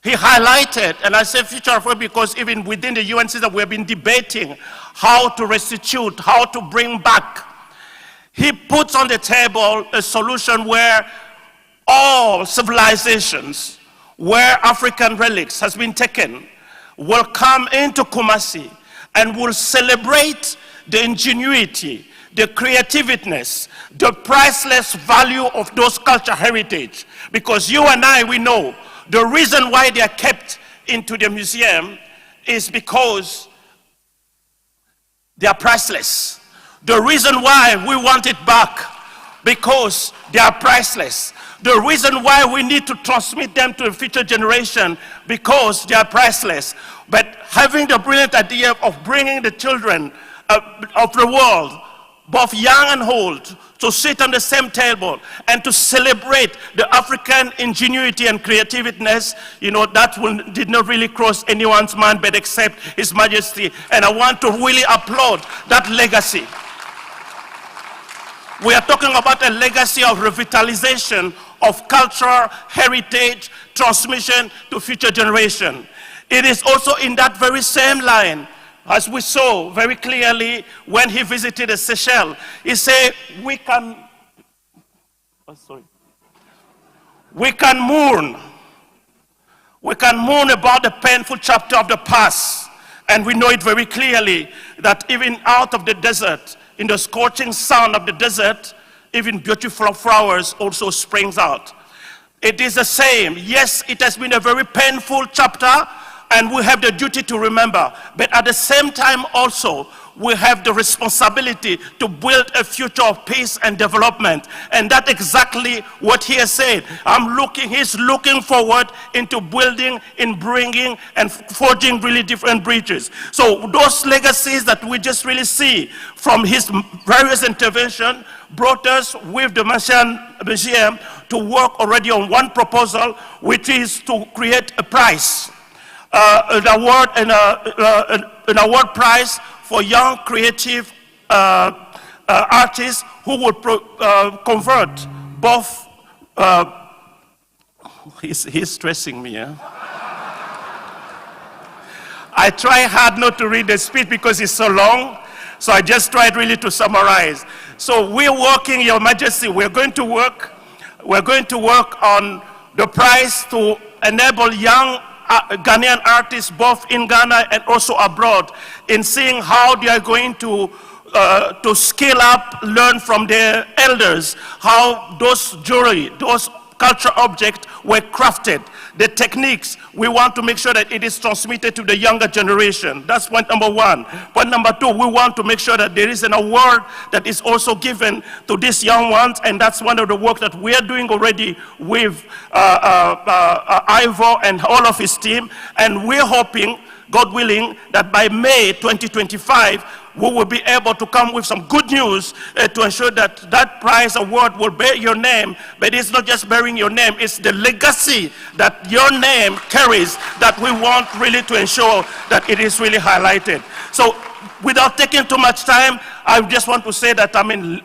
he highlighted, and I say futuristic because even within the UN system we have been debating how to restitute, how to bring back. He puts on the table a solution where all civilizations, where African relics has been taken, will come into Kumasi and will celebrate the ingenuity, the creativeness, the priceless value of those cultural heritage. Because you and I, we know the reason why they are kept into the museum is because they are priceless. The reason why we want it back, because they are priceless. The reason why we need to transmit them to a future generation, because they are priceless. But having the brilliant idea of bringing the children of the world, both young and old, to sit on the same table and to celebrate the African ingenuity and creativeness, you know, that did not really cross anyone's mind but except His Majesty. And I want to really applaud that legacy. We are talking about a legacy of revitalization of cultural heritage, transmission to future generation. It is also in that very same line, as we saw very clearly when he visited the Seychelles. He said, we can mourn about the painful chapter of the past. And we know it very clearly that even out of the desert, in the scorching sun of the desert, even beautiful flowers also springs out. It is the same. Yes, it has been a very painful chapter, and we have the duty to remember. But at the same time also, we have the responsibility to build a future of peace and development. And that's exactly what he has said. He's looking forward into building, in bringing, and forging really different bridges. So those legacies that we just really see from his various interventions brought us with the Museum to work already on one proposal, which is to create a prize. An award prize for young creative artists who would convert both. He's stressing me. I try hard not to read the speech because it's so long, so I just tried really to summarize. So we're working, Your Majesty. We're going to work on the prize to enable young Ghanaian artists both in Ghana and also abroad in seeing how they are going to scale up, learn from their elders, how those jewelry, those cultural objects were crafted, the techniques. We want to make sure that it is transmitted to the younger generation. That's point number one. Point number two, we want to make sure that there is an award that is also given to these young ones, and that's one of the work that we are doing already with Ivor and all of his team, and we're hoping, God willing, that by May 2025, we will be able to come with some good news to ensure that that prize award will bear your name. But it's not just bearing your name, it's the legacy that your name carries that we want really to ensure that it is really highlighted. So without taking too much time, I just want to say that,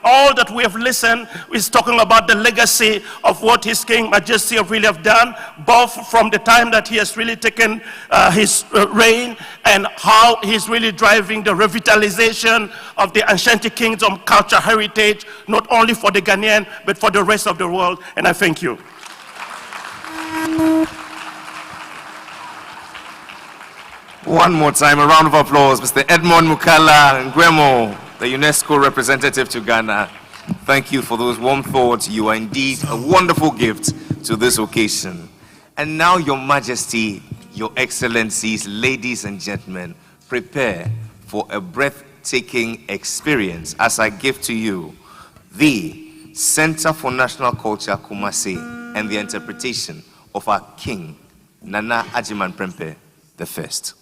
all that we have listened is talking about the legacy of what His King Majesty really have done, both from the time that he has really taken his reign and how he's really driving the revitalization of the Ashanti Kingdom culture heritage, not only for the Ghanaian, but for the rest of the world. And I thank you. One more time, a round of applause, Mr. Edmond Mukala Nguemo, the UNESCO representative to Ghana. Thank you for those warm thoughts. You are indeed a wonderful gift to this occasion. And now, Your Majesty, Your Excellencies, ladies and gentlemen, prepare for a breathtaking experience as I give to you the Center for National Culture, Kumasi, and the interpretation of our King, Nana Ajiman Prempeh the First.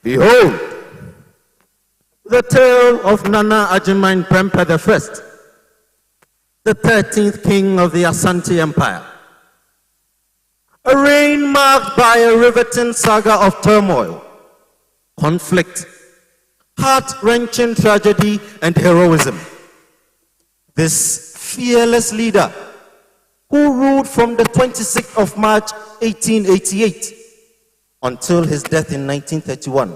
Behold, the tale of Nana Ajiman Prempeh the First, the 13th king of the Asante Empire. A reign marked by a riveting saga of turmoil, conflict, heart-wrenching tragedy, and heroism. This fearless leader who ruled from the 26th of March 1888 until his death in 1931,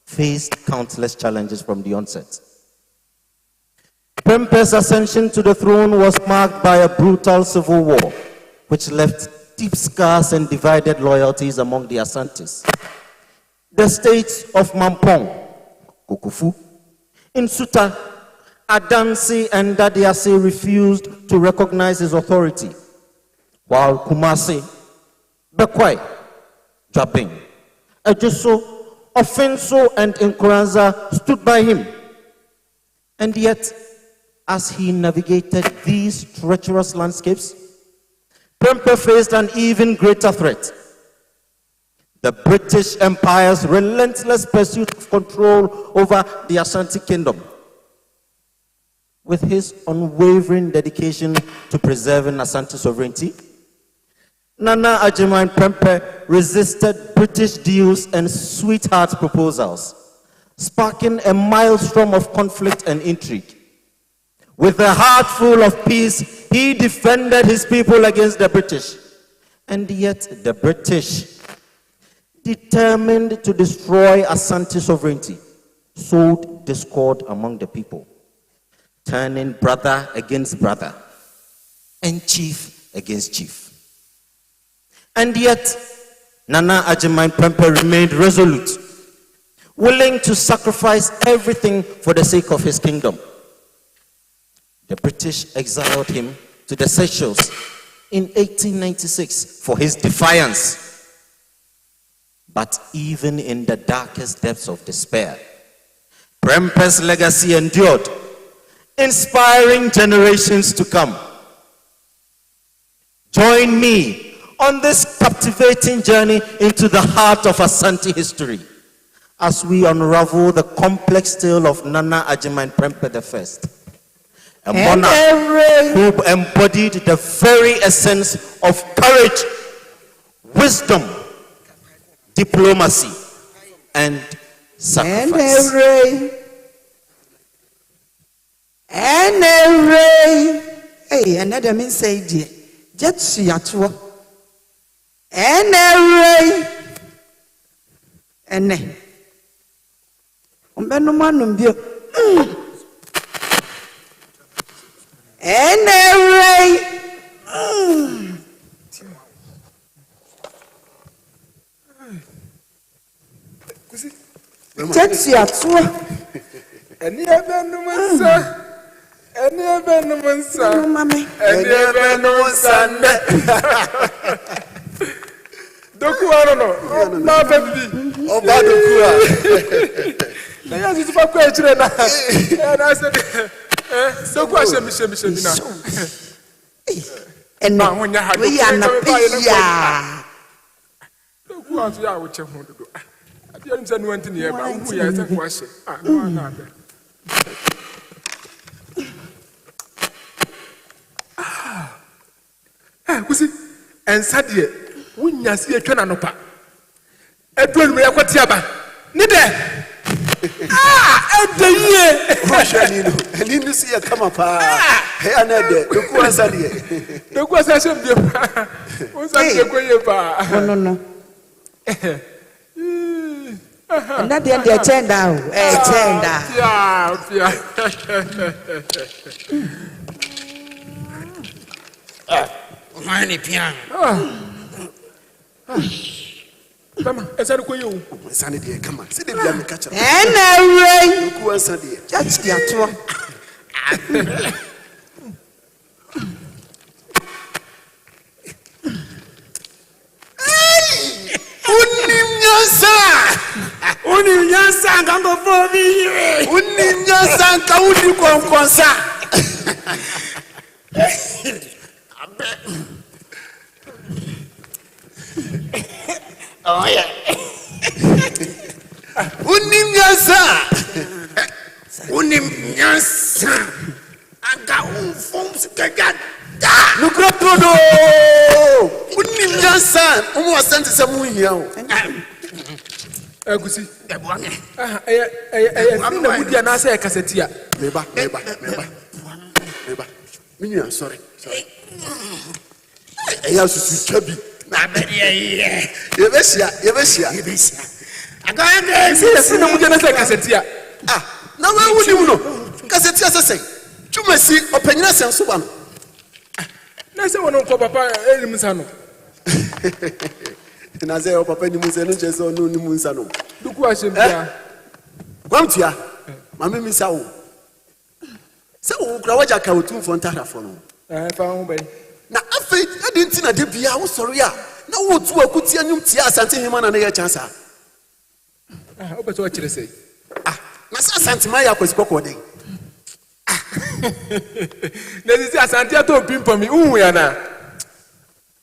faced countless challenges from the onset. Prempeh's ascension to the throne was marked by a brutal civil war, which left deep scars and divided loyalties among the Asantes. The states of Mampong, Kukufu, Insuta, Adansi, and Dadiase refused to recognize his authority, while Kumasi, Bekwai, Jabing, Ejuso, Offenso, and Nkuranza stood by him. And yet, as he navigated these treacherous landscapes, Prempeh faced an even greater threat: the British Empire's relentless pursuit of control over the Asante Kingdom. With his unwavering dedication to preserving Asante sovereignty, Nana Agyemang Prempeh resisted British deals and sweetheart proposals, sparking a maelstrom of conflict and intrigue. With a heart full of peace, he defended his people against the British. And yet the British, determined to destroy Asante sovereignty, sowed discord among the people, turning brother against brother and chief against chief. And yet, Nana Agyemang Prempeh remained resolute, willing to sacrifice everything for the sake of his kingdom. The British exiled him to the Seychelles in 1896 for his defiance. But even in the darkest depths of despair, Prempeh's legacy endured, inspiring generations to come. Join me on this captivating journey into the heart of Asante history as we unravel the complex tale of Nana Agyemang Prempeh I, a monarch who embodied the very essence of courage, wisdom, diplomacy, and sacrifice. Hey, another means say, just see at work. And Doku no, na baby. Oba doku a. Na ya zutu pa kwa chire na. Na say doku a shemi na. And we are na pia. Doku a ya wo che ho dodo. Ade nim say no antini e ba hu ya say kwa she. Ah no na be. Kusi ensade wunya se atwa na nopa edonu ya kwati aba ni de edeye roshani no elinu si ya kama pa he anade doku asase mbie pa wonsase koye pa no na de tenda o tenda Mani piano. Mama, esa ko you. Esa ne de come. See the biam catch up. Rain. Ku esa de. Catch the ato. Unim nyansa ngambo fo bi. Unim nyansa nka udi konkonsa. Oh yeah. Unim nyasa. Anga umfums kagada. Nukro todo. Unim nyasa. Umu asante se mu hia o. Agusi. Ebuange. Na budi na say kasetia. Meba. Minya sorry. Eya susu chabi. Na be ye. Yebesia. Agaga si na muje na say kasetia. Na we wudi no. Kasetia sese. Tumasi opanyina senso ba no. Na say wono ko papa elim sa no. Na say o papa ni musa no chese no ni musa no. Duku ashembia. Kwamtia. Mama mi sa wo. Se wo kura waja ka Otumfour ntarafo no. Fa ho be. Na afi edi nti na de bia wo sori a na wo tu akuti anyum tia Asante hima na ye chance a. Obeto wa kire sei. Na sa Asanteman ya kwesi kokko den. Na sisi Asante to pimpa mi unhu ya na.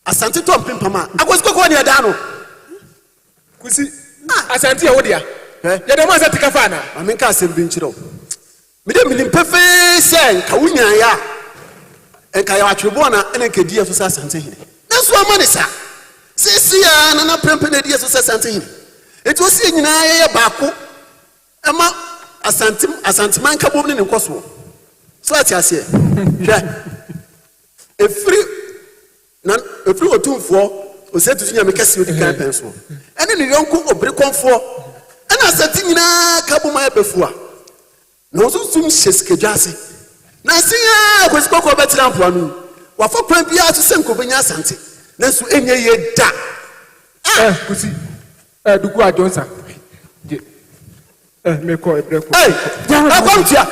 Asante to pimpa ma. Akwesi kokko ne da no. Kusi. Asante ya wodia. Ya da ma sa tika fa na. Ma menka asem bi nchiro. Me de milim pefe sen ka wunya ya. Enka ya atwebo na ene ka di aso sa Asante hine. Na so amane sa. Sisi ya na prempeh na di aso sa Asante hine. Eti osi nyina ya baako. Ema Asanteman ka bom ne nkoso. So ati ase. Hwe. Efri Otumfour osetu nya me kase odi kan penso. Ene ne yonko obere konfo. Ena Asante nyina ka bom ya befu a. Na osusum hyeskedwa ase. Na siya kwesi kokko betira mpo anu. Wafo kwan bia to senko benya Asante. Na so enye ye da. Kusi. Duku ajonsa. Me ko ebre ko. Akwamtia.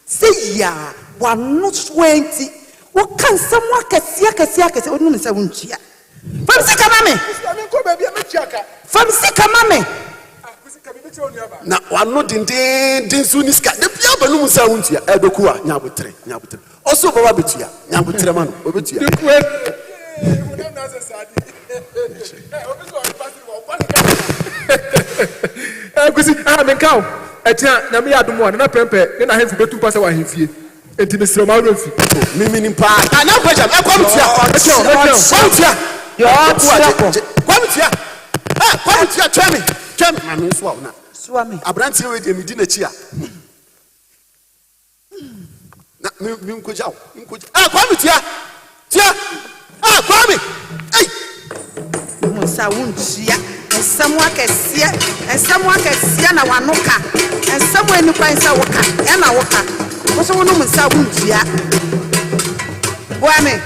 Seya. 120. What can someone kase onu se wunchia. Famsi kamame. Famsi kamame. Na wano din su ni ska. De bia banu musa wuntia. Edoku a nyabotre. Oso baba betua. Nyabotre ma no. Obetua. Kusi menkao etia na me yadomo na prempeh ne na hemfu betu pasa wa hemfie enti me siro ma wo mfi mimi ni pa na kwaja akwamtia kwamtia twemi ma me so na swami abranti we de midi na chi a na mi nkoja kwamtia tia kwami ei musa wunchia Ensamwa kesia na wanoka. Ensamwa eni kwa ensa woka. Ena woka. Woso wono musa wunjia. Boame.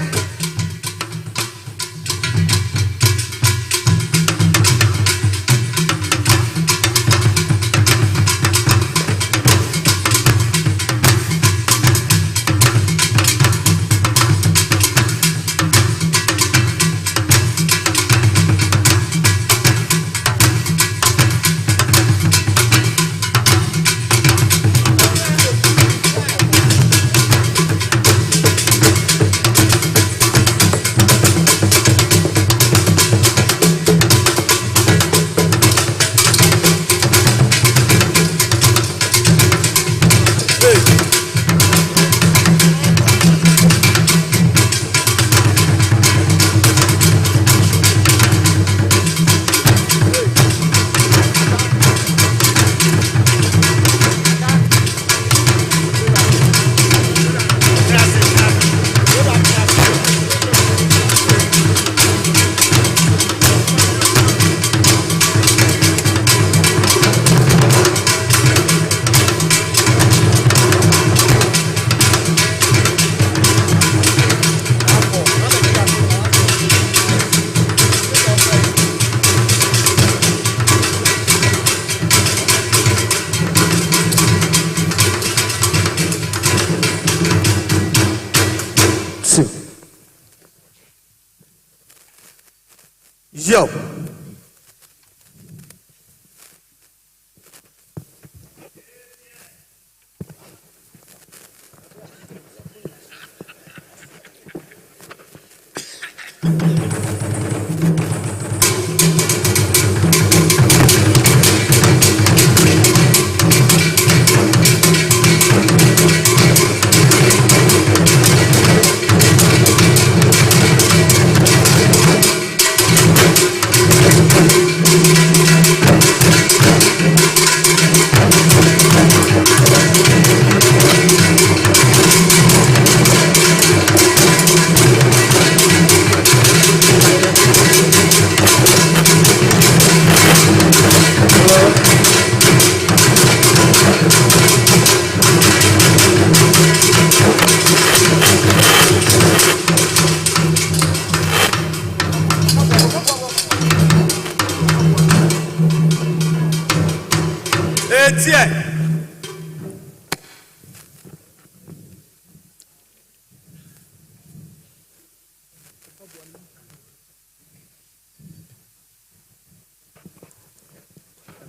Yo.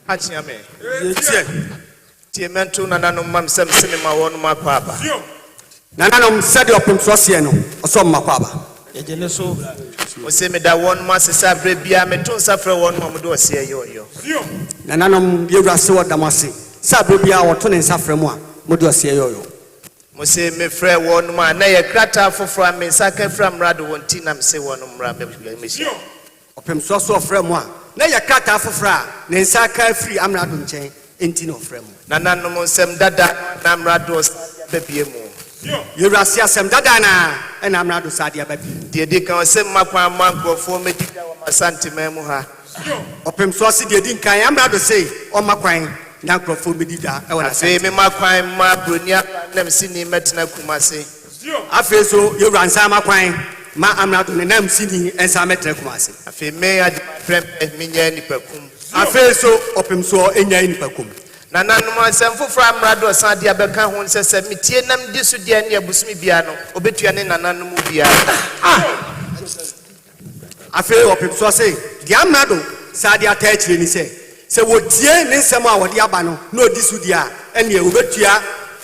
Achiame. Tiemento nanano mam sem cinema won makwaba. Nanano said your pimsosiano or some makwaba. Yejeneso. O se me da won ma se sabre bia me ton safre won ma do se yo. Nanano yewra se wa damase. Sabre bia wo ton safre mu a mo do se yo. Mo se me frɛ won ma na ye krata foforo me saka from rado won ti na me se won mra me shi. Opimsoso frɛ mu a na ye krata foforo a ne saka free amrado nchen enti no frɛ mu. Nanano mo sem dada na mrado bebie mu. You rasia sem dada na and I'm not to Sadia baby. They can send my mango for me Asanteman mu ha. Opem so si de din kan am not to say on my crime na crofo medida e wona say me my crime ma bronia na me sini metna kumase. Afi so you ransa my crime ma am not to na me sini ensa metna kumase. Afi me ade PREMPEH me nya ni pakum. Afi so opem so enya ni pakum. Na nanum ansem foforo amrado san dia beka ho nsese metie nam disu dia ne abusumi bia no obetua ne nananum bia. Afi opem so say dia amrado sa dia ta akire ni say se wotie ne nsem a wode aba no na odisu dia ene obetua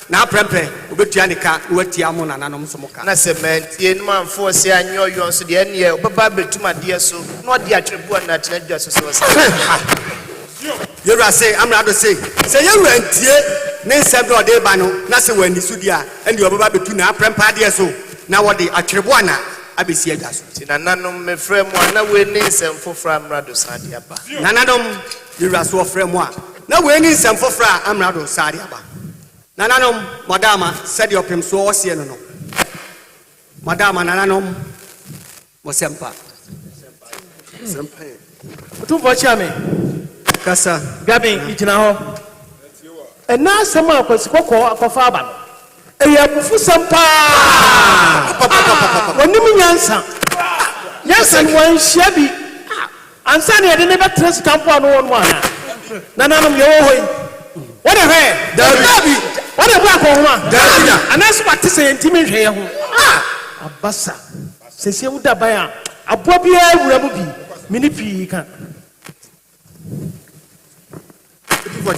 na PREMPEH obetua ne ka watia mo nananum so mo ka. Na se mentie no manfo se anyo yo so dia ne obeba betuma dia so na odi atwebu na tenadua so so. You say, I'm not to say you went here, then said, or they bano, nothing when the Sudia, and you are about to now PREMPEH so. Now what the Atribuana, I be see us. Nananum, me frame one, we need some for from Rados Sadiaba. Nananum, you are so frame one. Now we need some for Fra Amrado Sadiaba. Nananum, Madama, said your pim so no. Madama Nananum was Sempa. Otumfour Kasa Gabi itina ho ena sama akwsikoko akofa aba no eya bufu sampa wonim nyansa wan shabi ansa ne de ne betres campo anu won ana nananum ye wo hoyi what the hell David what the black one David anaso batese ntimi hwe ye ho abasa sese wuda ban a abobia awura mu bi mini pi kan I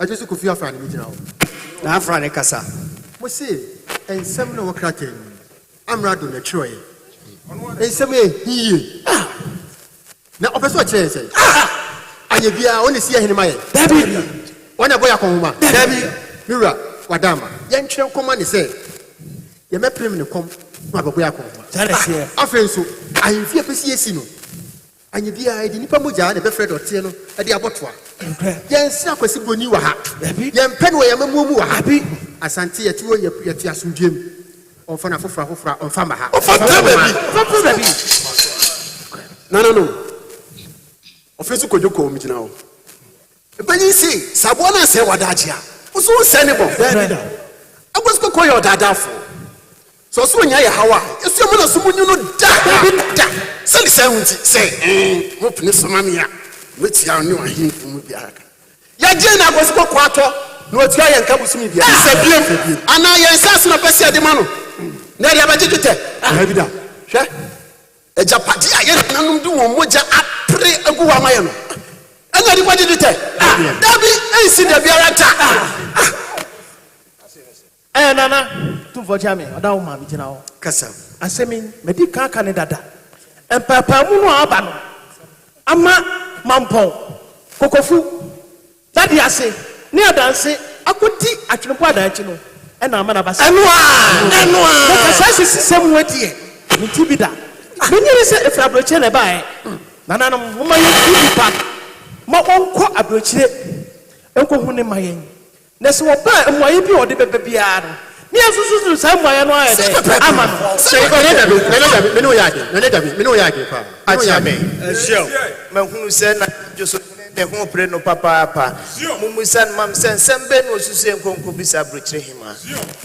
just could feel friendly now. Now, Franny Cassa. We see, and some no cracking. I'm rather the Troy. And some he. Now, officer chairs. And if you only see him in my David. When a boy come home, David, Mira, Wadama, young child command is said. You may pay me to come, my boy. I feel so. I fear to see a sino. And if you are the Nipamuja, the Befred or Tiano, at the Abotwa. Yes, I was a new hat. Young Penway, I'm a moo happy. Asante, a 2 year Piasun Jim, or Fanafra or Famaha. No. Officer could you call me now? But you see, Sabona said Wadajia was so sensible. I was going to call your dada for. So soon, Hawa, you see, someone you know, Sally say, open this mamma, which you knew him from the Ark. Yajana was go quarter, no try and come with me. I said, and I assassin of Bessia de Mano. Nelly Abadite, a Japati, I am do Moja up pray a Guamayano. And what did you tell? Dabby, I see the Biarata. Eh, Nana, Otumfour Chame, Oda Uma Bitina. Kasa. Asemi, Medica Canada. And Papa Muno Abano. Ama Mampong. Kokofu. Daddy Ase. Near Danse. Akuti Atinopada Chino. And Amanabas. Anwa. Because I see some way here. Mitibida. When you say if I broach a buy. Nana Muma Yuki. Ma unko abrochire. Unko Hune Mayen. Ness what buy and why you or the baby are. Yes, some way and why. Aman. Say, Who said just the home pray no papa. Mumusan Mam Sen Semben was to say Concubisa Bridge him.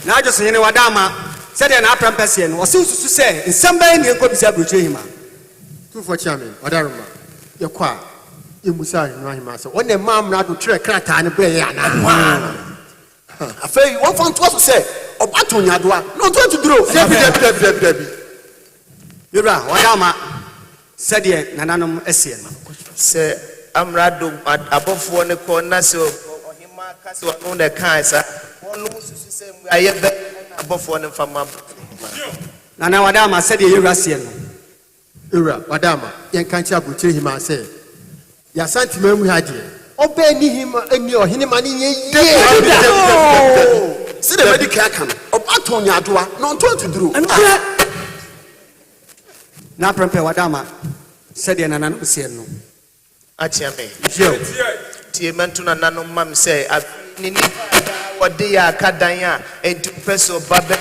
Now just in Wadama said an apprentice was soon to say in some band you could be able to him. Otumfour Chame, Wadaruma, your qua. Imusa no ahimasa. One the mam na do tre krata ne bre ya na. Afei, one fan to us say, Obato nyadoa. No to duro. Debi. Yura, wadama said ye nananom esie no. Say amrado abofo ne ko na se ohima ka se ono de kan sa. Onu susu se mu aye be abofo ne fama. Nana wadama said ye yura sie no. Yura, wadama, yen kan cha buche hima say. Ya Asanteman mu hade. Obe ni hima eni ohine ni ye. See the medical can. Obato nyadoa. No to duro. Na PREMPEH wadama said ye nananom sie no. Achiame. Tie mentu na nanom mam say ni wode ya kadan a entu peso babe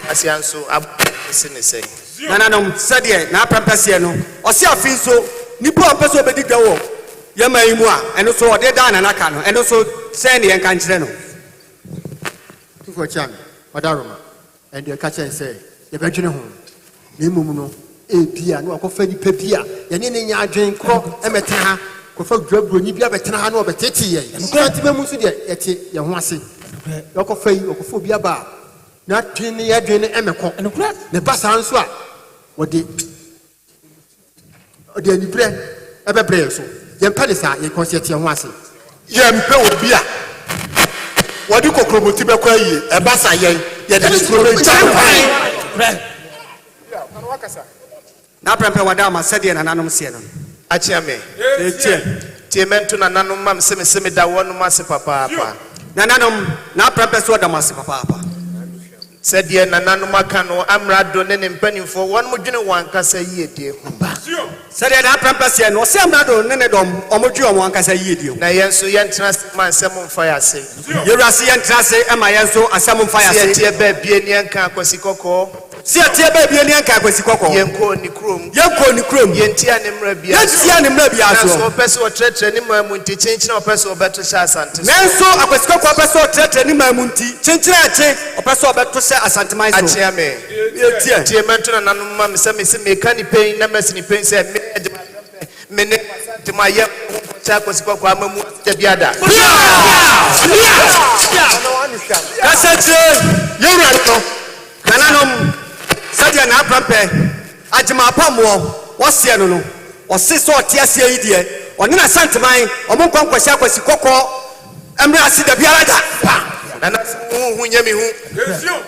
asianso abese ne say. Nananom said ye na PREMPEH sie no. Osi afin so nipa peso obedi gwa wo. Yema imu a eno so ode da na naka no eno so say ne enka nkire no. Tufo cham wadaroma and you catch and say ye bedwene ho. Ni mum no ebia no akofa nipa bia ye ne nya adwen kro emete ha kofa dwabro ni bia betena ha no obetete ye. Asanteman mu so de yete ye ho ase. Yokofa yi okofo bia ba na twene ye dwene emeko. Ne basa nso a wode ani bre ebebre so. Ye mpa de sa ye concert ye ho ase. Ye mpe obi a wadi kokromoti be kwa yi e basa yen ye de instrument champai. Na PREMPEH wadama said ye nananom sie no. Achiame. Tie mentu na nanom mam seme da wonu mase papa. Nananom na PREMPEH so da mase papa. Said ye nananom aka no amrado ne mpanimfo won mo dwene wan kasa yiedie ho. Said ye na PREMPEH sie no se amrado ne ne dom omodwe omo an kasa yiedie. Na yenso yentra man sem mfa ya se. Yewrase yentra se ema yenso asem mfa ya se. Tie ba bie ni anka akwasi kokko. Si atie ba bie ni anka akwasi kokko. Yenko ni krom. Yentia ne mra bia. Yentia ne mra bia so. Na so pese o tretre ni mamu nti chenchina o pese o beto sha Asante. Nenso akwasi kokko pese o tretre ni mamu nti chenchina ache o pese o beto sha Asanteman so. Achiame. Tie mentu na nanu mam se me meka ni pen na mesi ni pen se me ne Asanteman ye cha akwasi kokko amamu te biada. Kasache yewra no. Nananom sadia na PREMPEH ajima pamwo wosie no no osi so otiasie yi de oni na Asanteman omo kwankwasia akwasi kokko emre asi da biara da nana hu nyami hu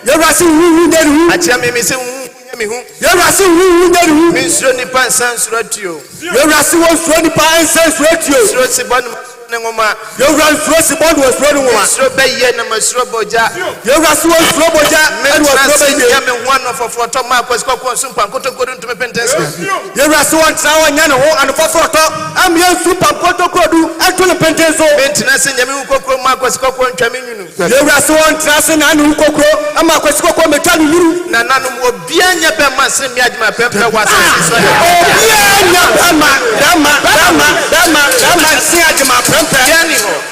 yewrase hu nderi hu achia me se hu nyami hu yewrase hu nderi hu misro ni pansan suratio yewrase wo suro ni pansan suratio suro se bonu ngoma yewrase suro se bonu wo suro ngoma suro beye na masuro boja yewrase wo suro boja and wo suro beye ya me one of to ma akwasi kokko sumpa nkoto kodu ntume pentense yewrase won tra wonya ne ho and foforo to am ye sumpa nkoto kodu eto ne pentenso bentina se nyame hu kokko ma akwasi kokko ntwa me nyunu yewrase won tra se na hu kokko am akwasi kokko metwa ne yuru na nanom obia nya be ma se mi adima PREMPEH wase so obia nya be ma dama se adima PREMPEH yani ho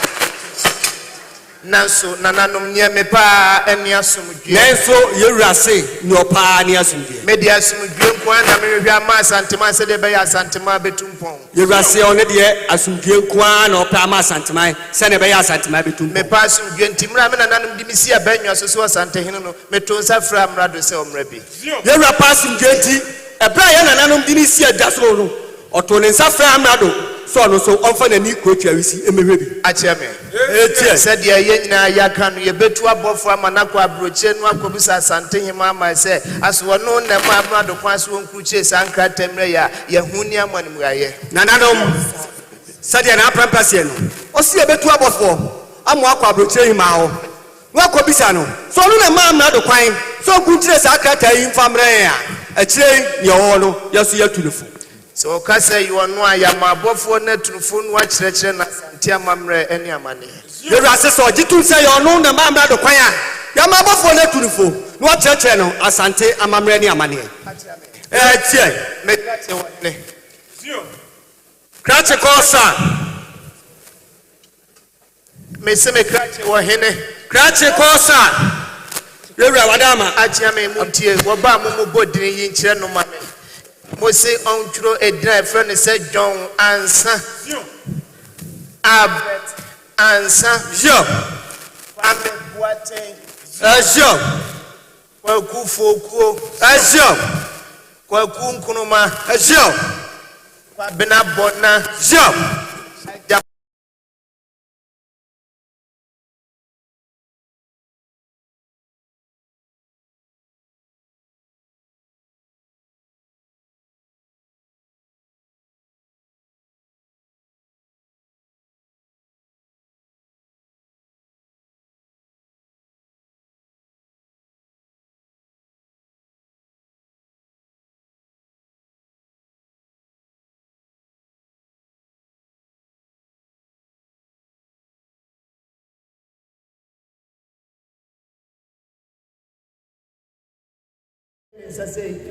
nanso nananom nie me pa ani asomdwe nanso yewrase ni opa ani asomdwe media asomdwe nko na mehwe ama Asanteman se de be ya Asanteman betumpon yewrase one de asomdwe nko na opa ama Asanteman se ne be ya Asanteman betumpon me pa asomdwe ntimra me nananom di misi abanwa so Asantehene no metonsa fra amrado se omra bi yewra pa asomdwe nti ebra ya nananom di misi adaso no oto ne nsa fra amrado so no so onfa na ni krotua wisi emehwe bi achiame said ye nyina ya kanu ye betu abofo amanako abroche no akobisa Asantehene ama se aso no na ma amrado kwaso nkruche sanka temre ya ye huni amanim gaye nananom said ye na PREMPEH sie no osi betu abofo amo akwa abroche hima ho no akobisa no so no na ma amrado kwan so nkruche sanka tai mfamre ya achire ye ho no yeso yatulufo so kasa you no ayamabofo na tunfo no akyerɛkyerɛ na Asante amamrɛ ani amane yewrase so jitu se yo no na mamra do kwan a yamabofo na tunfo no akyerɛkyerɛ no Asante amamrɛ ani amane tie me kate wone krache kosa me se me krache wo hene krache kosa yewra wadama achia me muntie wo ba mo bodini yi nkyerɛ no mame Mose on tro edina friend say John ansa Albert Ansa. Sure. Kwame Boateng. Sure. Kwaku Fokuo. Sure. Kwaku Nkrumah. Sure. Kwabena Bona. Sure.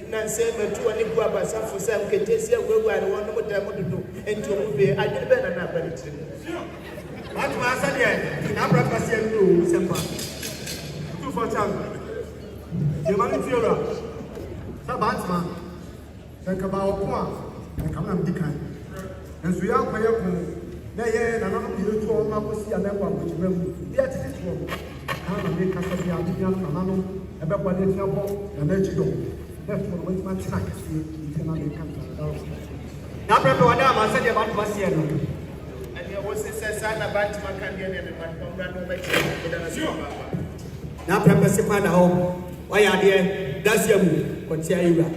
Nancy Metu and Iguaba for some Ketesia, where I want to them to do, and to be I did better than that. What was I there? In Abracasian Blue, Semper. 2 for Changa. The Manifura. Sabatsman. Think about one. And come and decline. And so you are by your home. Nay, and I'm you to all my pussy and then one which will be at this one. Come and make us a Bian Canano, about what it's about, and let you go. Therefore, with my track, you cannot make come. Now, Madame, I said about Marciano. And you also said, son about my canyon and my congratulations. Now, Prempeh Sipada home. Why are there? That's your move. What's your area?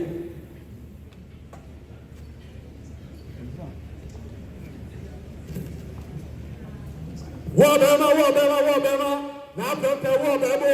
Wabema. Now, Prempeh, Wabema.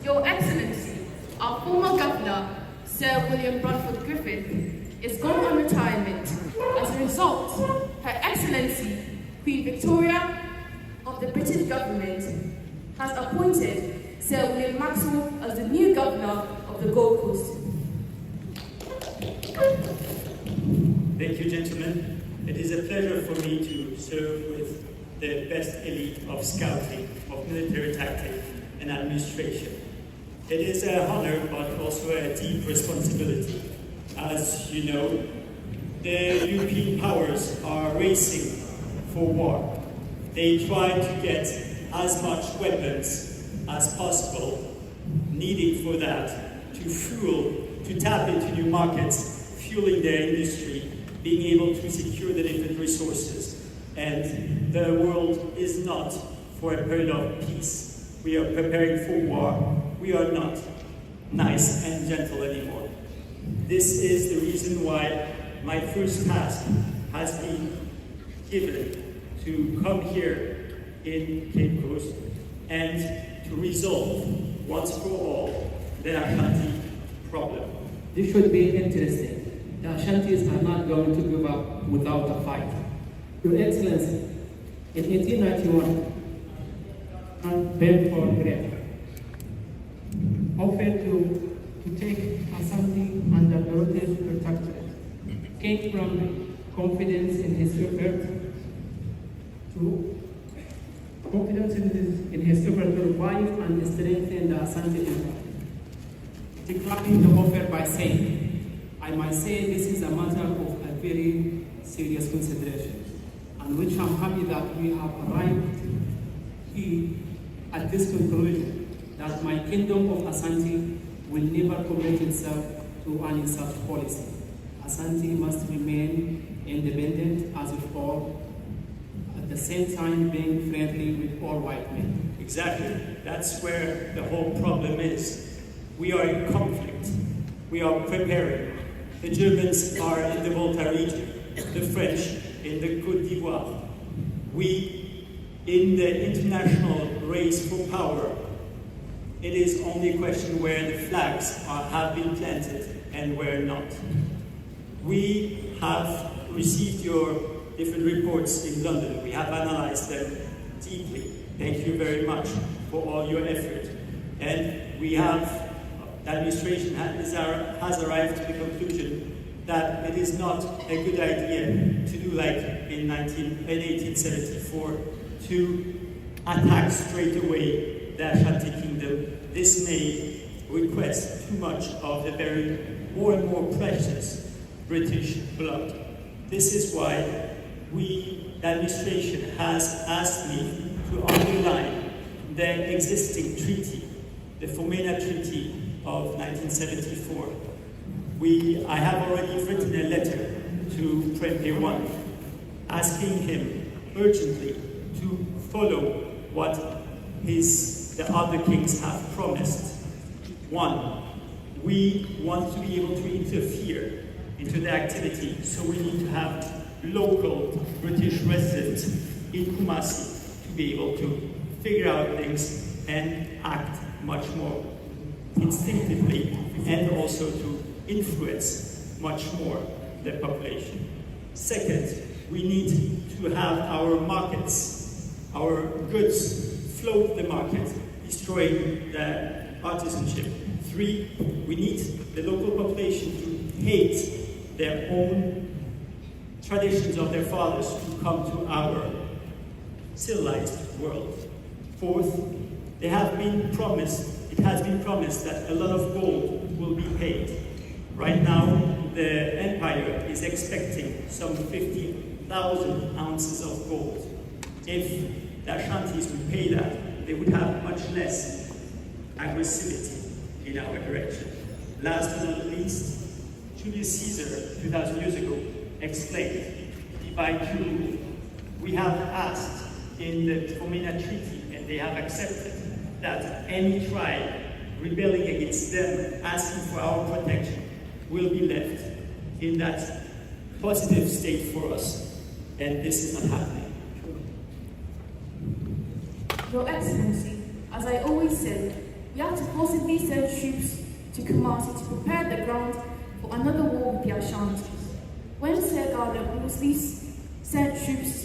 Your Excellency, our former Governor, Sir William Brunford Griffith, is gone on retirement. As a result, Her Excellency, Queen Victoria of the British government, has appointed Sir William Maxwell as the new Governor of the Gold Coast. Thank you, gentlemen. It is a pleasure for me to serve with the best elite of scouting, of military tactic and administration. It is an honor, but also a deep responsibility. As you know, the European powers are racing for war. They try to get as much weapons as possible needed for that to tap into new markets, fueling their industry, being able to secure the different resources. And the world is not for a period of peace. We are preparing for war. We are not nice and gentle anymore. This is the reason why my first task has been given to come here in Cape Coast and to resolve once for all the Ashanti problem. This should be interesting. The Ashantis are not going to give up without a fight. Your Excellency, in 1891, Benford Grey offered to take Asante under British protectorate, came from confidence in his effort to revive and strengthen the Asante Empire. Declining the offer by saying, I might say this is a matter of a very serious consideration, and which I'm happy that we have arrived at this conclusion, that my kingdom of Asante will never commit itself to any such policy. Asante must remain independent as of all, at the same time being friendly with all white men. Exactly. That's where the whole problem is. We are in conflict. We are preparing. The Germans are in the Volta region, the French in the Côte d'Ivoire. We, in the international race for power, it is only a question where the flags have been planted and where not. We have received your different reports in London. We have analyzed them deeply. Thank you very much for all your effort. And we have, the administration has arrived to the conclusion that it is not a good idea to do like in 1874, to attack straight away the Ashanti Kingdom. This may request too much of the very more and more precious British blood. This is why the administration has asked me to underline the existing treaty, the Fomena Treaty of 1974. I have already written a letter to PREMPEH 1, asking him urgently to follow what the other kings have promised. One, we want to be able to interfere into the activity, so we need to have local British residents in Kumasi to be able to figure out things and act much more instinctively, and also to influence much more the population. Second, we need to have our markets, our goods float the market, destroying the artisanship. Three, we need the local population to hate their own traditions of their fathers to come to our civilized world. Fourth, it has been promised that a lot of gold will be paid. Right now, the empire is expecting some 50,000 ounces of gold. If the Ashantis would pay that, they would have much less aggressivity in our direction. Last but not least, Julius Caesar, 2,000 years ago, explained, divide to rule. We have asked in the Fomena Treaty, and they have accepted, that any tribe rebelling against them, asking for our protection, will be left in that positive state for us. And this is not happening. Your Excellency, as I always said, we have to possibly send troops to Kumasi to prepare the ground for another war with the Ashantis. When Sir Gardner Wolseley sent troops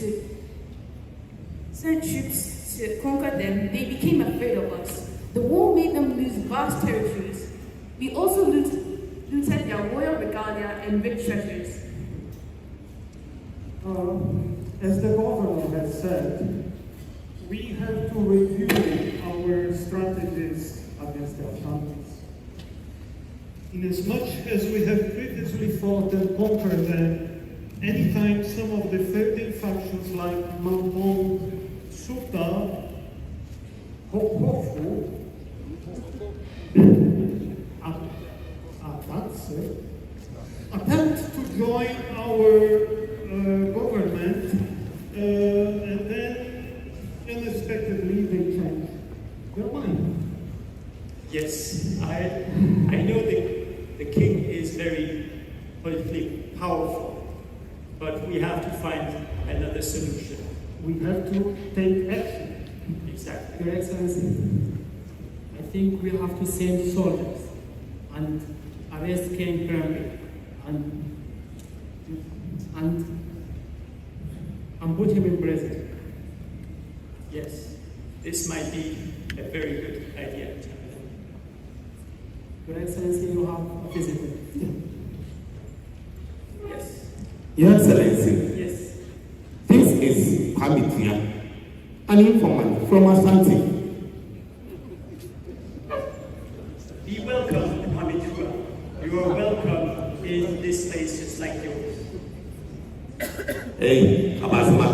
to conquer them, they became afraid of us. The war made them lose vast territories. We also looted their royal regalia and rich treasures. As the governor has said, reviewing our strategies against the Ashantis. Inasmuch as we have previously fought and conquered them, anytime some of the fighting factions like Mampong, Suta, Otumfour, WHATS attempt to join our government, and then unexpectedly they change their mind. Yes, I know the king is very politically powerful, but we have to find another solution. We have to take action. Exactly. Your Excellency, I think we have to send soldiers and arrest King PREMPEH and put him in prison. Yes, this might be a very good idea. Your Excellency, you have a visitor. Yes. Your Excellency. Yes. This is Pamitia, an informant from Asante. Be welcome, Pamitua. You are welcome in this place just like yours. Hey, Abazma.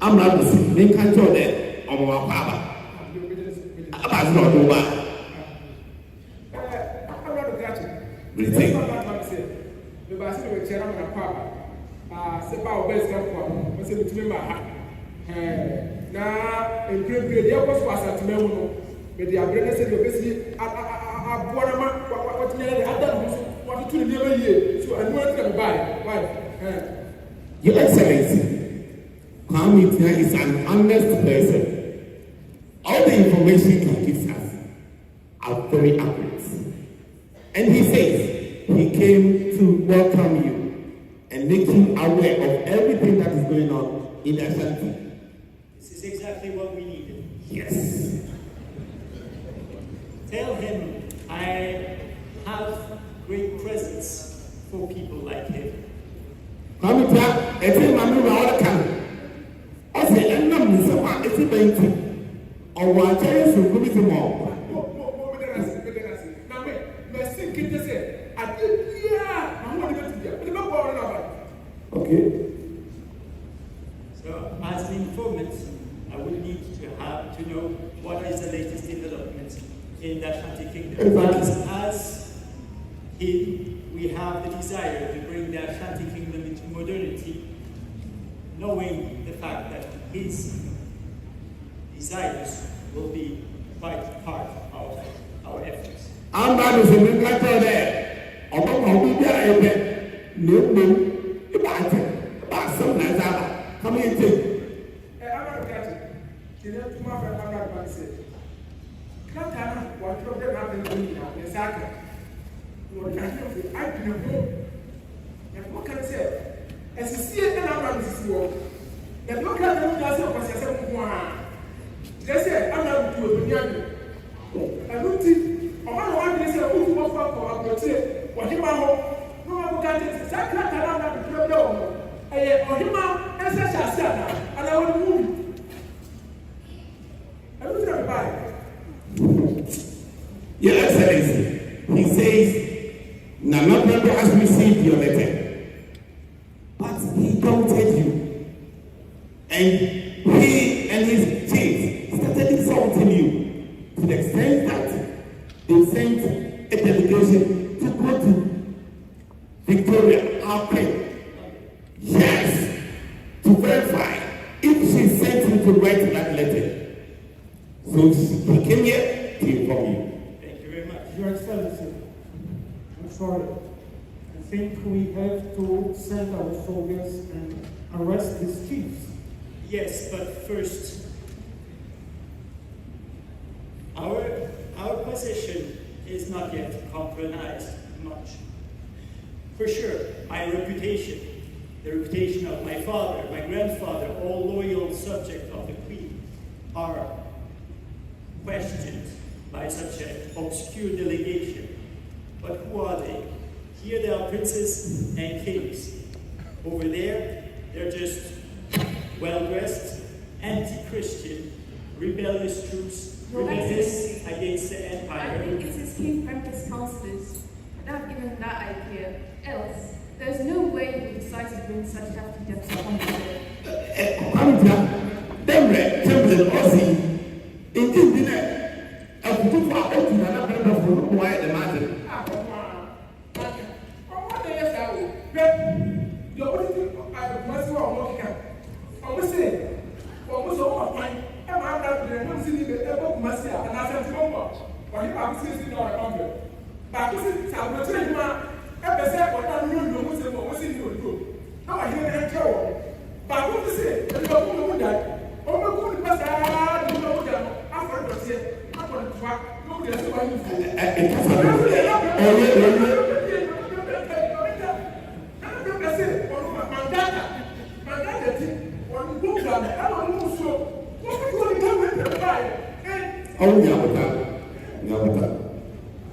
I'm not the same. They can't tell that. I'm a papa. Abazma, do what? Breathing. Na empremprem de akɔ so Asanteman mu no me de abrɛ ne sɛ de obesi aboa ma what me de ada no so what to ne nneɛma yie so anu ati me buy. Your Excellency, Kwame Tia is an honest person. All the information he gives us are very accurate. And he says he came to welcome you and make you aware of everything that is going on in Ashanti. This is exactly what we needed. Yes. Tell him I have great presents for people like him. Kwame Tia, mami wa ɔre kan. Ɔsɛ ɛnam nsɛm a esi bɛnti. Ɔwɔ akyɛn so nkumi ti mɔ. Okay. So, as the informant, I would need to know what is the latest development in the Ashanti Kingdom. Exactly. As we have the desire to bring the Ashanti Kingdom into modernity, knowing the fact that his desires will be quite part of our efforts. I'm not a single guy there. Although I'll be there, no. About some nice hour. Come here, take. I'm not catching. You know, to my friend, I'm not going to say. Katana, what you have happened to me now, the second. You are not going to I do know. And what can I say? As you see it, and I'm not this world. The look at the glass of myself. They say, I'm not doing it. I don't think, or I want to say, who was up for a portrait, what you want. No one can say, Sakata, I'm not the problem. I am Ohima, and such as that, and I will move. I don't know. Your Excellency, he says, Nana PREMPEH has received your letter, but he doubted you. And he and his chiefs started insulting you to the extent that they sent a delegation to go to Victoria, our queen. Yes, to verify if she sent him to write that letter. So he came here to inform you. Thank you very much. Your Excellency, I'm sorry. I think we have to send our soldiers and arrest these chiefs. Yes, but first, our position is not yet compromised much. For sure, my reputation, the reputation of my father, my grandfather, all loyal subjects of the Queen, are questioned by such an obscure delegation. But who are they? Here they are princes and kings. Over there, they're just well-dressed anti-Christian, rebellious troops, Your rebellious Excellency, against the I empire. think it is King PREMPEH's councillors that have given that idea. Else, there is no way we decide to bring such hefty debts upon the state.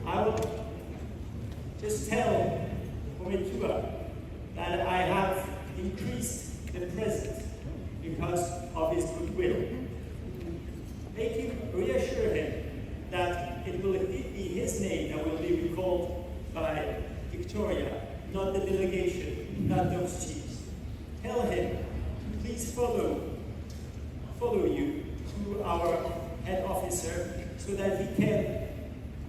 I will just tell Otumfour that I have increased the present because of his goodwill. Reassure him that it will be his name that will be recalled by Victoria, not the delegation, not those chiefs. Tell him to please follow you to our head officer so that he can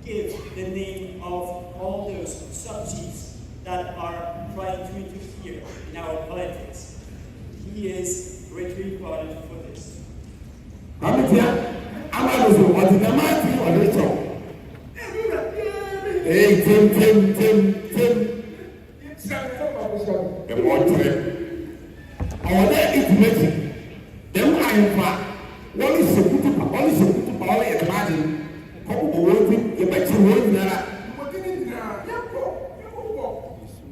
give the name of all those sub-chiefs that are trying to interfere in our politics. He is greatly rewarded for this. Hey, Tim. The water. Our there intimacy. Them I am far. One is a good power at the margin.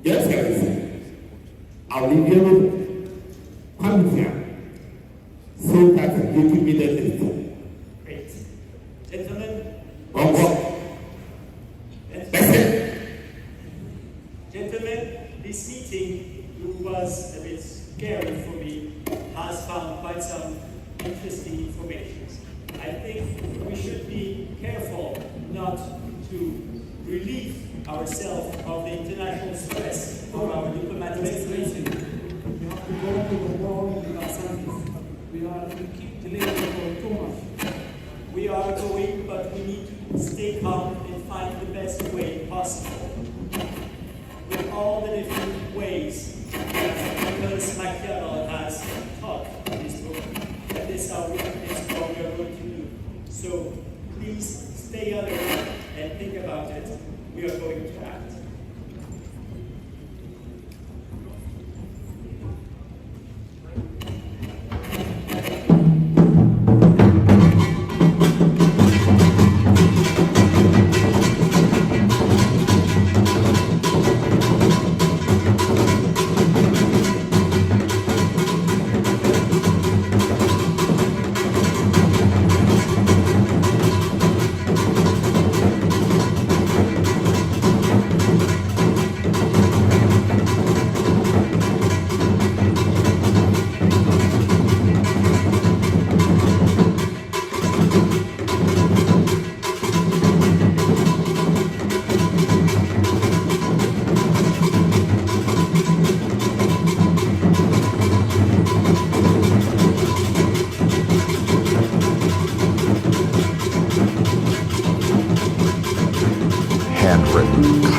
Yes, sir. I'll leave you with come here. So that you give me the list. Great. Gentlemen. Gentlemen, this meeting, who was a bit scary for me, has found quite some interesting information. I think we should be careful not to relieve ourselves of the international stress of our diplomatic situation. We have to go to the war with Asante. We keep delaying for too much. We are going, but we need to stay calm and find the best way possible. With all the different ways that Nicholas Machiavelli has taught in his book, that is what we are going to do. So please stay alert and think about it. We are going to act.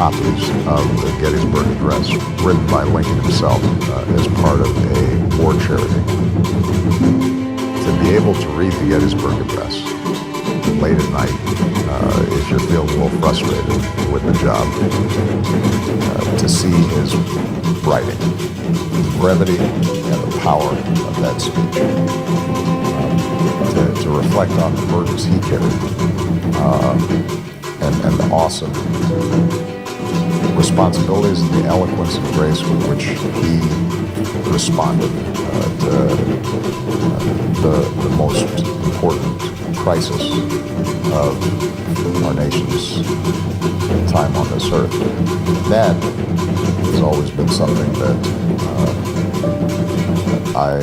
Copies of the Gettysburg Address, written by Lincoln himself, as part of a war charity. To be able to read the Gettysburg Address late at night, if you're feeling a little frustrated with the job, to see his writing, the brevity and the power of that speech, to reflect on the burdens he carried, and the awesome responsibilities and the eloquence and grace with which he responded to the most important crisis of our nation's time on this earth. That has always been something that I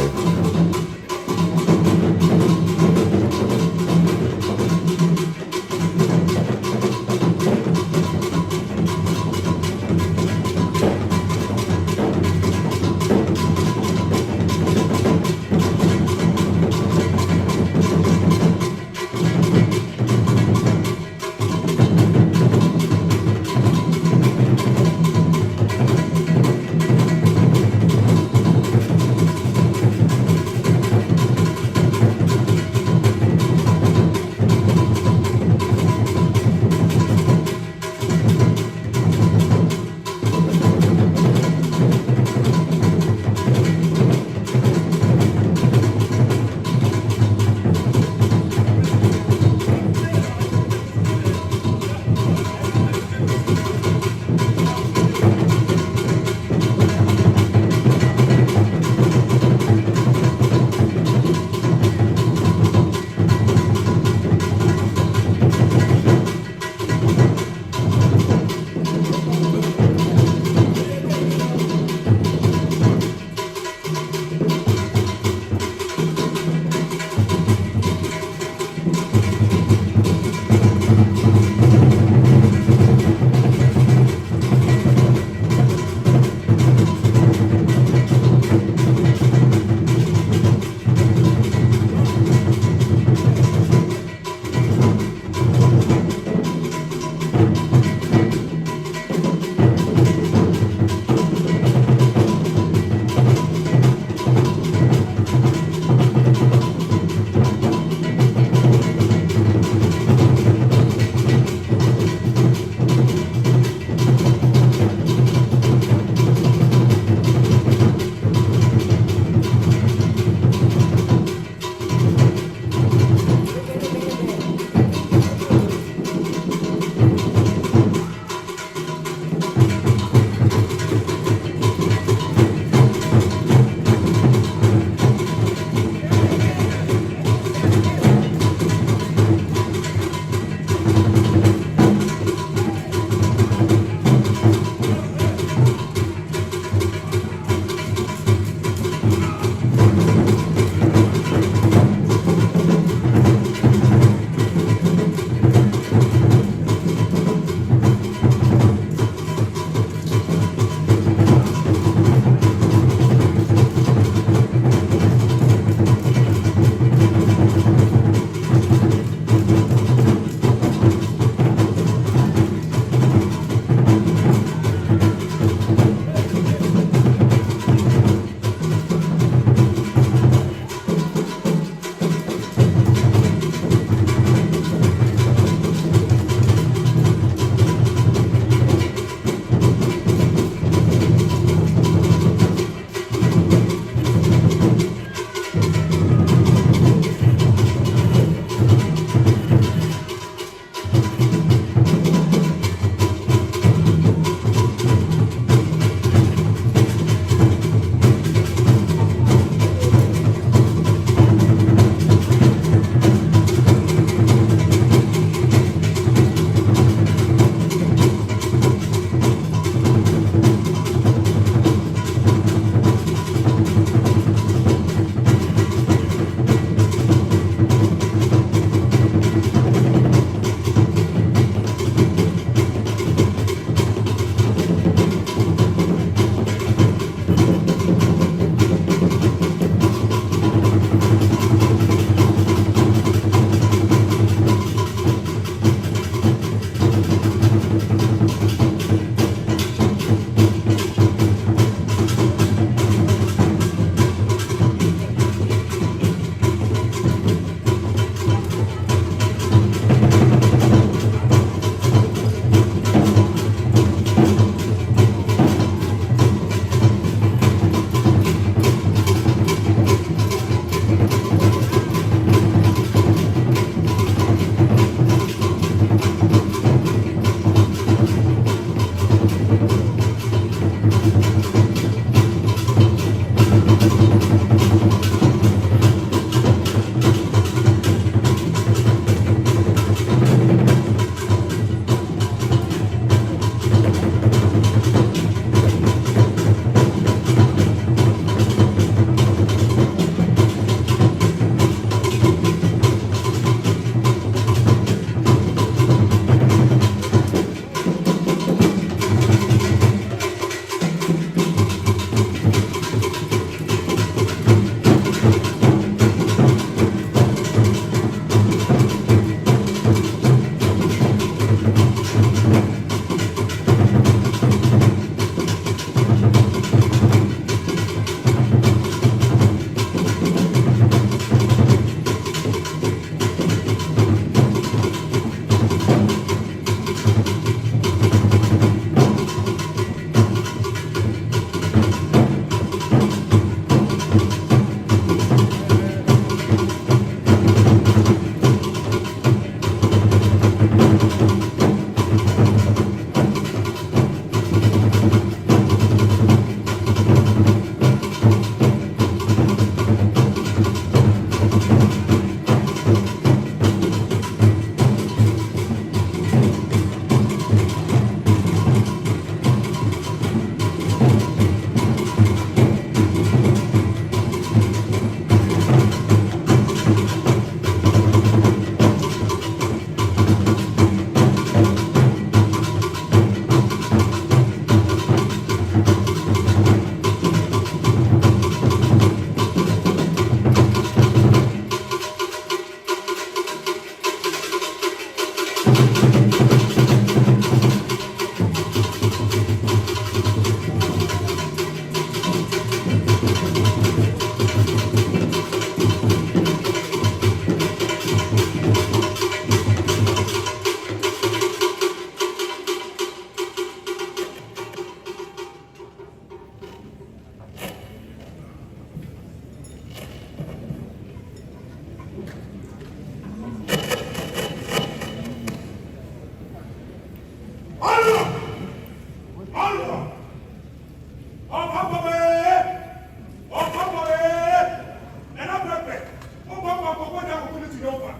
Nova.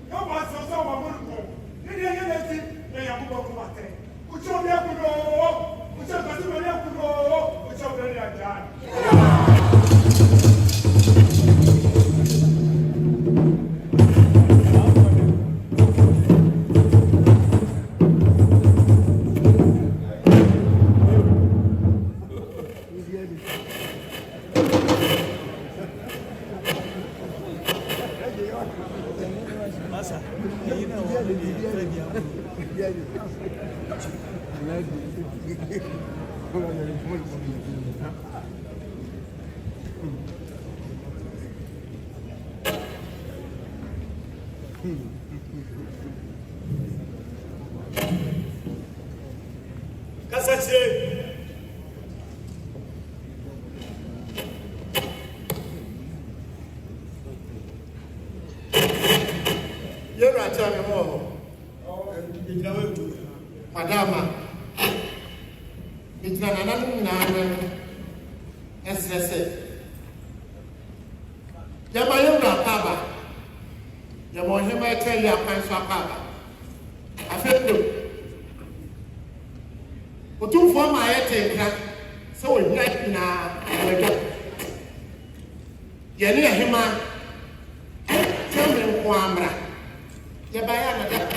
Nova so so wa mo ko. Ni ni ni ti e ya ko ko ma te. Ucho be ku do. Ucho ba ti be ku do. Ucho be ya ja. Madama, it's not another SSA. Yamayura Paba, Yamohima tell ya Pansa Paba. I feel good. Otumfour my head, so we like now. Yania Hima, tell me Wamra. Yabayana, that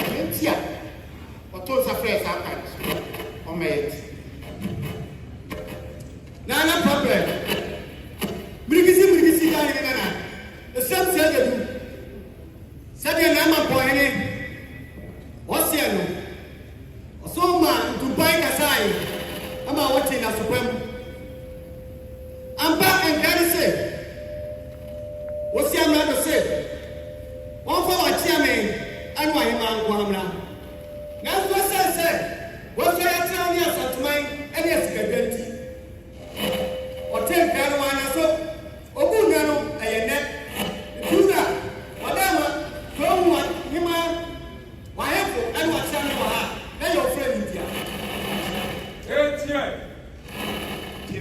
those are fresh happens or made. Nana problem. Brigisi, Nana. The same said, said your number point. What's your so man to buy a sign. I'm not watching a supreme. I'm back and daddy said, what's your mother said? One for my chairman and my man, Wamla. That's what I said. What's your town here, Asanteman, and yes, Gagenti? Or 10 Carolina, so, Obunano, and net. Do that. Madama, come one, Hima, my uncle, and what son you are. Now your friend is here. It's here. Hey!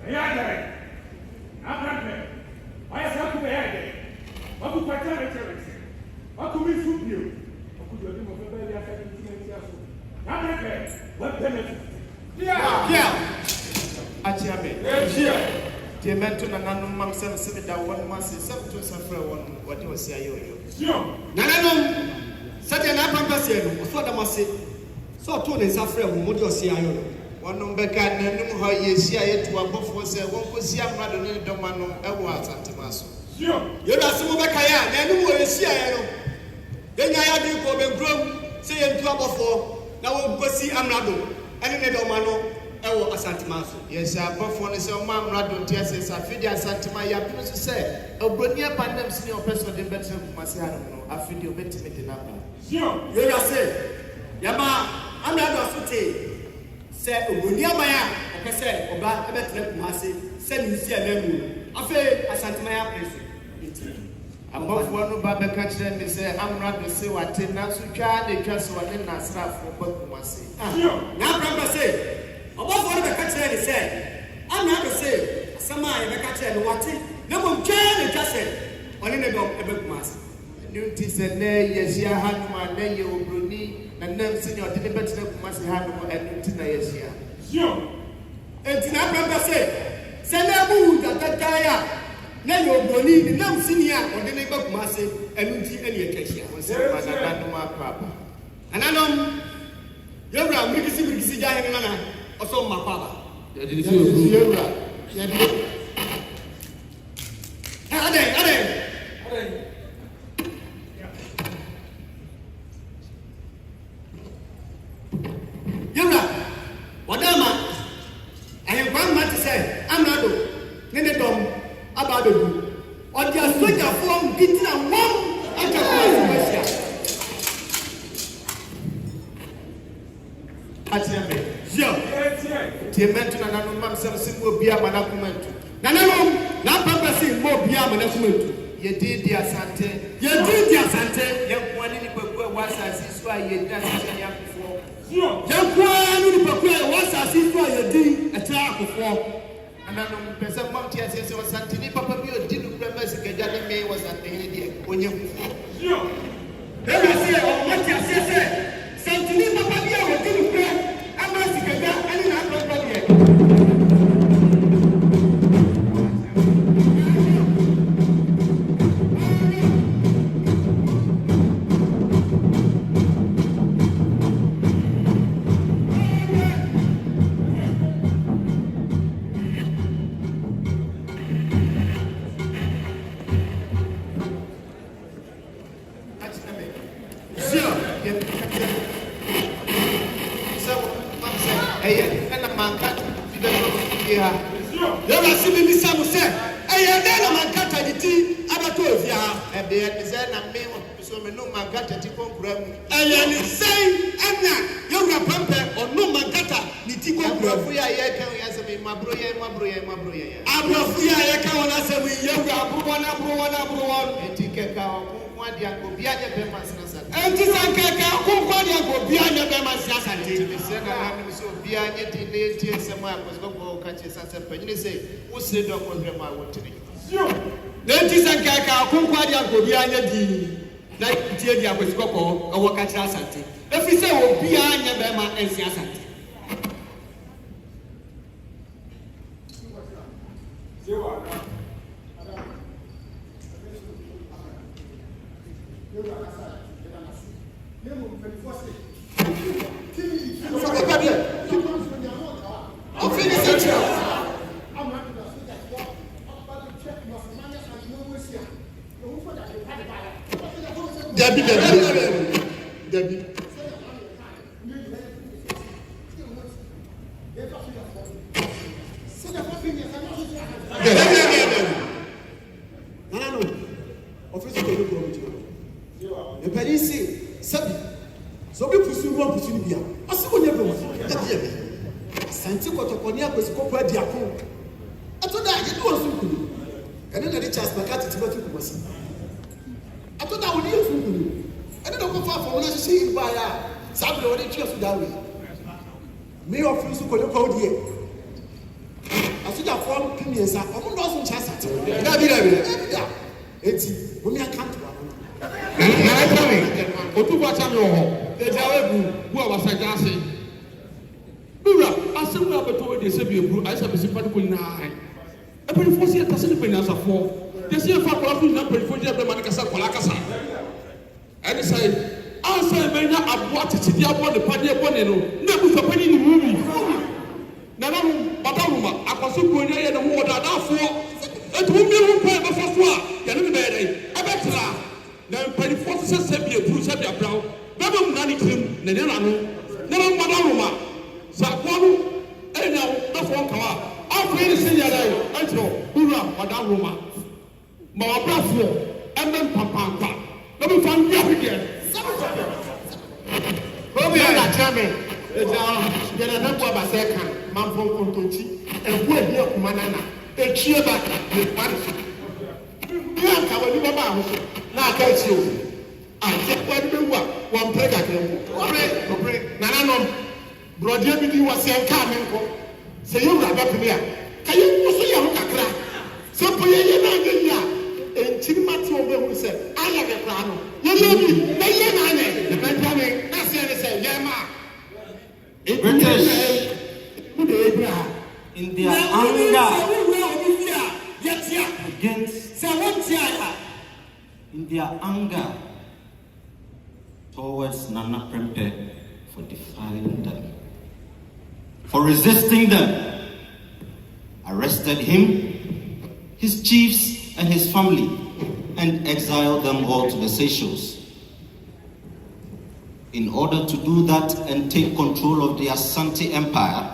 Hey! I'm happy. I have to be here. What could I tell you? What could we do you? What could you do with the baby after the what benefit? Yeah. Achiame. The mentor and Nanum Mamsel said that one must say something to suffer one what you say. Sure. Nananum, such an apple, so that must say. So told his affair, what you say. One number can name how you see it to a buffalo say, one could see a mother in the Domano, a was Antimaso. Sure. You're not some Bakaya, and you will see. Then I have you go and grow, say in trouble for now we'll go see Amrado, and in the Domano, Asanteman. Yes, I perform this on Mamrado, yes, I feed Asanteman. You have to say, a Bonia Pandem senior person, the better Masiano, I feed you better with the number. Sure, you just say, Yama, Amrado Sute, say, Bonia Maya, or say, or back a better Masi, send you see a name. I feel Asanteman place. Above one Baba catch them, they say, I'm not to say what Nasu Chad, they just want in Nasra for Bokumasi. Now, Grandpa say, above one the catch them, they say, I'm not to say, Sama, the catch them, what it, no one can, they just say, on in the dog, a Bokumasi. Newty said, nay, yes, ya had my name, you will Bruni, and then senior didn't bet them must have and Newton, yes, ya. Sure. And now, Grandpa say, send a mood that guy. Now you're going to senior or the neighbor Kumasi and you any occasion. And I know you're a Brigisi Jana or so my father. Wadama, I am one man to say, I'm not Nene about the group. On their soldier form, getting a one enterprise. The mentor and Nanum will be a manacument. Nanum, now purposing more be a manacument. You did the Asante. You did the Asante. Young one in the was as is why you done before. Young one in the was as is why you did a trial before. And I'm present Monty as I was Santini Papa, you didn't remember the Gadame onye There say or what you say. Santini papa dia wo ti nukre ama sikaga ani na akọkọ die. In their anger towards Nana Prempeh for defying them, for resisting them, arrested him, his chiefs and his family, and exiled them all to the Seychelles. In order to do that and take control of the Asante Empire,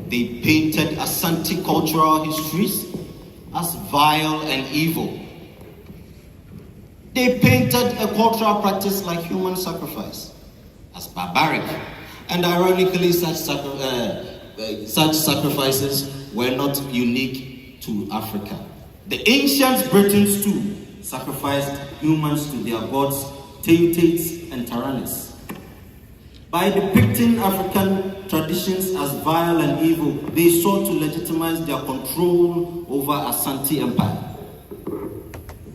they painted Asante cultural histories as vile and evil. They painted a cultural practice like human sacrifice as barbaric, and ironically, such sacrifices were not unique to Africa. The ancient Britons too sacrificed humans to their gods, Teutates and Taranis. By depicting African traditions as vile and evil, they sought to legitimize their control over Asante Empire.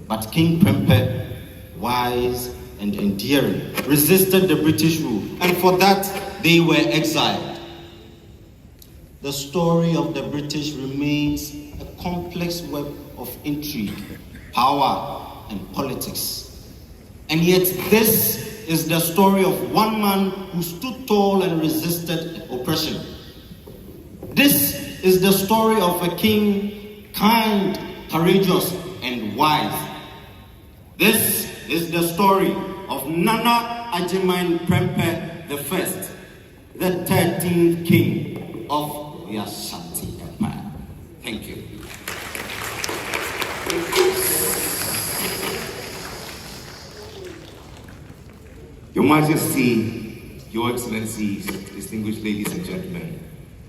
But King Prempeh, wise and endearing, resisted the British rule, and for that they were exiled. The story of the British remains a complex web of intrigue, power, and politics. And yet this is the story of one man who stood tall and resisted oppression. This is the story of a king, kind, courageous, and wise. This is the story of Nana Asanteman Prempeh I, the 13th king of the Ashanti Empire. Thank you. Your Majesty, Your Excellencies, distinguished ladies and gentlemen,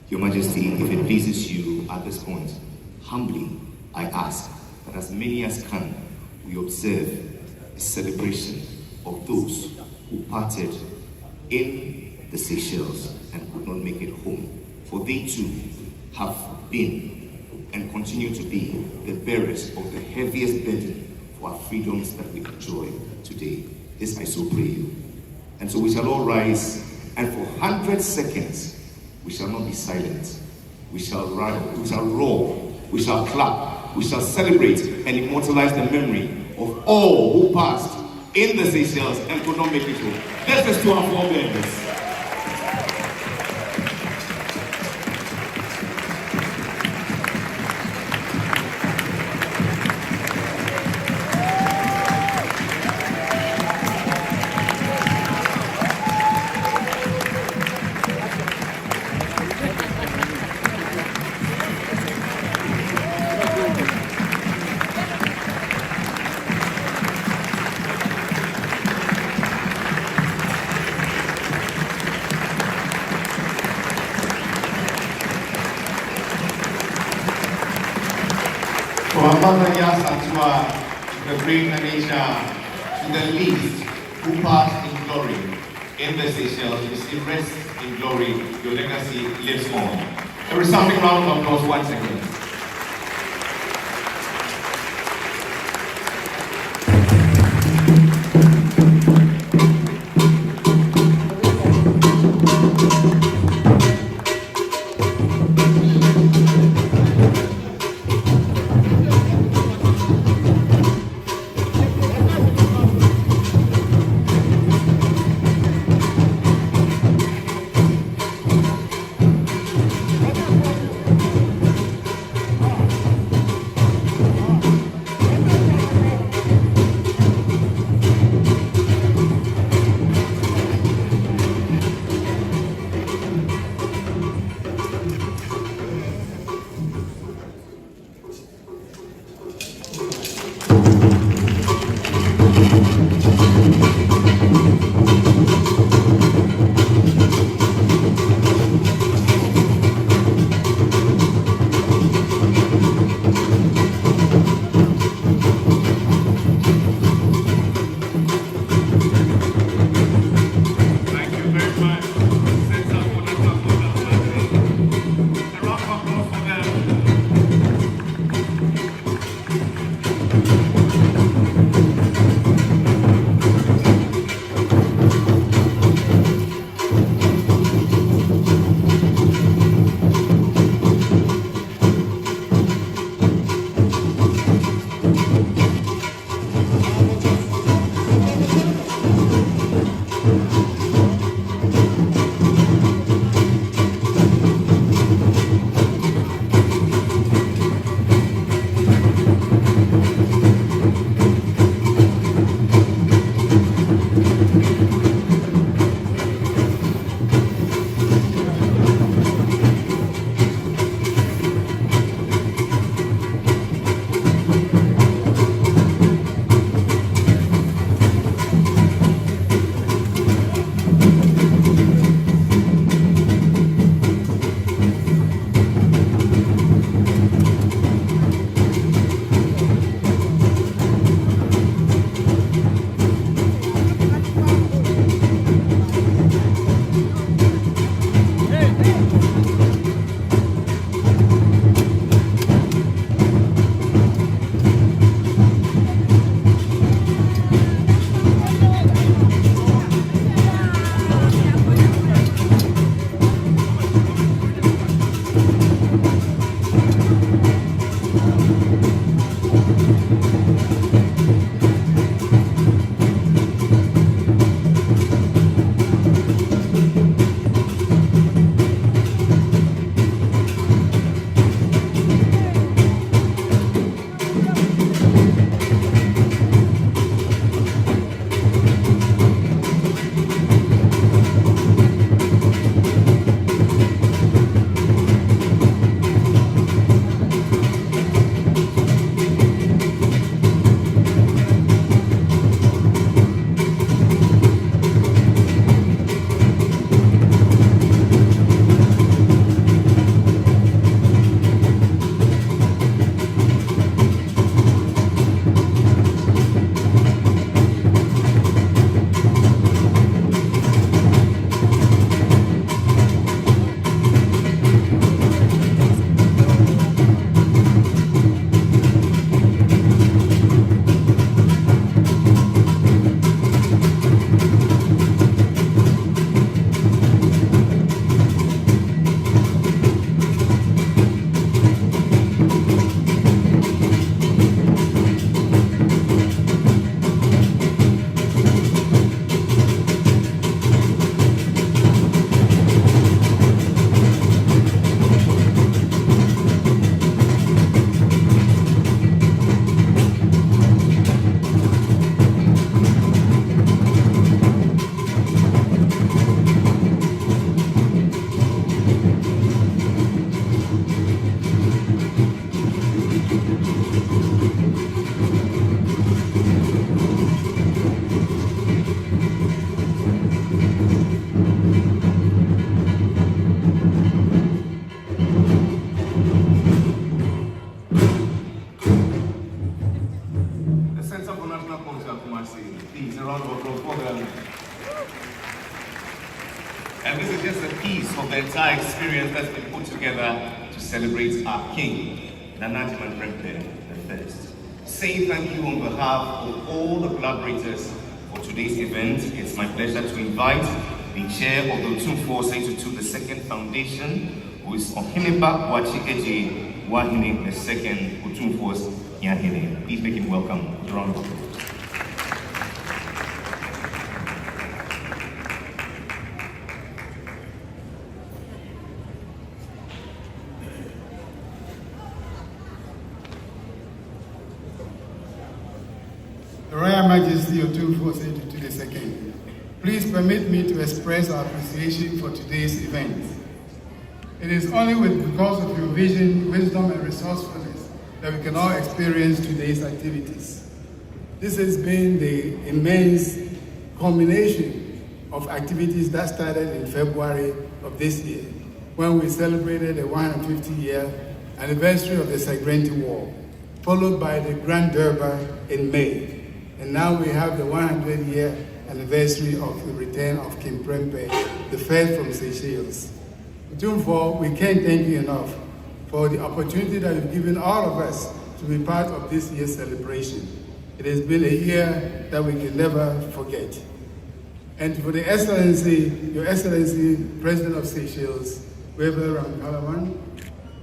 Your Majesty, if it pleases you at this point, humbly I ask that as many as can, we observe a celebration of those who parted in the Seychelles and could not make it home, for they too have been and continue to be the bearers of the heaviest burden for our freedoms that we enjoy today. This I so pray you. And so we shall all rise, and for 100 seconds, we shall not be silent. We shall roar, we shall clap, we shall celebrate and immortalize the memory of all who passed in the Seychelles and could not make it home. Let us to our forebears. The great Nanisha, to the least who passed in glory in the Seychelles, you rest in glory, your legacy lives on. A resounding round of applause once again. Kumasi. Please, a round of applause for them. And this is just a piece of the entire experience that's been put together to celebrate our king, Asanteman PREMPEH I. Say thank you on behalf of all the collaborators for today's event. It's my pleasure to invite the chair of the Otumfour II Foundation, who is Ohiniba Wachi Eji Wahine II, Otumfour's Yahine. Please make him welcome. Round of applause. Royal Majesty Otumfour II, please permit me to express our appreciation for today's event. It is only because of your vision, wisdom, and resourcefulness that we can all experience today's activities. This has been the immense culmination of activities that started in February of this year, when we celebrated the 150-year anniversary of the Sagrenti War, followed by the Grand Durbar in May. And now we have the 100-year anniversary of the return of King PREMPEH, the first from Seychelles. Otumfour, we can't thank you enough for the opportunity that you've given all of us to be part of this year's celebration. It has been a year that we can never forget. And for the Excellency, Your Excellency, President of Seychelles, Weber Ramkalawan,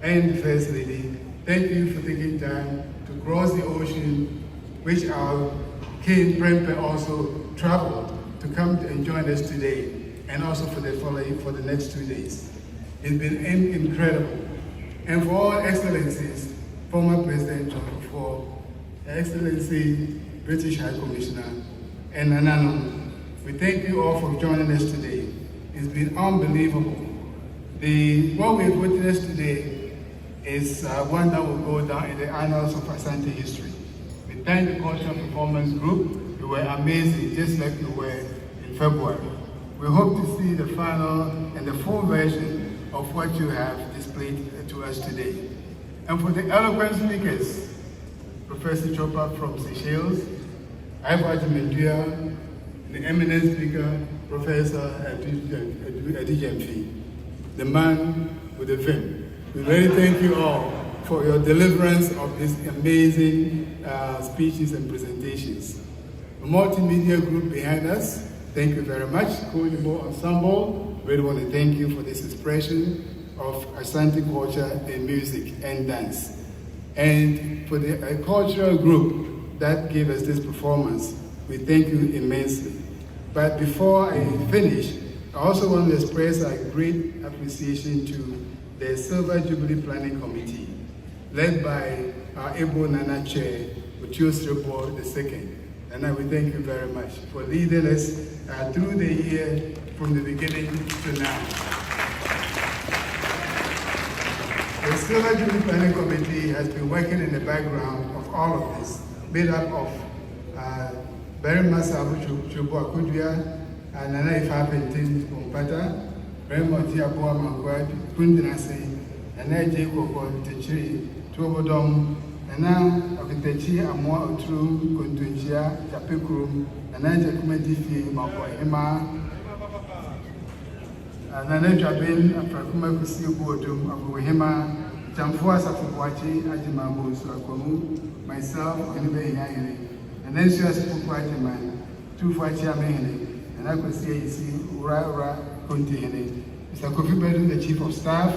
and the First Lady, thank you for taking time to cross the ocean, which our King PREMPEH also traveled to come and join us today, and also for the next 2 days. It's been incredible. And for all excellencies, former President Otumfour, Excellency British High Commissioner, and Nanano, we thank you all for joining us today. It's been unbelievable. What we've witnessed today is one that will go down in the annals of Asante history. We thank the Cultural Performance Group. You were amazing, just like you were in February. We hope to see the final and the full version of what you have displayed to us today. And for the eloquent speakers, Professor Chopa from Seychelles, Asanteman, the eminent speaker, Professor Adijemfi, the man with the vim. We really thank you all for your deliverance of these amazing speeches and presentations. The multimedia group behind us, thank you very much. Koinibo Ensemble, really want to thank you for this expression of Asante culture and music and dance. And for the cultural group that gave us this performance, we thank you immensely. But before I finish, I also want to express a great appreciation to the Silver Jubilee Planning Committee, led by our able Nana Chair, Otumfour II. And I will thank you very much for leading us through the year from the beginning to now. The Silver Jubilee Planning Committee has been working in the background of all of this, made up of Barry Masabu Chubu Akudria, Nana Ifa Pentin Kumpata, Raymond Tiaboa Mankwad, Kundinasi, Nana J. Koko Techiri, Tuobodom, Nana Okitechi Amwa Otru, Kuntunjia, Tapikurum, Nana Jakumedifi, Mako Hema, Nana Jabin, Afrakuma Kusi Bodum, Abu Hema, Jamfua Safuwachi, Ajimabu Swakomu, myself, Onibe Yahiri, and then she was Asanteman, two Fachi Amehene, and I could see Ura Kuntihene, Mr. Kofi Bedun, the Chief of Staff,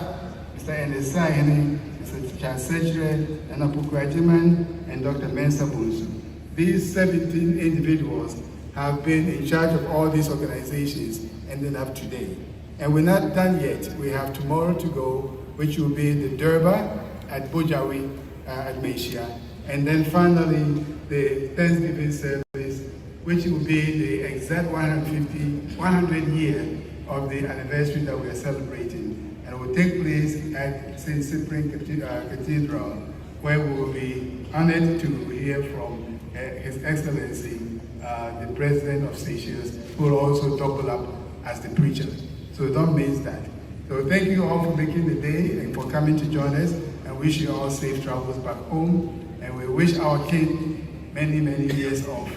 Mr. Endesa Hene, Mr. Charles Secretary, and Asanteman, and Dr. Mensa Bunsu. These 17 individuals have been in charge of all these organizations ended up today. And we're not done yet. We have tomorrow to go, which will be the Durbar at Bojawi at Manhyia. And then finally, the Thanksgiving service, which will be the exact 100 year of the anniversary that we are celebrating. And it will take place at St. Cyprian Cathedral, where we will be honored to hear from His Excellency, the President of Seychelles, who will also double up as the preacher. So don't miss that. So thank you all for making the day and for coming to join us, and wish you all safe travels back home. And we wish our king many, many years of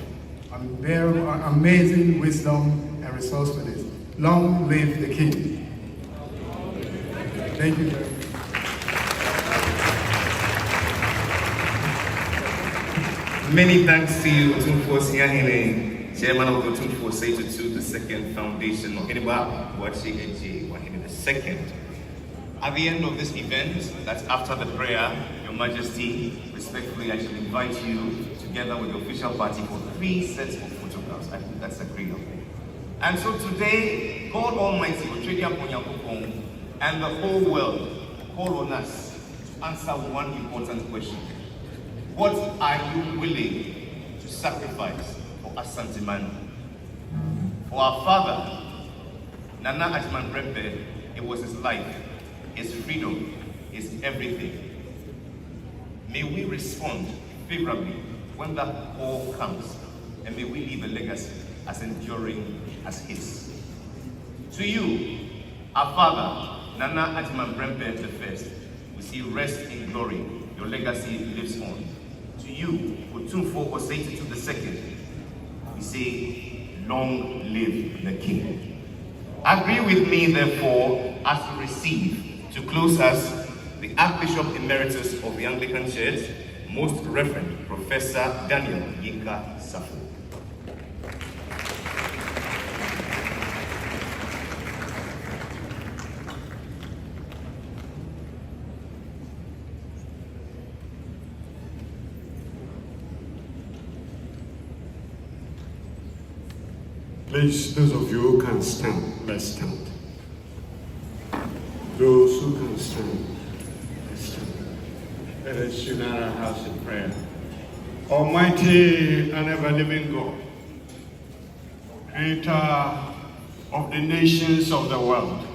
amazing wisdom and resourcefulness. Long live the King. Thank you very much. Many thanks to you, Otumfour Siahene, Chairman of the Otumfour Sage the Second Foundation, Oheniba Boakye Ejie Wahine II. At the end of this event, that's after the prayer, Your Majesty, respectfully, I shall invite you together with the official party for 3 sets of photographs. I think that's agreeable. And so today, God Almighty, and the whole world call on us to answer one important question. What are you willing to sacrifice for Asanteman? For our father, Nana Asanteman PREMPEH, it was his life, his freedom, his everything. May we respond favorably when that call comes, and may we leave a legacy as enduring as his. To you, our father, Nana Asanteman PREMPEH I, we see rest in glory. Your legacy lives on. To you, Otumfour II, we say, long live the King. Agree with me, therefore, as we receive, to close us, the Archbishop Emeritus of the Anglican Church, Most Reverend Professor Daniel Yinka Safo. Please, those of you who can stand, let's stand. Those who can stand, let's stand. Let us unite our house in prayer. Almighty and ever-living God, Creator of the nations of the world,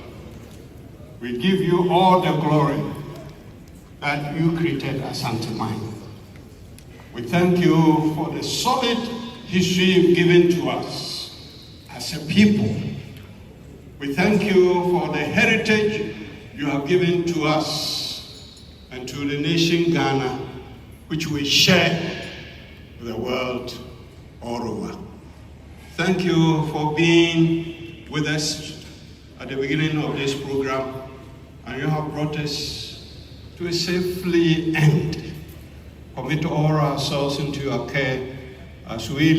we give you all the glory that you created Asanteman. We thank you for the solid history you've given to us as a people. We thank you for the heritage you have given to us and to the nation Ghana, which we share with the world all over. Thank you for being with us at the beginning of this program, and you have brought us to a safely end. Commit all ourselves into your care as we